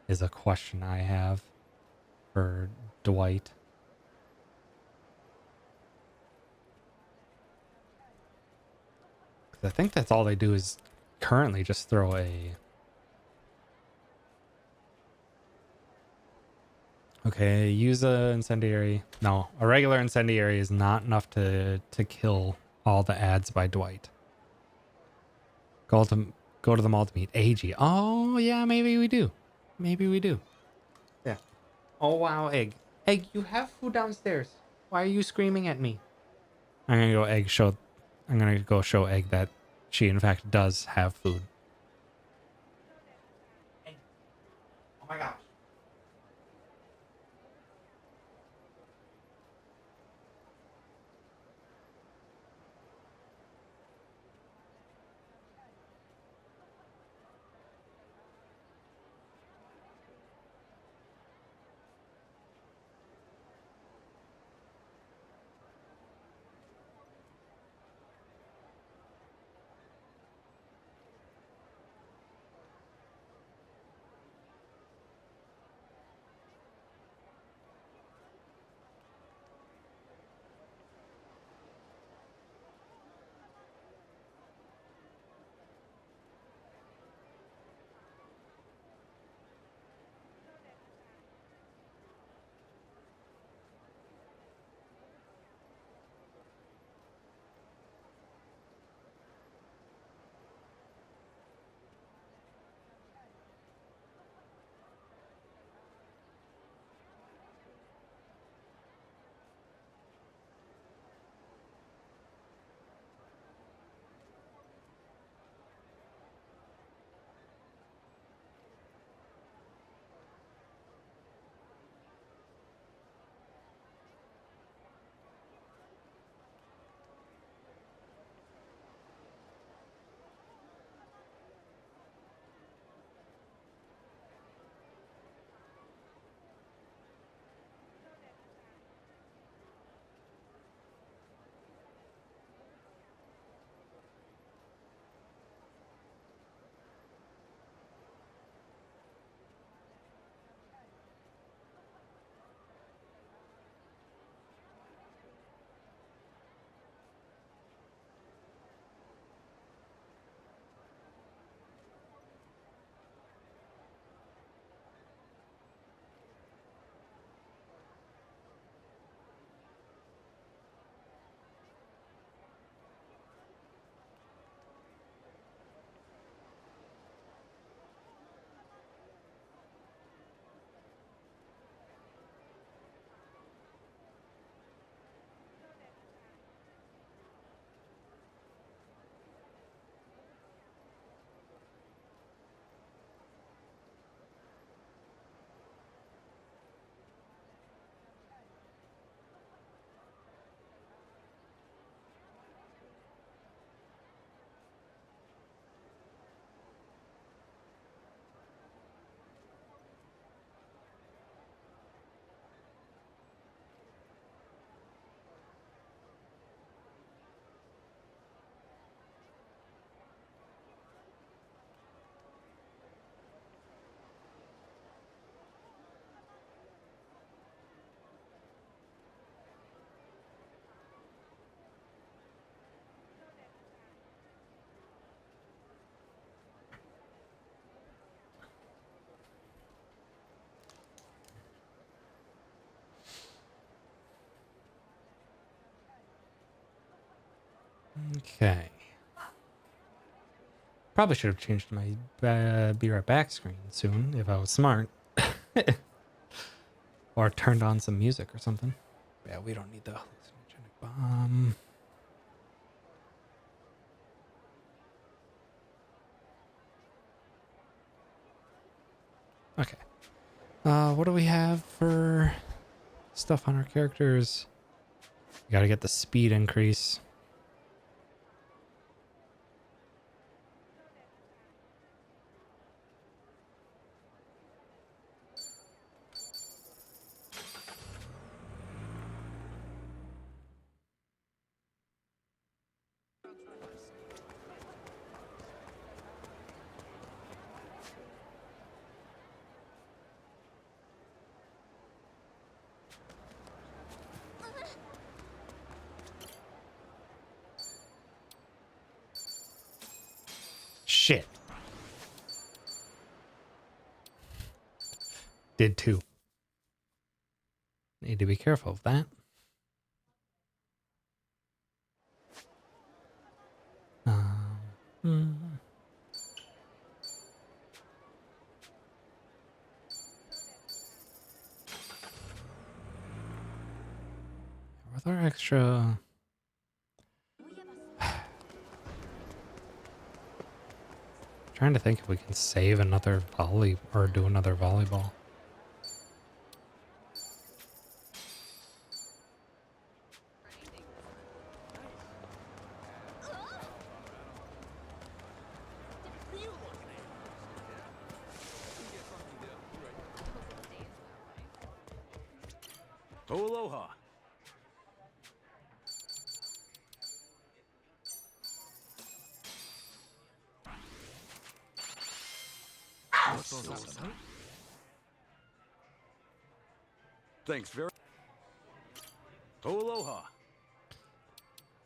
Is a question I have for Dwight. I think that's all they do is currently just throw a... Okay, use a incendiary. No, a regular incendiary is not enough to kill all the ads by Dwight. Go to the mall to meet AG. Oh, yeah, maybe we do. Maybe we do. Yeah. Oh, wow, Egg. Egg, you have food downstairs. Why are you screaming at me? I'm gonna go show Egg that she in fact does have food. Egg. Oh my gosh. Okay. Probably should have changed my be right back screen soon if I was smart. Or turned on some music or something. Yeah, we don't need the hallucinogenic bomb. Okay. What do we have for stuff on our characters? We gotta get the speed increase. Shit. Did too. Need to be careful of that. Hmm. With our extra... Trying to think if we can save another volley or do another volleyball. Aloha. Thanks very. Aloha.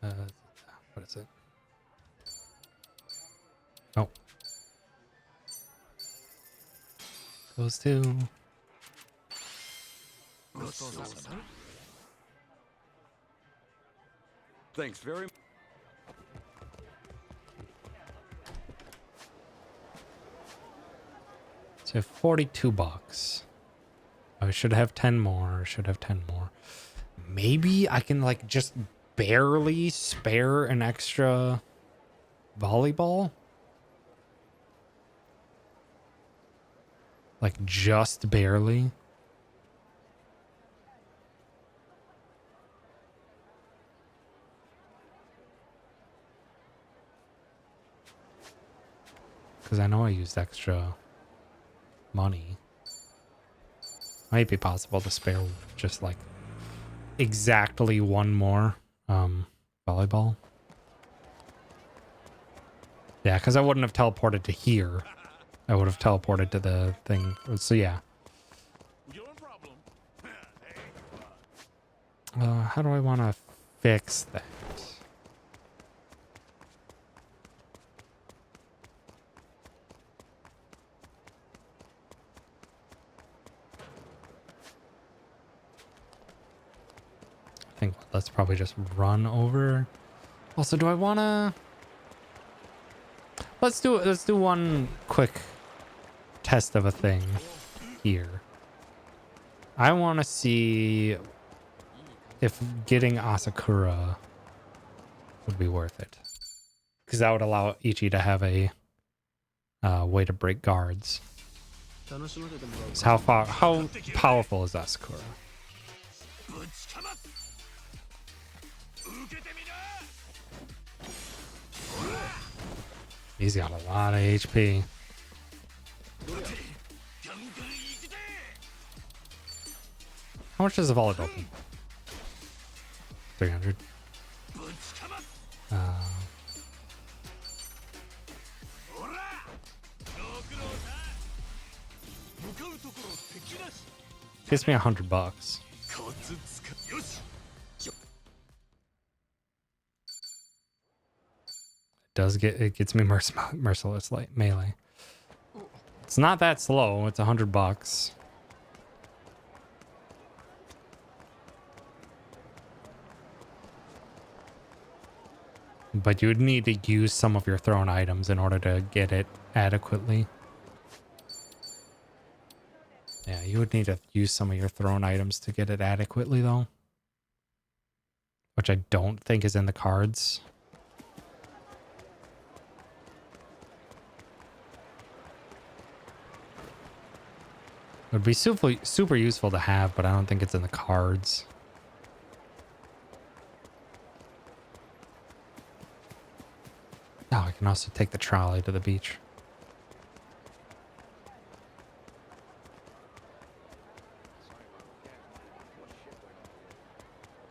What is it? Oh. Goes to... Thanks very much. So 42 bucks. I should have 10 more. Should have 10 more. Maybe I can like just barely spare an extra volleyball. Like just barely. Because I know I used extra money. Might be possible to spare just like exactly one more volleyball. Yeah, because I wouldn't have teleported to here. I would have teleported to the thing. So yeah. How do I want to fix that? I think let's probably just run over. Also, do I want to... Let's do one quick test of a thing here. I want to see if getting Asakura would be worth it. Because that would allow Ichi to have a way to break guards. So how powerful is Asakura? He's got a lot of HP. How much does a volleyball do? 300. Gets me $100. It gets me merciless like melee. It's not that slow. It's $100. But you would need to use some of your thrown items in order to get it adequately. Yeah, you would need to use some of your thrown items to get it adequately, though. Which I don't think is in the cards. It would be super useful to have, but I don't think it's in the cards. Oh, I can also take the trolley to the beach.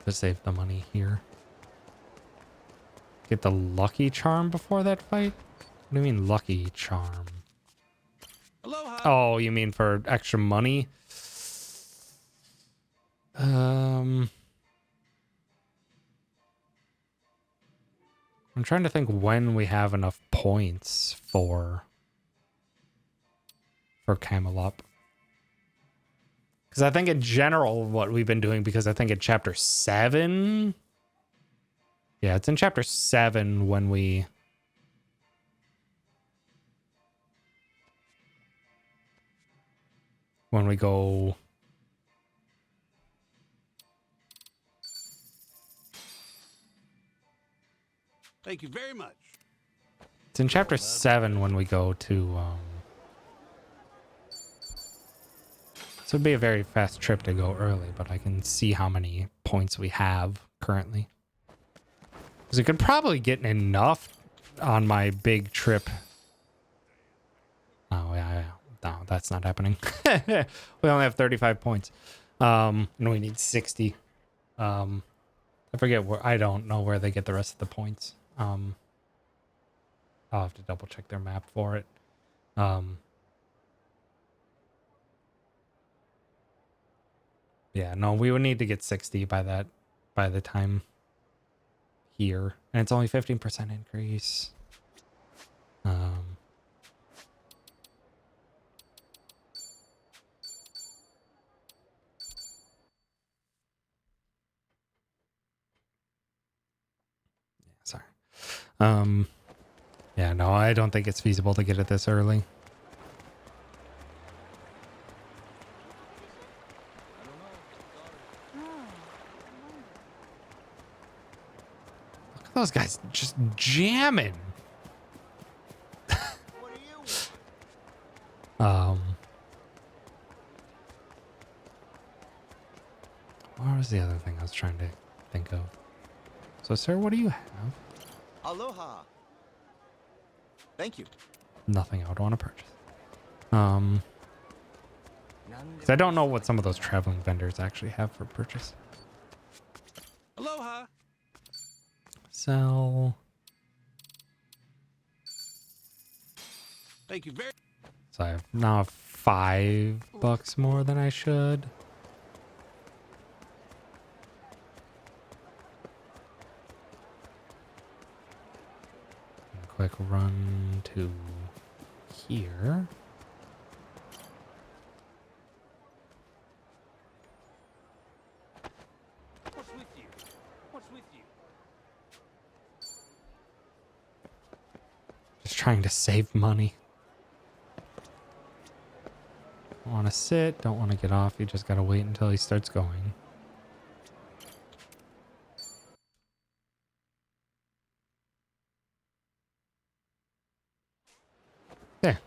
To save the money here. Get the lucky charm before that fight? What do you mean lucky charm? Aloha. Oh, you mean for extra money? I'm trying to think when we have enough points for Camelot. Because I think in general what we've been doing, because I think in chapter 7... Yeah, it's in chapter 7 when we... go... Thank you very much. It's in chapter 7 when we go to... So it'd be a very fast trip to go early, but I can see how many points we have currently. Because we could probably get enough on my big trip. Oh, yeah. No, that's not happening. We only have 35 points. And we need 60. I forget where, I don't know where they get the rest of the points. I'll have to double check their map for it. Yeah, no, we would need to get 60 by the time here. And it's only 15% increase. Sorry. Yeah, no, I don't think it's feasible to get it this early. Look at those guys just jamming. What was the other thing I was trying to think of? So, sir, what do you have? Aloha. Thank you. Nothing I would want to purchase. 'Cause I don't know what some of those traveling vendors actually have for purchase. Aloha. Sell. Thank you very. So I have now $5 more than I should. A quick run to here. What's with you? What's with you? Just trying to save money. Don't want to sit, don't want to get off. You just gotta wait until he starts going. There.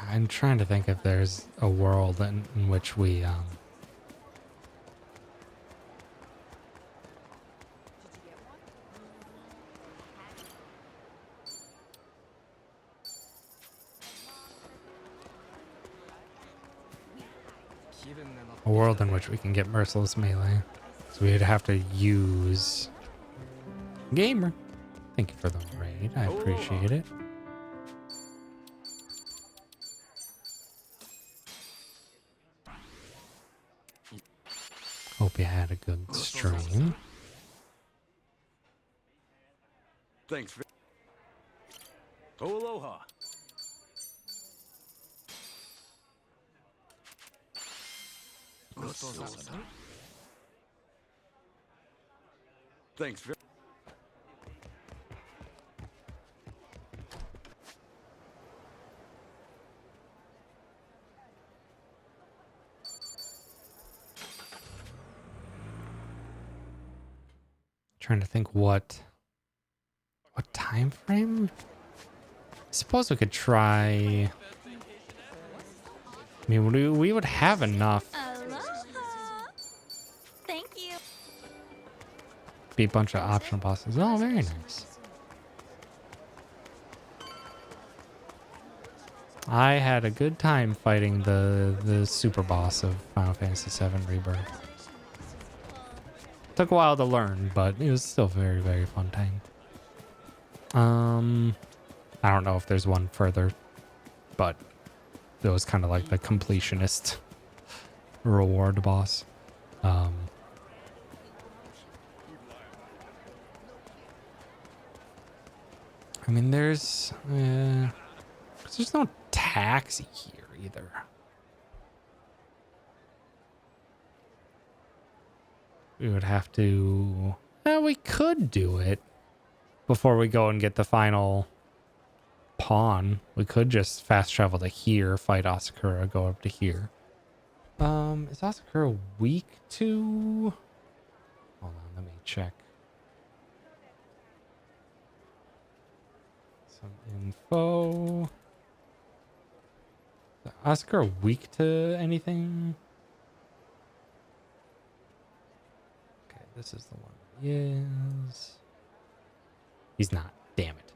I'm trying to think if there's a world in which we can get merciless melee. So we'd have to use Gamer. Thank you for the raid. I appreciate it. Hope you had a good stream. Thanks for... Oh, aloha. Thanks for... Trying to think what time frame? I suppose we could try. I mean, we would have enough. Aloha. Thank you. Be a bunch of optional bosses. Oh, very nice. I had a good time fighting the super boss of Final Fantasy VII Rebirth. Took a while to learn, but it was still a very, very fun time. I don't know if there's one further, but it was kind of like the completionist reward boss. I mean, there's no taxi here either. We would have to... we could do it before we go and get the final pawn. We could just fast travel to here, fight Asakura, go up to here. Is Asakura weak to... Hold on, let me check. Some info. Is Asakura weak to anything? Okay, this is the one he is. He's not. Damn it.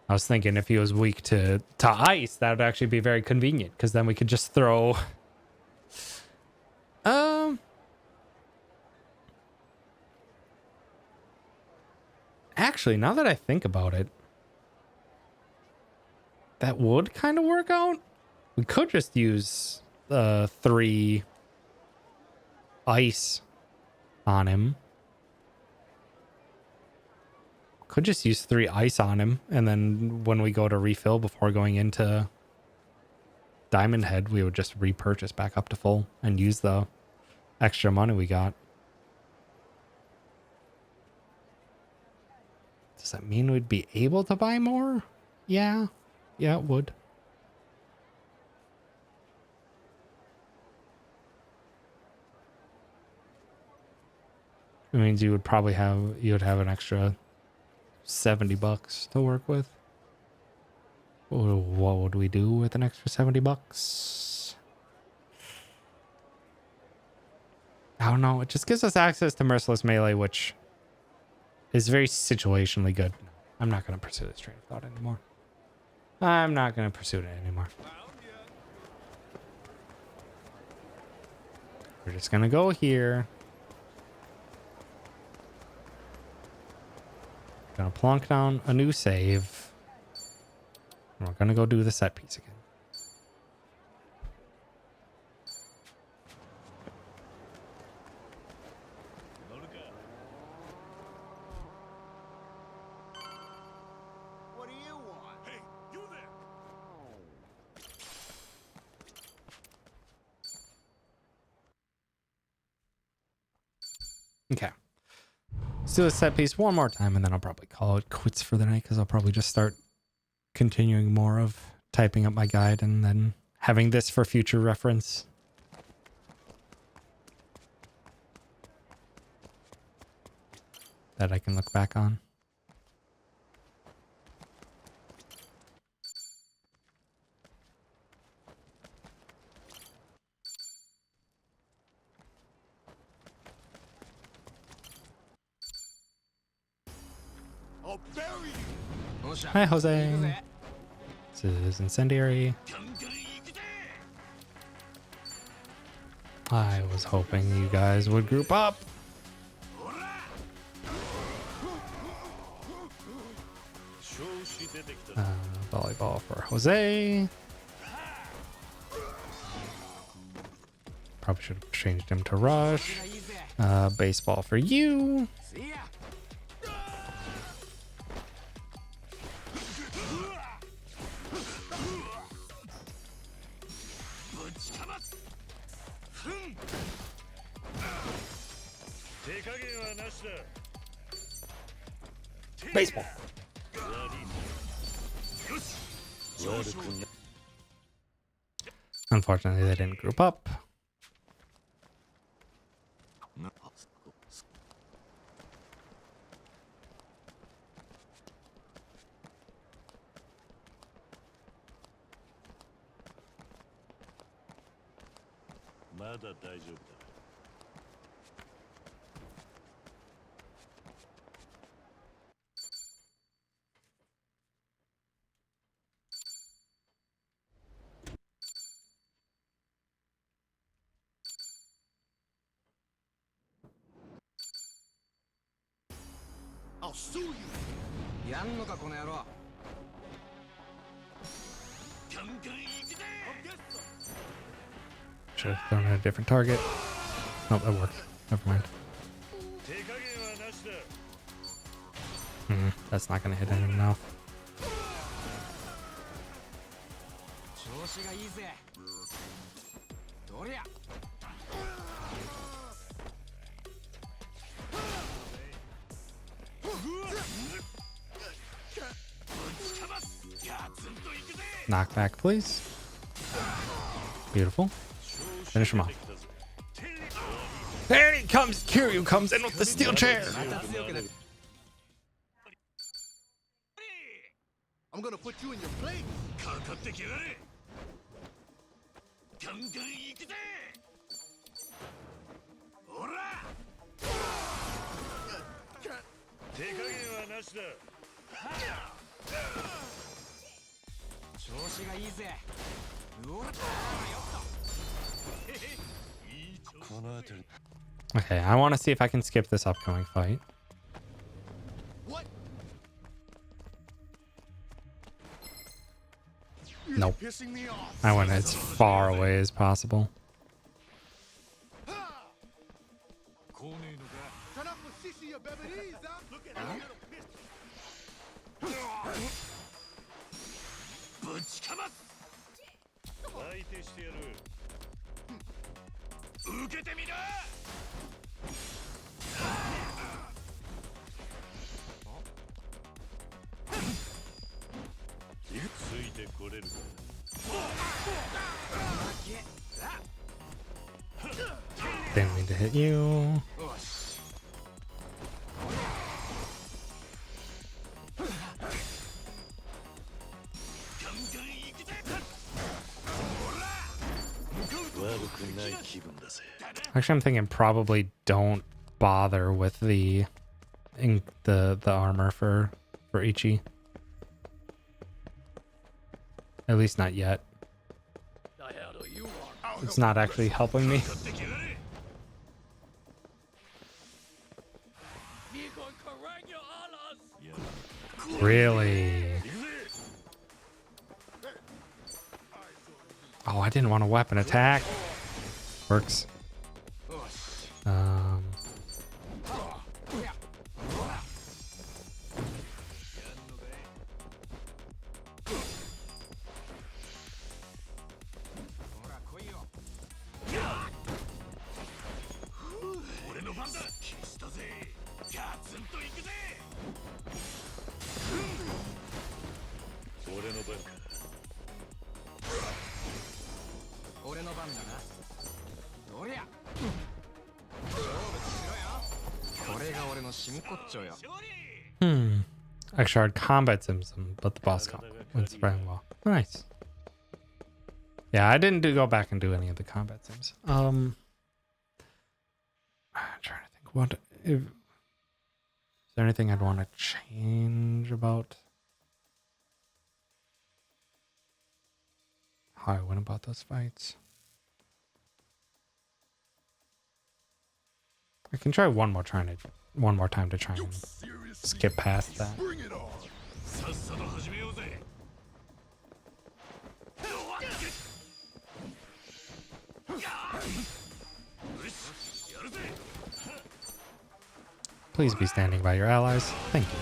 I was thinking if he was weak to ice, that would actually be very convenient, because then we could just throw... Actually, now that I think about it, that would kind of work out. We could just use 3 ice on him. Could just use 3 ice on him, and then when we go to refill before going into Diamond Head, we would just repurchase back up to full and use the extra money we got. Does that mean we'd be able to buy more? Yeah. Yeah, it would. It means you would probably have an extra $70 to work with. What would we do with an extra $70? I don't know. It just gives us access to Merciless Melee, which is very situationally good. I'm not going to pursue this train of thought anymore. I'm not going to pursue it anymore. We're just going to go here. Gonna plonk down a new save. And we're gonna go do the set piece again. What do you want? Hey, you there! Okay. Let's do a set piece one more time, and then I'll probably call it quits for the night, because I'll probably just start continuing more of typing up my guide and then having this for future reference. That I can look back on. I'll bury you! Hi, Jose. This is Incendiary. I was hoping you guys would group up. Volleyball for Jose. Probably should have changed him to Rush. Baseball for you. Baseball. Unfortunately, they didn't group up. I'll sue you. やんのかこの野郎。 Should have thrown at a different target. Nope, that worked. Never mind. That's not going to hit him enough. 調子がいいぜ。どりゃ。 Knockback, please. Beautiful. Finish him off. There he comes! Kiryu comes in with the steel chair! I'm gonna put you in your place. Okay, I want to see if I can skip this upcoming fight. What? Nope. You're pissing me off. I went as far away as possible. Didn't mean to hit you. Actually, I'm thinking probably don't bother with the armor for Ichi. At least not yet. It's not actually helping me. Really? Oh, I didn't want a weapon attack. Works. Extra hard combat sims, but the boss combat went surprisingly well. Nice. Yeah, I didn't go back and do any of the combat sims. I'm trying to think is there anything I'd want to change about how I went about those fights? I can try one more time to try and skip past that. Bring it on. Please be standing by your allies. Thank you.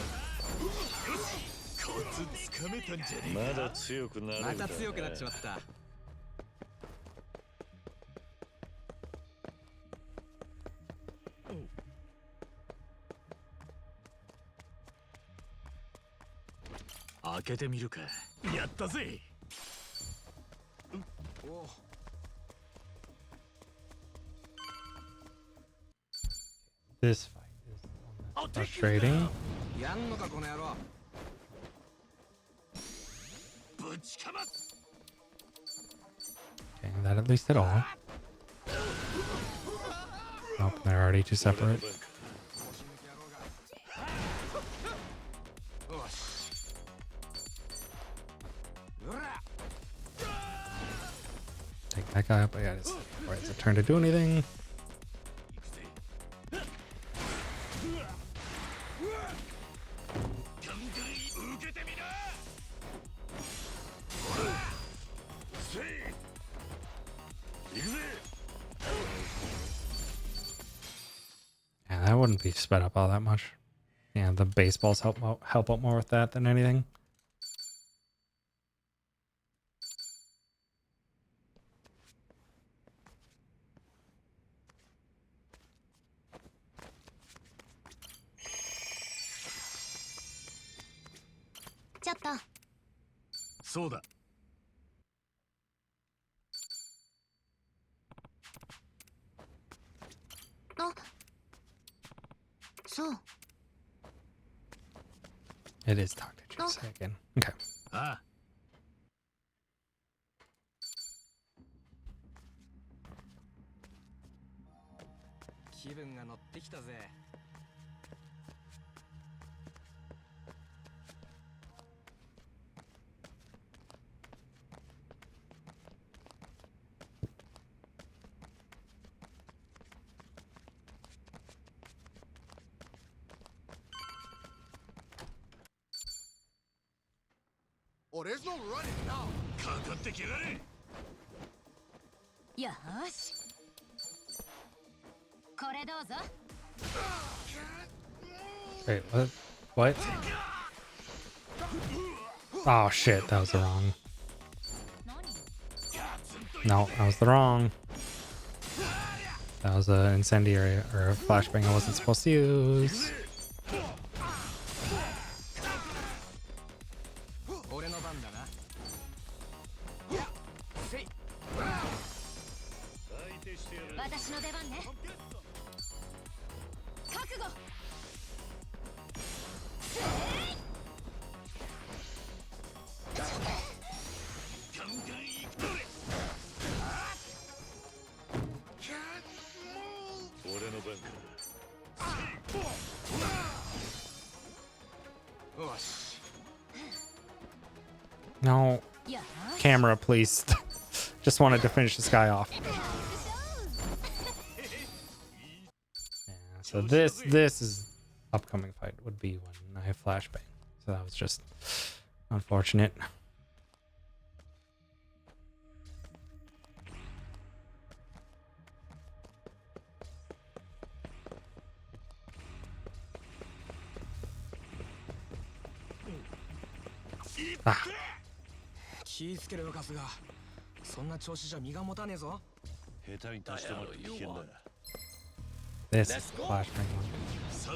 また強くなっちまった。 All 開けてみるか。やったぜ。おう This fight is the one that's frustrating. やんのかこの野郎。ぶちかます。 Okay, that at least at all. Nope, they're already too separate. 腰抜き野郎が。よし。うら。 Take that guy up. Yeah, it's right, it's a turn to do anything. 行くぜ。ガンガン受けてみな。せい。行くぜ。 Yeah, that wouldn't be sped up all that much. Yeah, the baseballs help out more with that than anything. Chotto. そうだ。あ、そう。 It is talk to Jose again. Okay. ああ。 気分が乗ってきたぜ。 Oh, there's no running now. かかってきやがれ。よーし。これどうぞ。 Wait, what? What? Oh shit, that was the wrong. No, that was the wrong. That was an incendiary or a flashbang I wasn't supposed to use. 俺の番だな。せい。私の出番ね。覚悟。 ガンガン行くとれ。俺の番か。 よし。 No, よーし。 camera, please. Just wanted to finish this guy off. Yeah, so this is upcoming fight would be when I have flashbang. So that was just unfortunate. Ah, 気ぃつけろよカスが。そんな調子じゃ身が持たねえぞ。 下手に立ち止まると危険だ。 this is the flashbang one.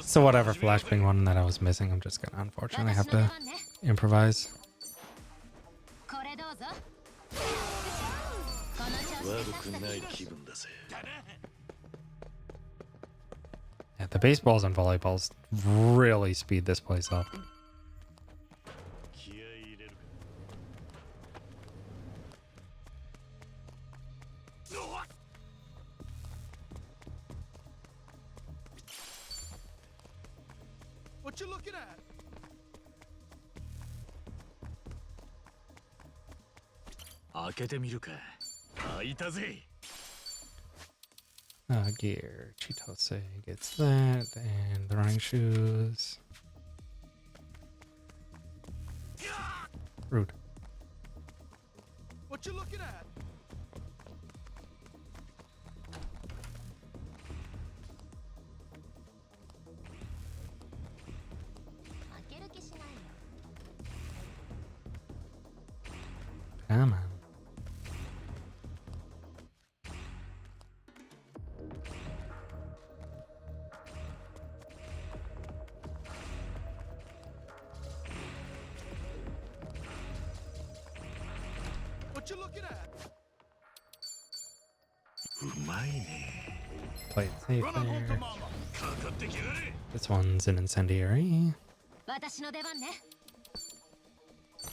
So whatever flashbang one that I was missing, I'm just gonna unfortunately have 私の出 to 番ね。 improvise. これどうぞ。この調子で悪くさっさとない披露し気分だぜ。 Yeah, the baseballs and volleyballs really speed this place up. 気合い入れるか。 What you looking at? 開けてみるか。開いたぜ。 Gear. Chitose gets that, and the running shoes. Rude. What you looking at? 負ける気しないよ。 Come on. you looking at? Play it safe Run on home to there. mama. This one's an incendiary. 私の出番ね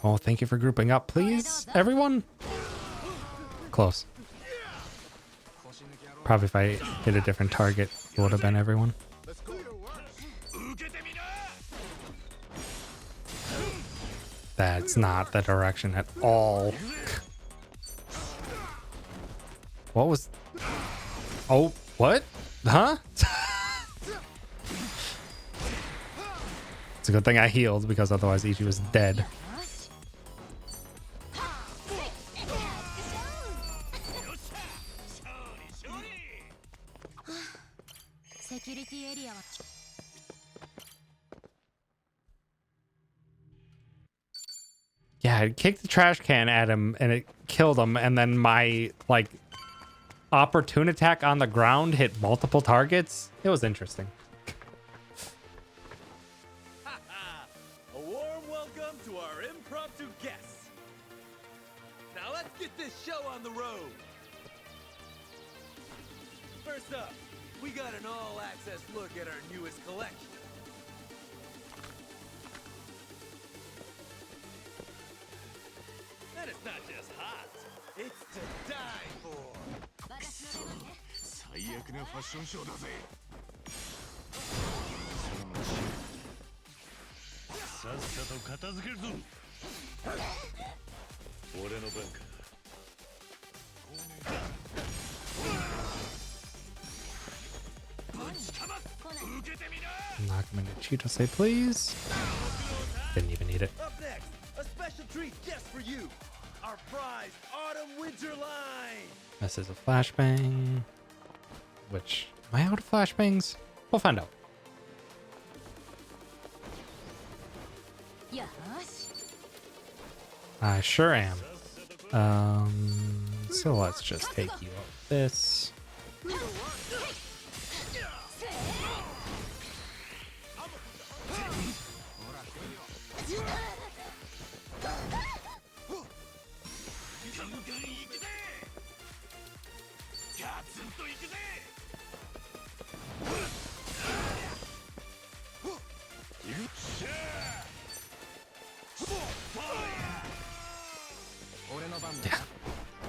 Oh, thank you for grouping up, please, everyone. Close. Probably if I hit a different target, it would have been everyone. Let's do your work. That's not the direction at all. What was... Oh, what? Huh? It's a good thing I healed because otherwise Ichi was dead. セキュリティエリアは Yeah, I kicked the trash can at him and it killed him, and then my like opportune attack on the ground hit multiple targets. It was interesting. A warm welcome to our impromptu guests. Now let's get this show on the road. First up, we got an all-access look at our newest collection. And it's not just hot, it's to die for. 私の出番ね最悪なファッションショーだぜ。さっさと片付けるぞ。俺の番か。 Knock him into Chitose, please. Didn't even need it. Up next, a special treat just for you. Our prized autumn-winter line. This is a flashbang. Which, am I out of flashbangs? We'll find out. よし I sure am. So let's just take you out this.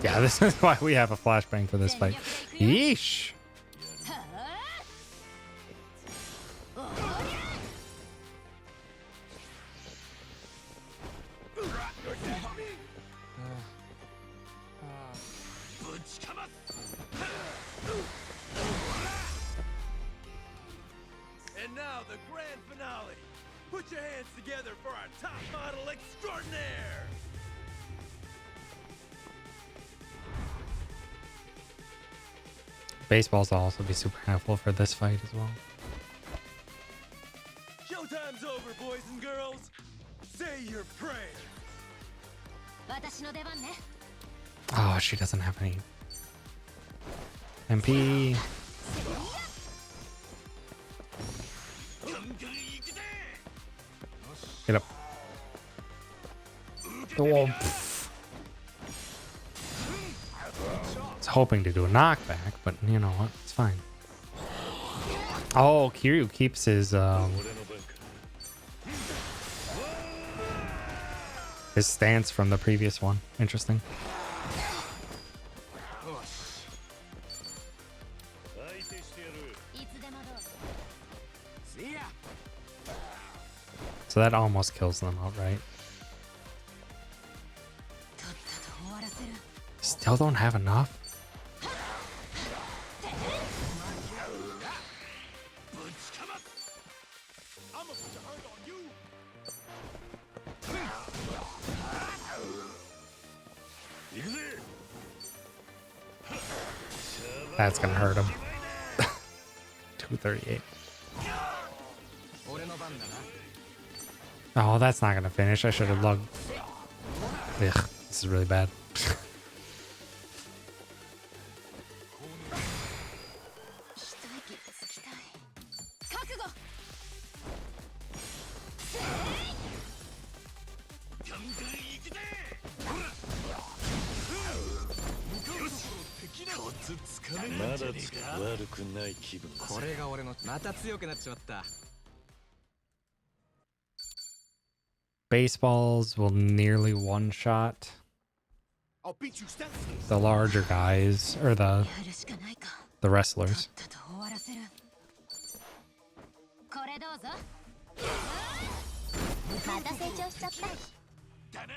Yeah, this is why we have a flashbang for this fight. Yeesh. And now the grand finale. Put your hands together for our top model extraordinaire. Baseballs will also be super helpful for this fight as well. Showtime's over, boys and girls. Say your prayers. 私の出番ね Oh, she doesn't have any MP. Get up. Oh, I was hoping to do a knockback, but you know what? It's fine. Oh, Kiryu keeps his stance from the previous one. Interesting. So that almost kills them outright. Still don't have enough? That's gonna hurt him. 238. Oh, that's not gonna finish. I should have lugged. Ugh, this is really bad. コツつかめまだないんじゃねえか。悪くない気分だぜ。これが俺のまた強くなっちまった。 Baseballs will nearly one-shot I'll beat you senseless. the larger guys, or やるしかないか。 the wrestlers. とっとと終わらせる。これどうぞ。また成長しちゃった。だな。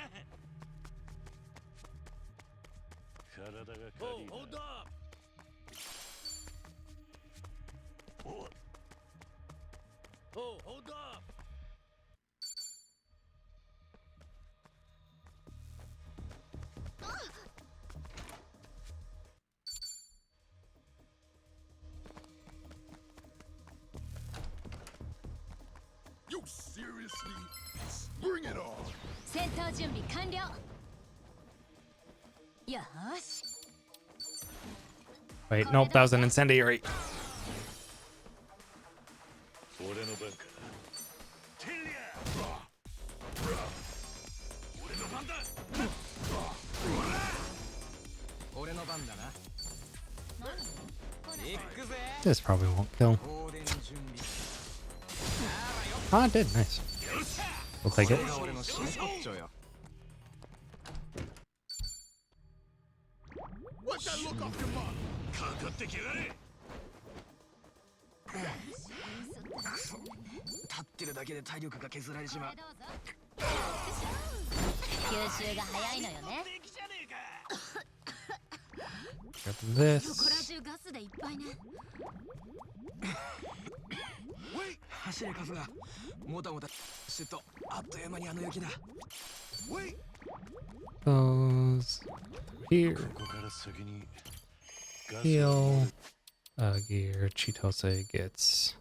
体が軽いな。 Hold up. お hold up. You seriously? Bring it on. 戦闘準備完了。よーし。 Wait, nope, that was an incendiary. 俺の番か。テリア。俺の番だ。俺の番だな。行くぜ。 This probably won't kill. 放電準備。 Ah, it did. Nice. We'll take こ it. れが俺の真骨頂よ。 Wipe that look off your mouth. かかってきやがれ。立ってるだけで体力が削られちまう。どうぞ。吸収が早いのよね。敵じゃねえか。 Grab ここら this. 中ガスでいっぱいね。 走れカフがもたもたしてとあっという間にあの雪だ。 Wait. Goes here. ここから先にガス Heal. Gear. Chitose gets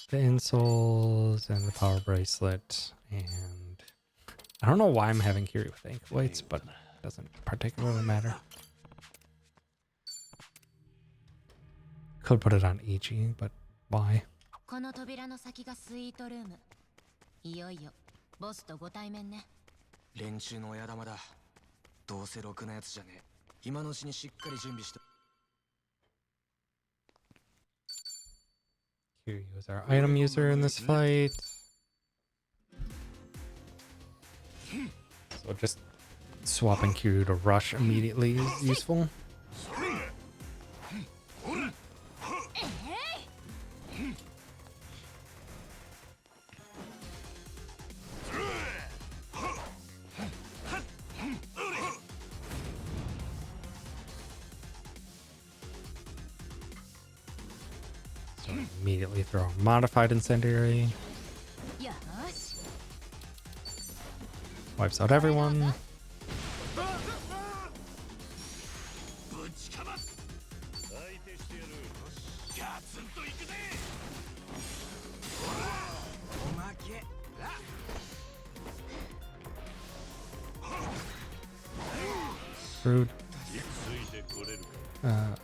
the insoles and the power bracelet. And I don't know why I'm having Kiri with ankle weights, but it doesn't particularly matter. Could put it on Ichi, but why? この扉の先がスイートルーム。いよいよボスとご対面ね。連中の親玉だ。どうせろくなやつじゃねえ。今のうちにしっかり準備して。 Kiryu is our item user in this fight. So just swapping Kiryu to rush immediately is useful. So immediately throw a modified incendiary. よーし。 Wipes out everyone. ぶちかます。相手してやる。ガツンといくぜ。おまけ。 Rude. ついてこれるか。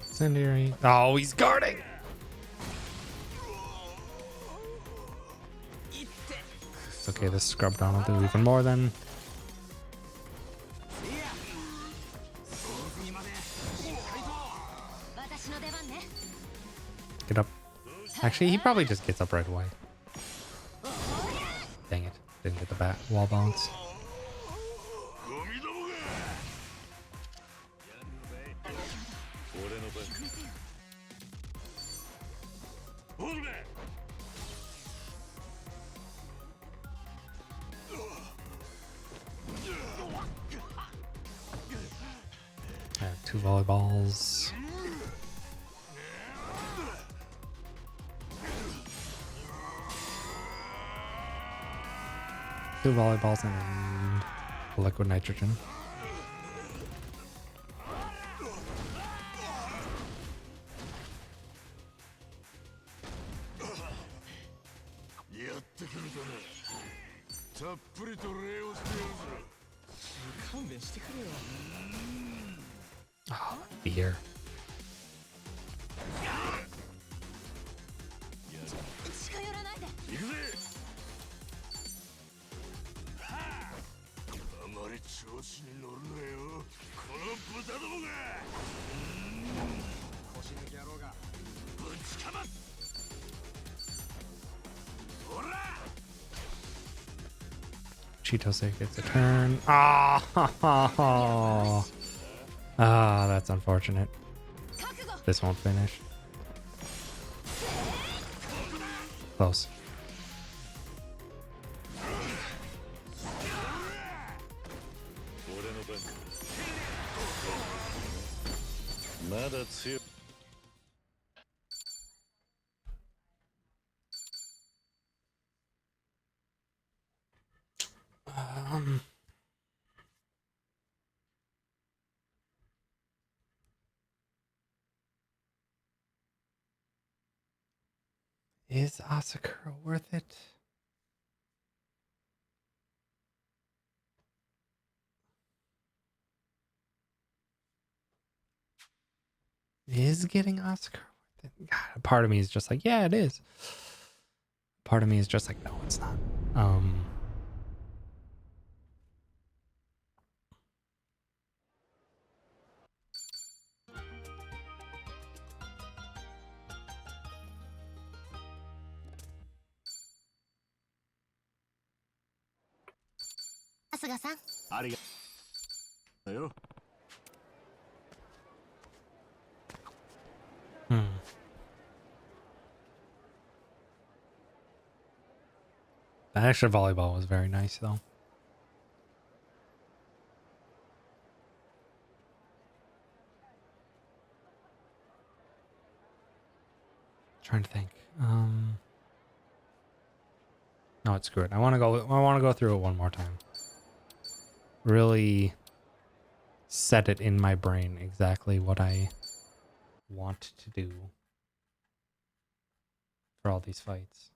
Incendiary. Oh, he's guarding! It's okay, this scrub down will do even more then. 私の出番ね。 Get up. Actually, he probably just gets up right away. Dang it. Didn't get the bat wall bounce. ゴミどもが。俺の番か。ホルメ。 Two volleyballs. Two volleyballs and liquid nitrogen. Oh, beer. 近寄らないで。行くぜ。あまり調子に乗るなよ。この豚どもが。Chitose gets a turn. Ah, ah, that's unfortunate. This won't finish. Close. Is Asakura worth it? Is getting Asakura worth it? God, a part of me is just like, yeah, it is. Part of me is just like, no, it's not. Asuga-san. ありがとうよ。 That extra volleyball was very nice, though. Trying to think. No, it's good. I want to go through it one more time. Really set it in my brain exactly what I want to do for all these fights.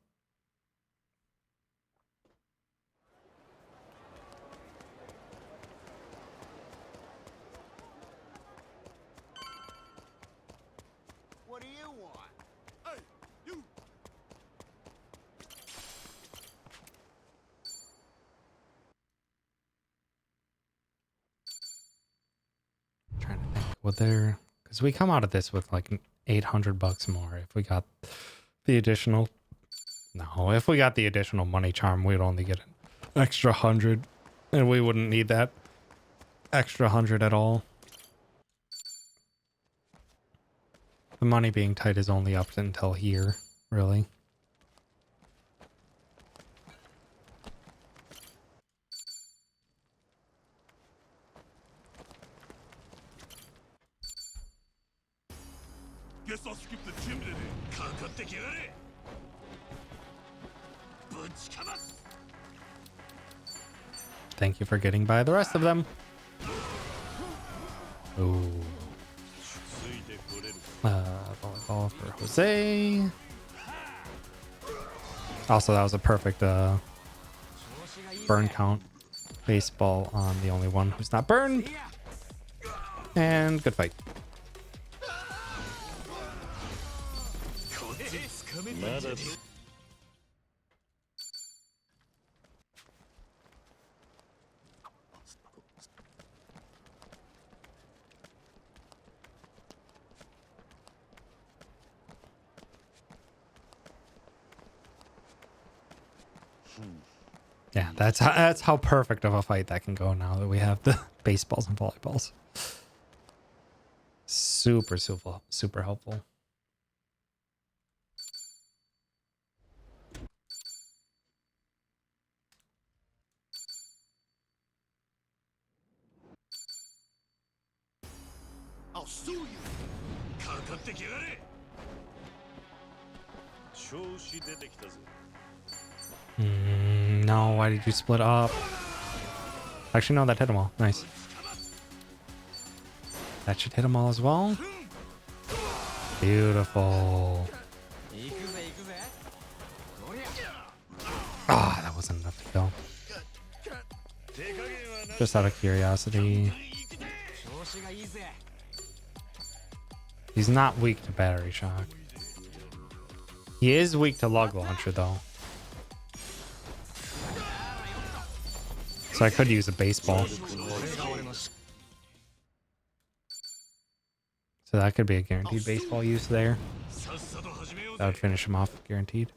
What do you want? Hey, you! Trying to think. Would there... Because we come out of this with like $800 more if we got the additional... No, if we got the additional money charm, we'd only get an extra 100. And we wouldn't need that extra 100 at all. The money being tight is only up until here, really. Guess I'll skip the gym today. かかってきやがれ。ぶちかます。 Thank you for getting by the rest of them. Ooh. Volleyball for Jose. Also, that was a perfect burn count. Baseball on the only one who's not burned. And good fight. Yeah, that's how perfect of a fight that can go now that we have the baseballs and volleyballs. Super helpful. I'll sue you. かかってきやがれ。調子出てきたぜ。 No, why did you split up? Actually, no, that hit them all. Nice. That should hit them all as well. Beautiful. Ah, that wasn't enough to kill. Just out of curiosity. He's not weak to battery shock. He is weak to lug launcher, though. So I could use a baseball. So that could be a guaranteed baseball use there. That would finish him off guaranteed.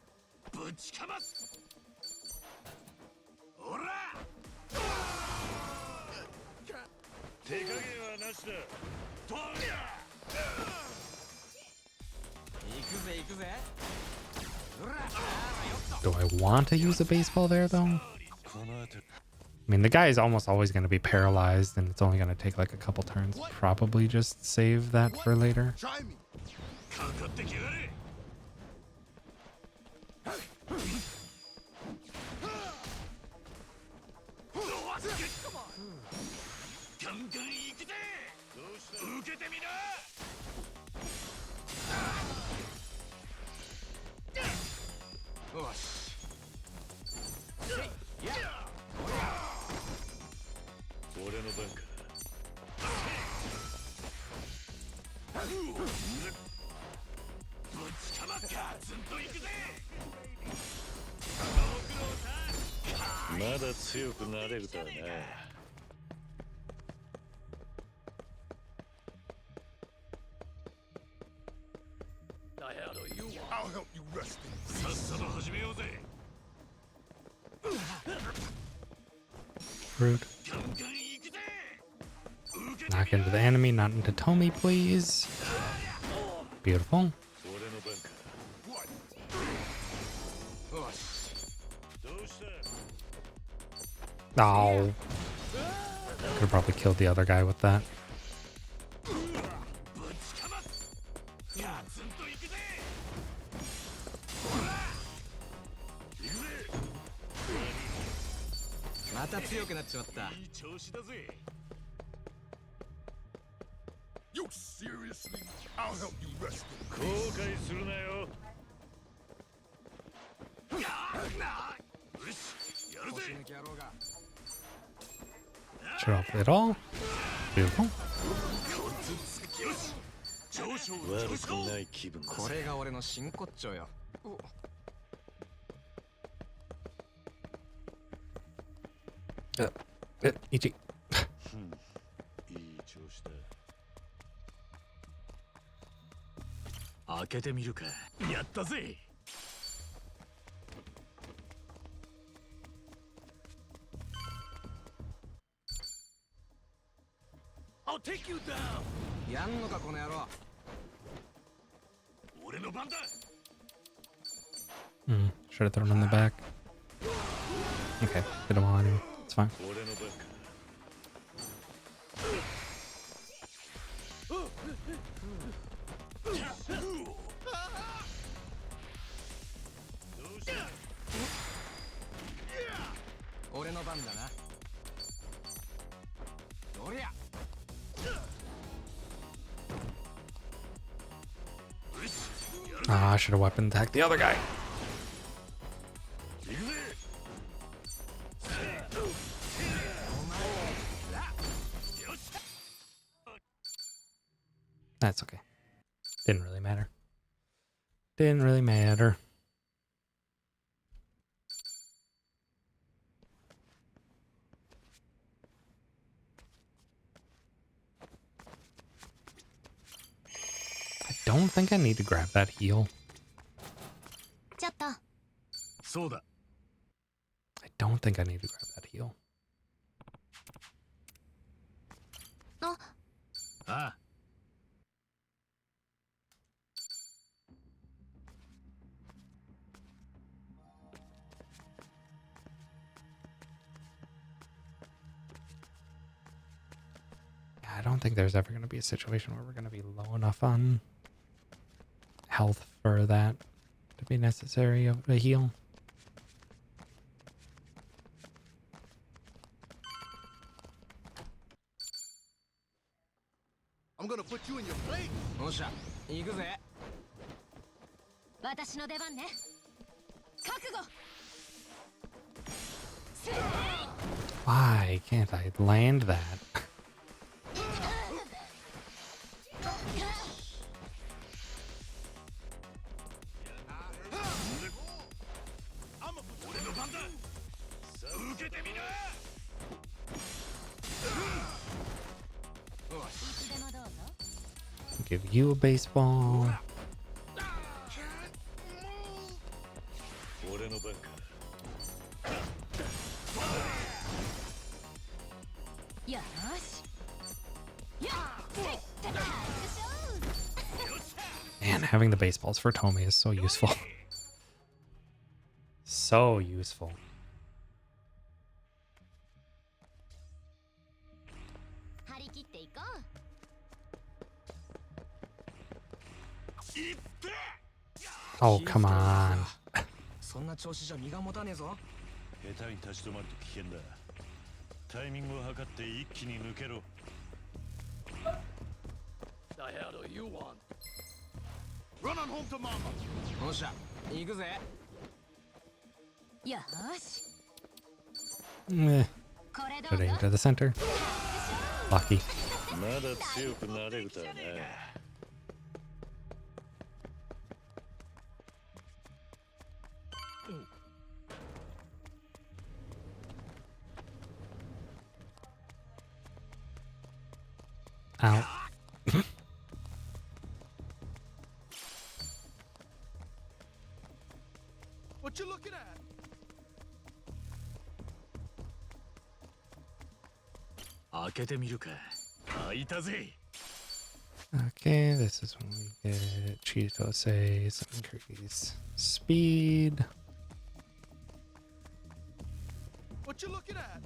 Do I want to use a baseball there, though? I mean, the guy is almost always going to be paralyzed, and it's only going to take like a couple turns. Probably just save that for later. Try me. I'll help you rest in peace. Rude. Knock into the enemy, not into Tomy, please. Beautiful. Oh. Could have probably killed the other guy with that. You seriously? I'll help you rest in peace. Shut off it all. Beautiful. Ichi. 開けてみるか。やったぜ。I'll take you down. やんのかこの野郎。俺の番だ。Should have thrown him in the back. Okay, hit him all anyway. It's fine. Ah, I should have weapon attacked the other guy. That's okay. Didn't really matter. Didn't really matter. I don't think I need to grab that heal. ちょっと。そうだ。 I don't think I need to grab that heal. あ。ああ。 I don't think there's ever going to be a situation where we're going to be low enough on health for that to be necessary of a heal. I'm gonna put you in your place. おっしゃ、行くぜ。私の出番ね。覚悟。 Why can't I land that? Give you a baseball. Having the baseballs for Tommy is so useful. So useful. Oh, come on. そんな調子じゃ身が持たねえぞ。下手に立ち止まると危険だ。タイミングを測って一気に抜けろ。The hell do you want? Run on home to mama. よっしゃ、行くぜ。よし Meh. これどう Putting ぞ to the center. Lucky. まだ強くなれるとはな。Ow. What you looking at? 開けてみるか。開いたぜ。Okay, this is when we get Chitose, increase speed. What you looking at?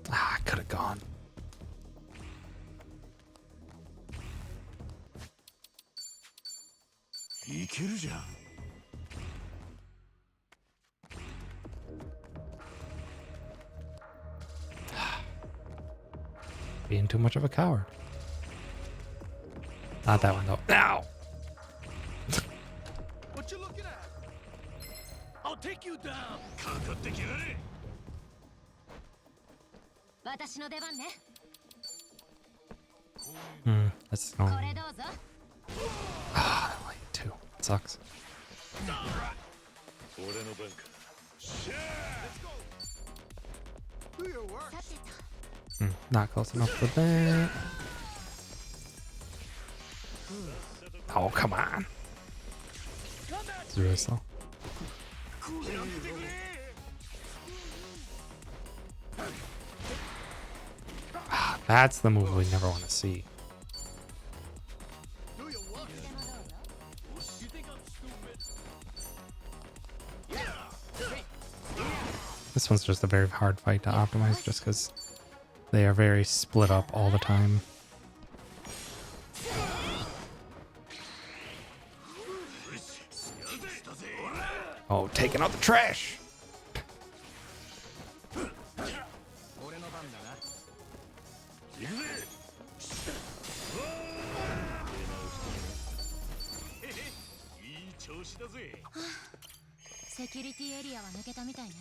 Ah, I could have gone. Iけるじゃん。Being too much of a coward. Not that one though. Ow! What you looking at? I'll take you down. かかってきやがれ。私の出番ね That's こ going. れどうぞ Ah, that light too. It sucks. 俺の番か。Do your work. さてと Not close enough for that. Oh, come on. It's really slow. Ah, that's the move we never want to see. Do your work. You think I'm stupid? This one's just a very hard fight to optimize just because they are very split up all the time. Oh, taking out the trash! 俺の番だな。行くぜ。いい調子だぜ。セキュリティエリアは抜けたみたいね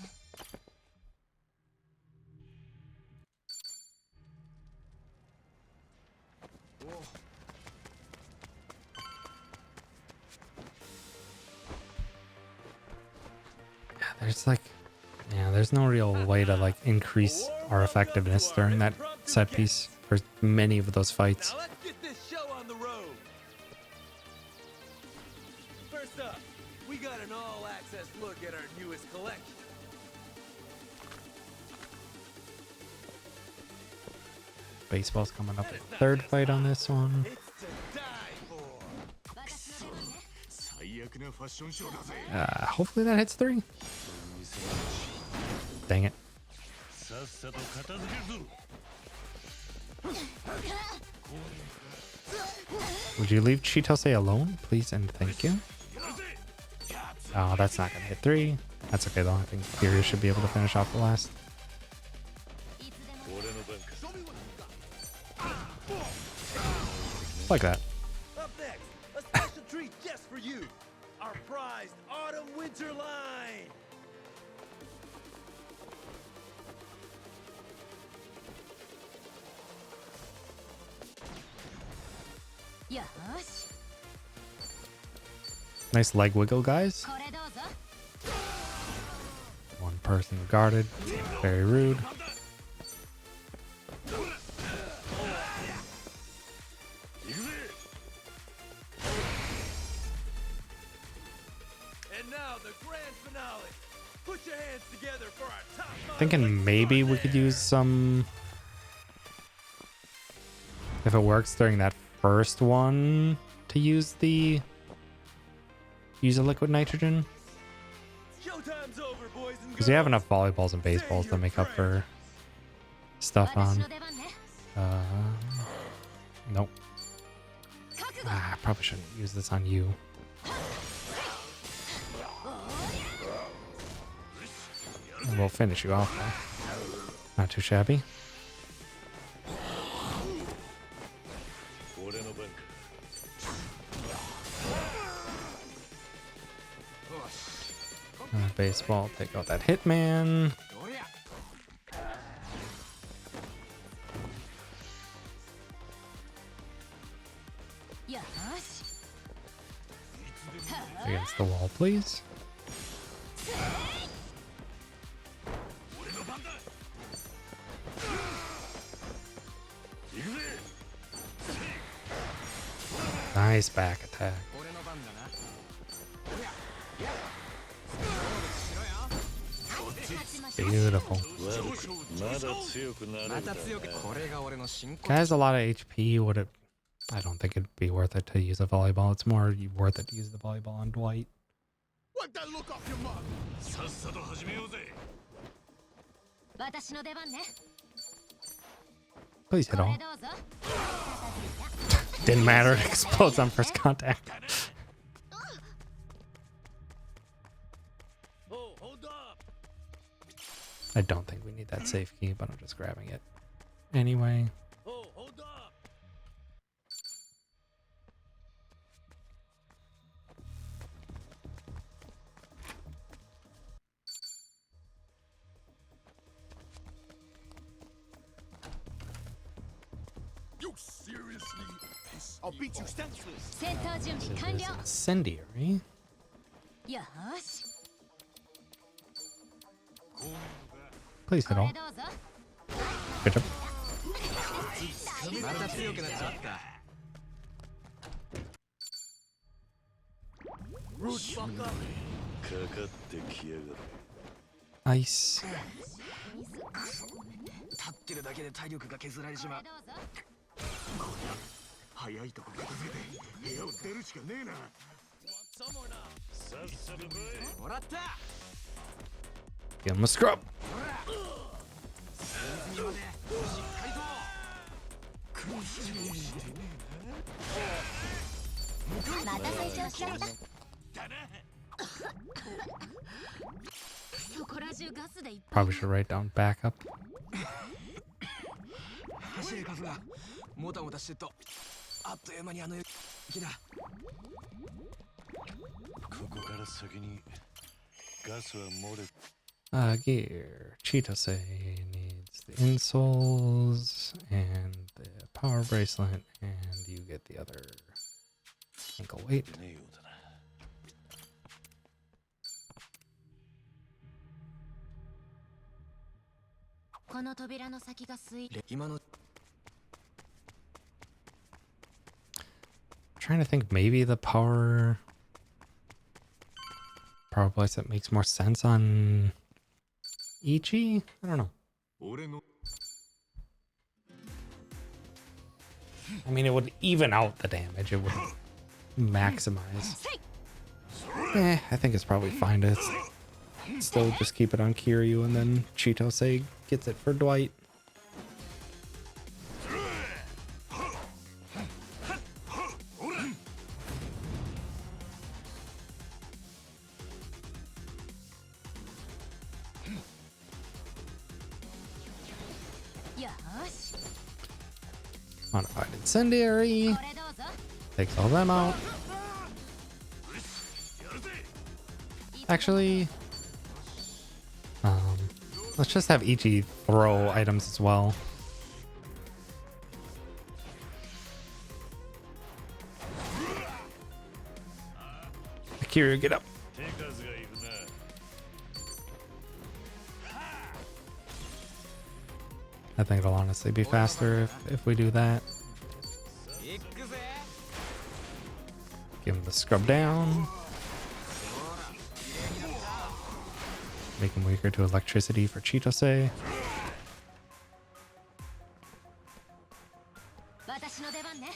There's like, yeah, there's no real way to like increase our effectiveness during that set piece for many of those fights. Now let's get this show on the road. First up, we got an all-access look at our newest collection. Baseball's coming up in the third fight on this one. It's to die for. 私の出番ね最悪なファッションショーだぜ。 Hopefully that hits 3. Dang it. さっさと片付けるぞ。 Would you leave Chitose alone, please and thank you? Oh, that's not gonna hit 3. That's okay though. I think Furious should be able to finish off the last. いつでも俺の番か。 Like that. Up next, a special treat just for you. Our prized autumn-winter line.よし Nice leg wiggle, guys. これどうぞ One person guarded. Very rude. And now the grand finale. Put your hands together for our top Thinking maybe we could use some, if it works during that first one, to use a liquid nitrogen. Showtime's over, boys and Because we have girls. enough volleyballs and baseballs to make up for stuff on. Nope. I probably shouldn't use this on you. And we'll finish you off though. Not too shabby. Baseball, take out that hitman. Against the wall, please. Nice back attack. Beautiful. Guys, a lot of HP. Would it? I don't think it'd be worth it to use a volleyball. It's more worth it to use the volleyball on Dwight. Wipe that look off your mug. Please hit all. Didn't matter. It explodes on first contact. Oh, hold up. I don't think we need that safe key, but I'm just grabbing it anyway. Oh, hold up. You seriously? I'll beat you senseless. Incendiary. Please hit all. Good job. Ice. 立ってるだけで体力が削られちまう。早いとこ片付けて部屋を出るしかねえな。もらった。 Give him a scrub. Probably should write down backup. 走る数がもたもたしてるとあっという間にあの雪だ。ここから先にガスは漏れ。Gear. Chitose needs the insoles and the power bracelet, and you get the other ankle weight. ねえようだな。この扉の先がスイ今の Trying to think, maybe the power bracelet makes more sense on Ichi? I don't know. I mean, it would even out the damage. It wouldn't maximize. I think it's probably fine to still just keep it on Kiryu, and then Chitose gets it for Dwight. Modified incendiary. Takes all them out. Actually, let's just have Ichi throw items as well. Kiryu, get up. I think it'll honestly be faster if we do that. Give him the scrub down. Make him weaker to electricity for Chitose. 私の出番ね。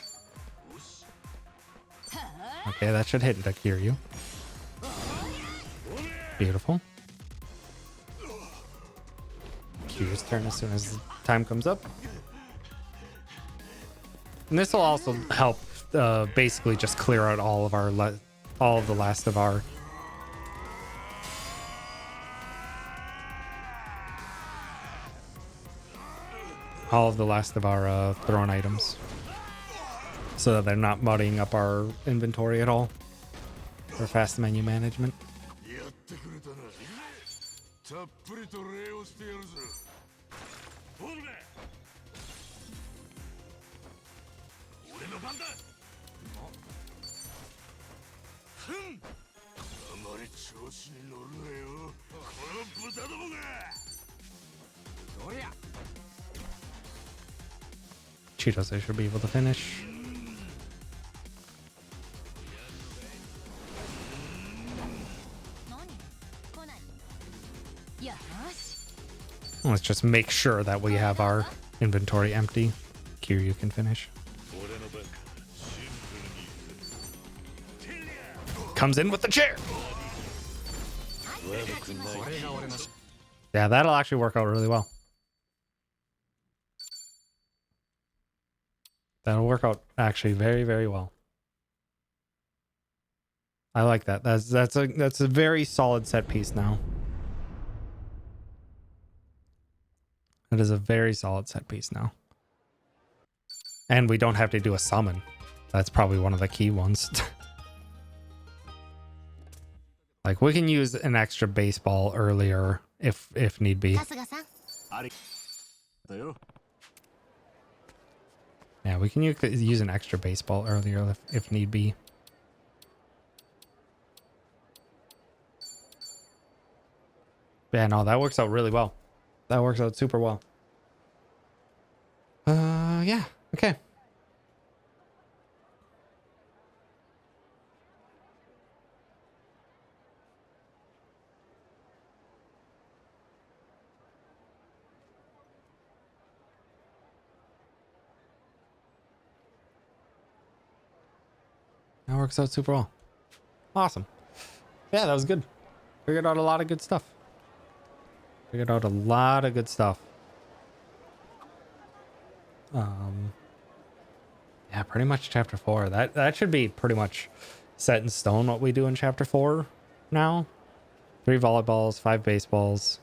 Okay, that should hit the Kiryu. Beautiful. Kiryu's turn as soon as the time comes up. And this will also help basically just clear out all of our all of the last of our thrown items, so that they're not muddying up our inventory at all for fast menu management. やってくれたな。たっぷりと礼をしてやるぞ。ボルメ俺の番だふんあまり調子に乗るなよ。この豚どもが。どりゃ Chitose should be able to finish. Let's just make sure that we have our inventory empty. Kiryu can finish. 俺の番かシンプルに Comes in with the chair. 悪くないこれが俺の Yeah, that'll actually work out really well. That'll work out actually very, very well. I like that. That's a very solid set piece now. That is a very solid set piece now. And we don't have to do a summon. That's probably one of the key ones. Like, we can use an extra baseball earlier if need be. 春日さん。だよ。 Yeah, we can use an extra baseball earlier if need be. Yeah, no, that works out really well. That works out super well. Yeah, okay. That works out super well. Awesome. Yeah, that was good. Figured out a lot of good stuff. Figured out a lot of good stuff. Yeah, pretty much chapter 4. That should be pretty much set in stone what we do in chapter 4 now. 3 volleyballs, 5 baseballs.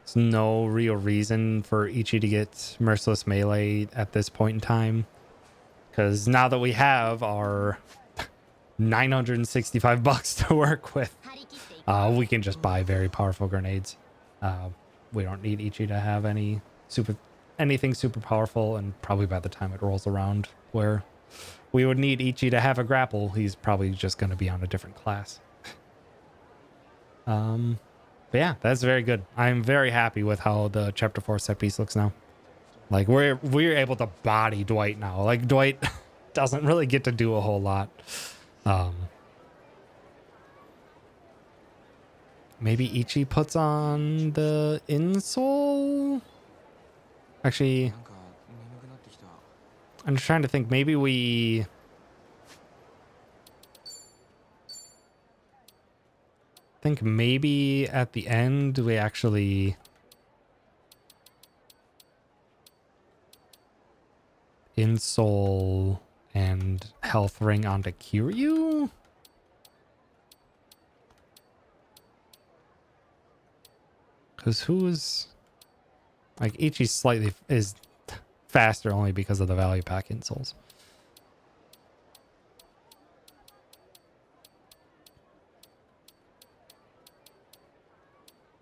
There's no real reason for Ichi to get Merciless Melee at this point in time. Because now that we have our 965 bucks to work with, we can just buy very powerful grenades. We don't need Ichi to have anything super powerful, and probably by the time it rolls around where we would need Ichi to have a grapple, he's probably just going to be on a different class. But yeah, that's very good. I'm very happy with how the chapter 4 set piece looks now. Like, we're able to body Dwight now. Like, Dwight doesn't really get to do a whole lot. Maybe Ichi puts on the insole? Actually, なんか眠くなってきた I'm just trying to think. Maybe we... think maybe at the end we actually... insole and health ring onto Kiryu? Because who's... like, Ichi slightly is faster only because of the value pack insoles.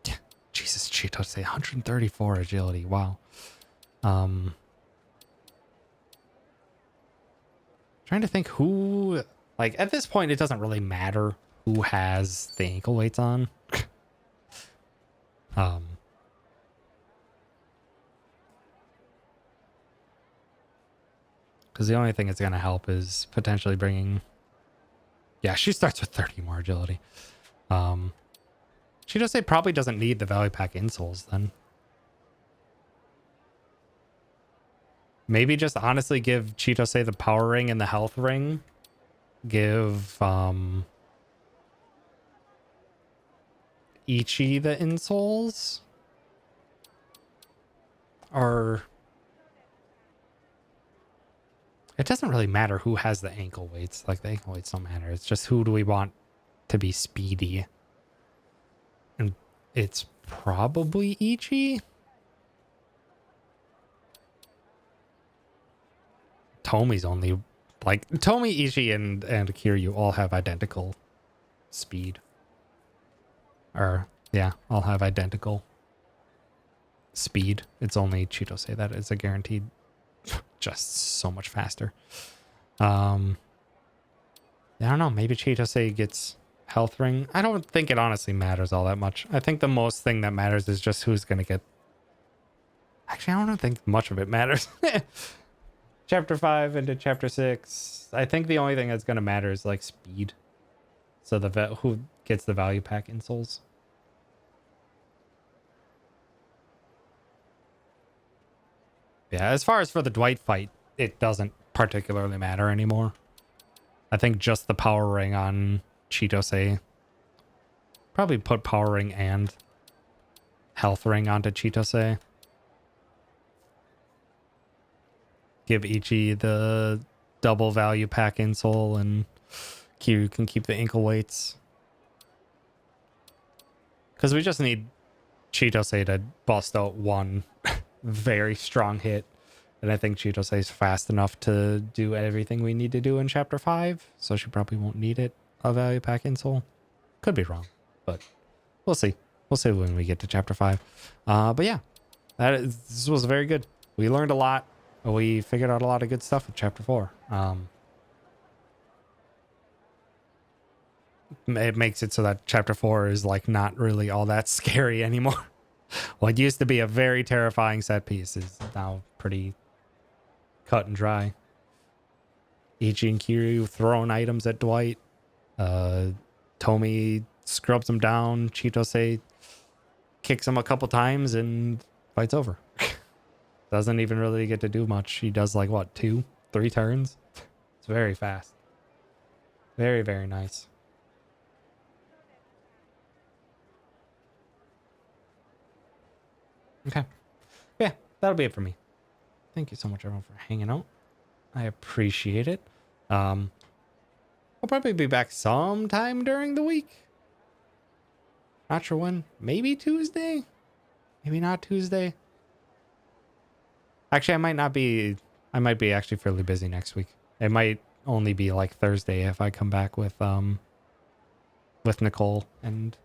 Yeah, Jesus, Chitose, 134 agility. Wow. Trying to think who... like, at this point, it doesn't really matter who has the ankle weights on. Because the only thing it's going to help is potentially bringing... yeah, she starts with 30 more agility. Chitose probably doesn't need the value pack insoles then. Maybe just honestly give Chitose the power ring and the health ring. Give Ichi the insoles. Or it doesn't really matter who has the ankle weights. Like the ankle weights don't matter. It's just who do we want to be speedy. And it's probably Ichi. Tomi's only like Tomi, Ichi, and Kiryu all have identical speed. Or yeah, all have identical speed. It's only Chitose that is a guaranteed just so much faster. I don't know, maybe Chitose gets health ring. I don't think it honestly matters all that much. I think the most thing that matters is just who's gonna get. Actually, I don't think much of it matters. Chapter 5 into Chapter 6. I think the only thing that's gonna matter is like speed. So who gets the value pack insoles. Yeah, as far as for the Dwight fight, it doesn't particularly matter anymore. I think just the power ring on Chitose. Probably put power ring and health ring onto Chitose. Give Ichi the double value pack insole, and Kiryu can keep the ankle weights. Because we just need Chitose to bust out one very strong hit. And I think Chitose is fast enough to do everything we need to do in Chapter 5. So she probably won't need it, a value pack insole. Could be wrong, but we'll see. We'll see when we get to Chapter 5. But yeah, this was very good. We learned a lot. We figured out a lot of good stuff in Chapter 4. It makes it so that Chapter 4 is like not really all that scary anymore. What used to be a very terrifying set piece is now pretty cut and dry. Ichi and Kiryu throwing items at Dwight. Tomi scrubs him down. Chitose kicks him a couple times and fight's over. Doesn't even really get to do much. He does like what, 2-3 turns? It's very fast. Very, very nice. Okay. Yeah, that'll be it for me. Thank you so much, everyone, for hanging out. I appreciate it. I'll probably be back sometime during the week. Not sure when. Maybe Tuesday? Maybe not Tuesday. Actually, I might be actually fairly busy next week. It might only be like Thursday if I come back with Nicole and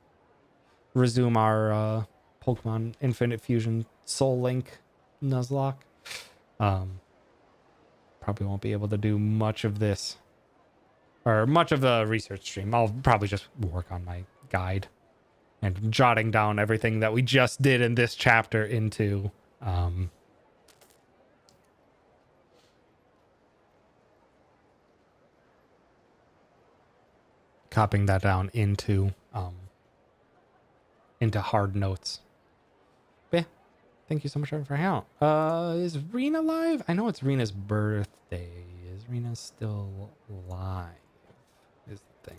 resume our Pokemon Infinite Fusion Soul Link Nuzlocke. Probably won't be able to do much of this or much of the research stream. I'll probably just work on my guide and jotting down everything that we just did in this chapter into copying that down into hard notes. But yeah, thank you so much for hanging out. Is Rena live? I know it's Rena's birthday. Is Rena still live? Is the thing.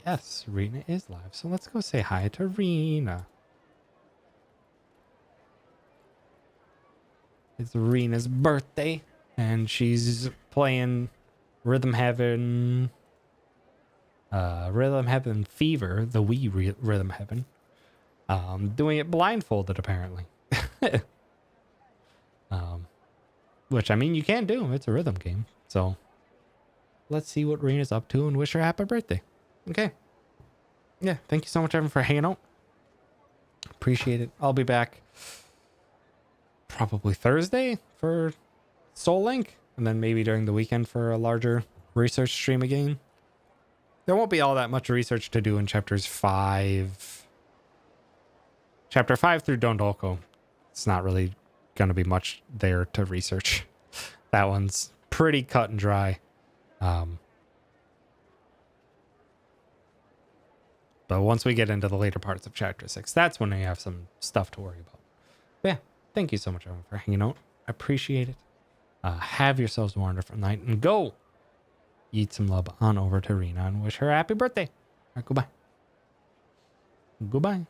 Yes, Rena is live. So let's go say hi to Rena. It's Rena's birthday, and she's playing Rhythm Heaven Fever, the Wii Rhythm Heaven. Doing it blindfolded, apparently. Which, I mean, you can do. It's a rhythm game. So let's see what Rena's up to and wish her a happy birthday. Okay. Yeah, thank you so much, everyone, for hanging out. Appreciate it. I'll be back probably Thursday for Soul Link, and then maybe during the weekend for a larger research stream again. There won't be all that much research to do in chapters 5. Chapter 5 through Dondoko. it's not really going to be much there to research. That one's pretty cut and dry. But once we get into the later parts of Chapter 6, that's when we have some stuff to worry about. But yeah, thank you so much, everyone, for hanging out. I appreciate it. Have yourselves a wonderful night, and go eat some love on over to Rena and wish her a happy birthday. All right, goodbye. Goodbye.